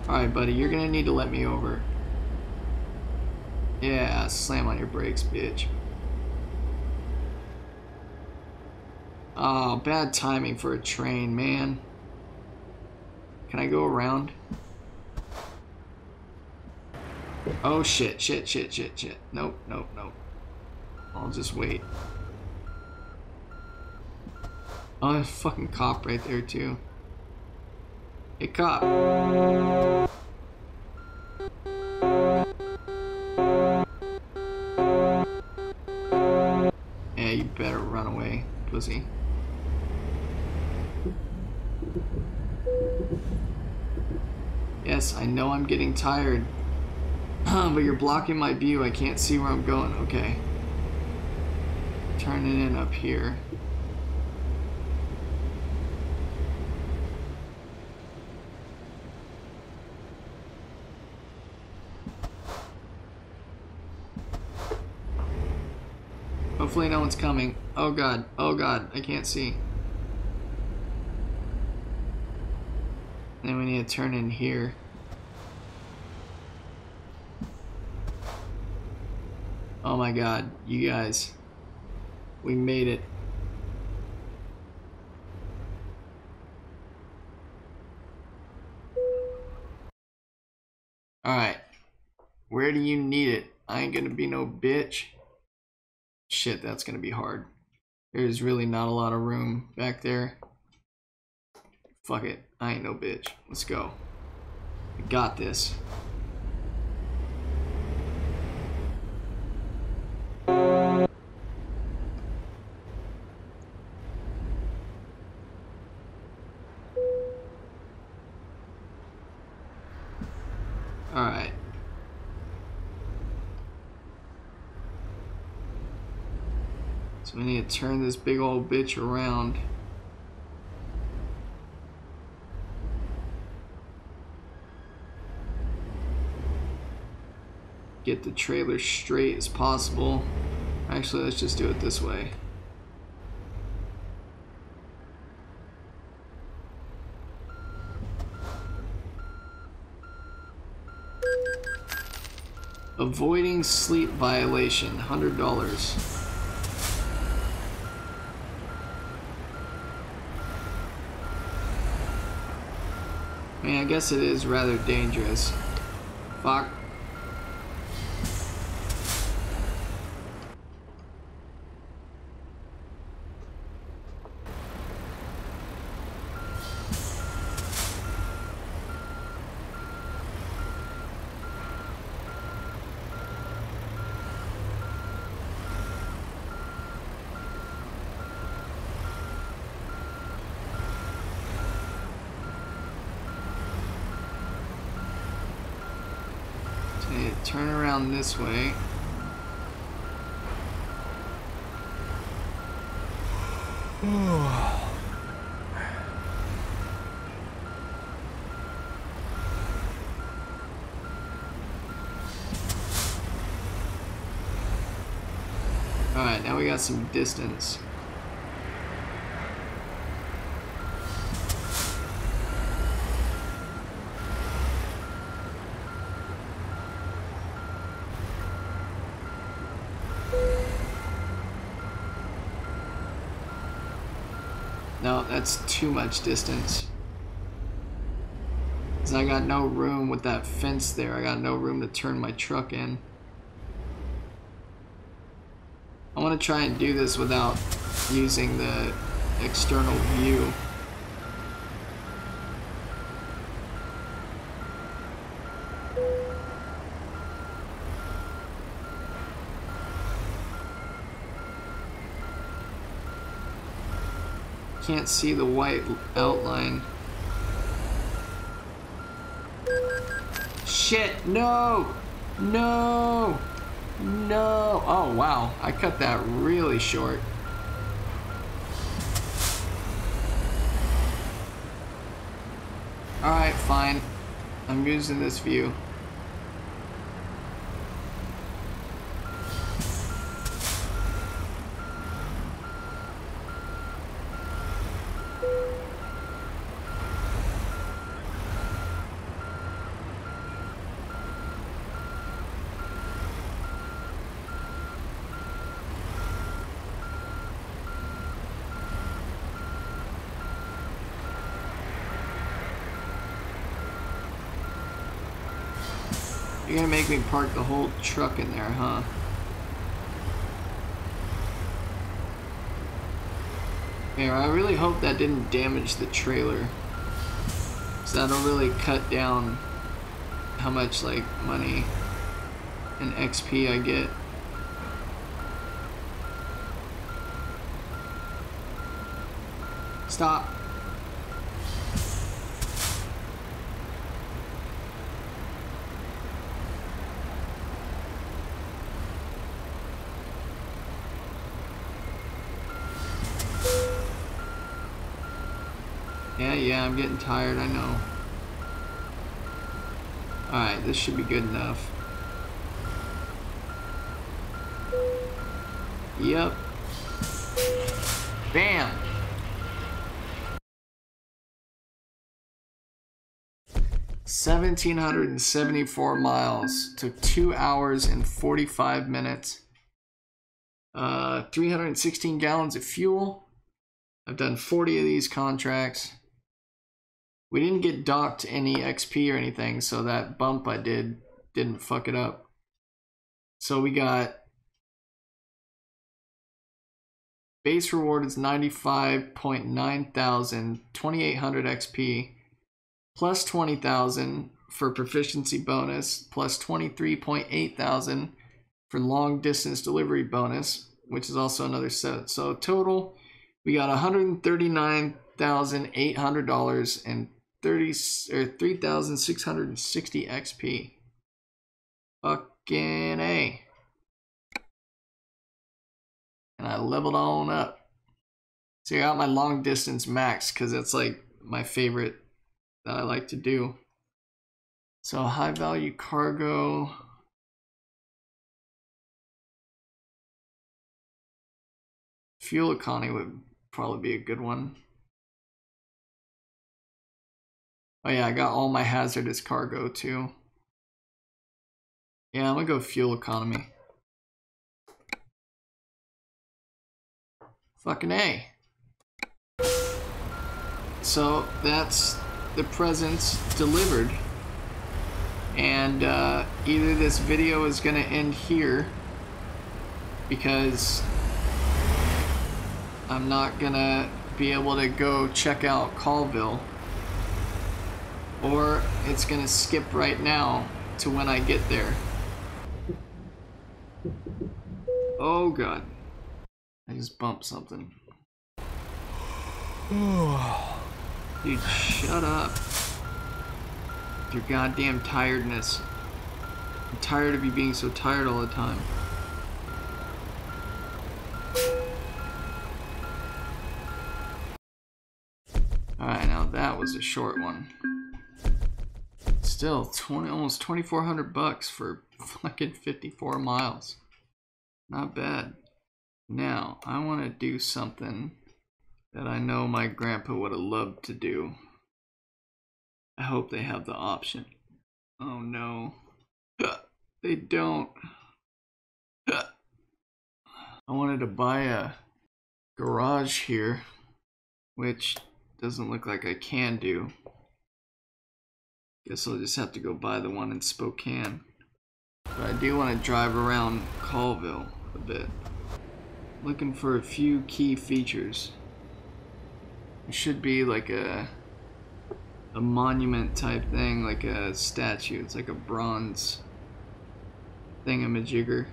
A: Alright buddy, you're gonna need to let me over. Yeah, slam on your brakes, bitch. Oh, bad timing for a train, man. Can I go around? Oh shit. Nope. I'll just wait. Oh, there's a fucking cop right there too. Hey cop. Yeah, you better run away, pussy. Yes, I know I'm getting tired. But you're blocking my view. I can't see where I'm going. Okay. Turning in up here. Hopefully no one's coming. Oh god, I can't see. Then we need to turn in here. Oh my god, you guys. We made it. Alright. Where do you need it? I ain't gonna be no bitch. Shit, that's gonna be hard. There's really not a lot of room back there. Fuck it. I ain't no bitch. Let's go. I got this. Alright. So we need to turn this big old bitch around. Get the trailer straight as possible. Actually, let's just do it this way. Avoiding sleep violation, $100. I mean, I guess it is rather dangerous. Fuck. Turn around this way. Alright, now we got some distance. No, that's too much distance. 'Cause I got no room with that fence there. I got no room to turn my truck in. I want to try and do this without using the external view. Can't see the white outline. Shit, no! No! No! Oh, wow. I cut that really short. Alright, fine. I'm using this view. You're gonna make me park the whole truck in there, huh? Yeah, I really hope that didn't damage the trailer. So that'll really cut down how much, like, money and XP I get. Stop. Yeah, I'm getting tired, I know. Alright, this should be good enough. Yep. Bam. $1,774 miles. Took 2 hours and 45 minutes. 316 gallons of fuel. I've done 40 of these contracts. We didn't get docked any XP or anything, so that bump I didn't fuck it up. So we got base reward is 95.9 thousand, 2,800 XP, plus 20,000 for proficiency bonus, plus 23.8 thousand for long distance delivery bonus, which is also another set. So total, we got $139,800 and 3,660 XP. Fucking A. And I leveled on up. So I got my long distance max because it's like my favorite that I like to do. So high value cargo. Fuel economy would probably be a good one. Oh yeah, I got all my hazardous cargo too. Yeah, I'm gonna go fuel economy. Fucking A. So that's the presents delivered. And either this video is gonna end here because I'm not gonna be able to go check out Colville, or it's gonna skip right now to when I get there. Oh god. I just bumped something. Dude, shut up. With your goddamn tiredness. I'm tired of you being so tired all the time. Alright, now that was a short one. Still, almost 2,400 bucks for fucking 54 miles. Not bad. Now, I want to do something that I know my grandpa would have loved to do. I hope they have the option. Oh no. They don't. I wanted to buy a garage here, which doesn't look like I can do. Guess I'll just have to go buy the one in Spokane. But I do want to drive around Colville a bit. Looking for a few key features. It should be like a monument type thing, like a statue. It's like a bronze thingamajigger.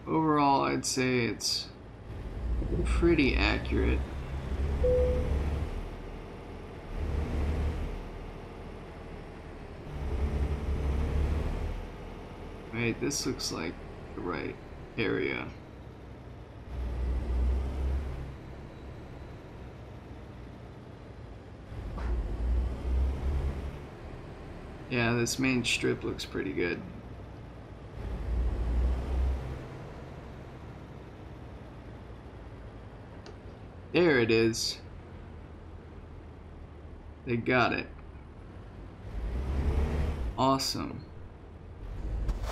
A: Overall, I'd say it's pretty accurate. Wait, this looks like the right area. Yeah, this main strip looks pretty good. There it is. They got it. Awesome.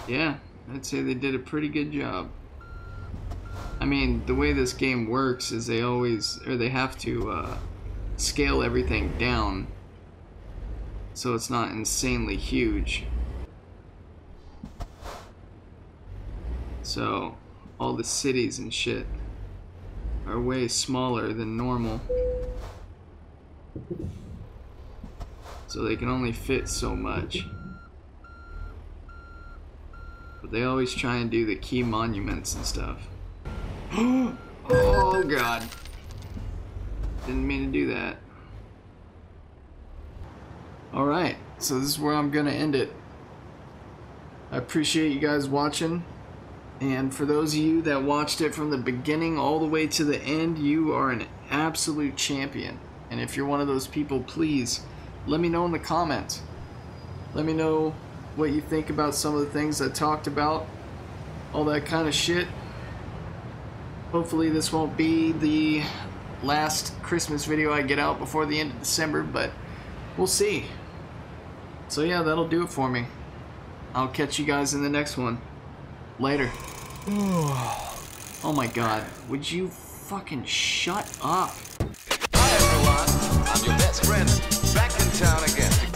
A: Yeah, I'd say they did a pretty good job. I mean, the way this game works is they have to scale everything down so it's not insanely huge. So all the cities and shit are way smaller than normal, so they can only fit so much. But they always try and do the key monuments and stuff. Oh god. Didn't mean to do that. Alright, so this is where I'm gonna end it. I appreciate you guys watching. And for those of you that watched it from the beginning all the way to the end, you are an absolute champion. And if you're one of those people, please let me know in the comments. Let me know what you think about some of the things I talked about, all that kind of shit. Hopefully this won't be the last Christmas video I get out before the end of December, but we'll see. So yeah, that'll do it for me. I'll catch you guys in the next one. Later. Oh my god, would you fucking shut up?
B: Hi everyone, I'm your best friend, back in town again.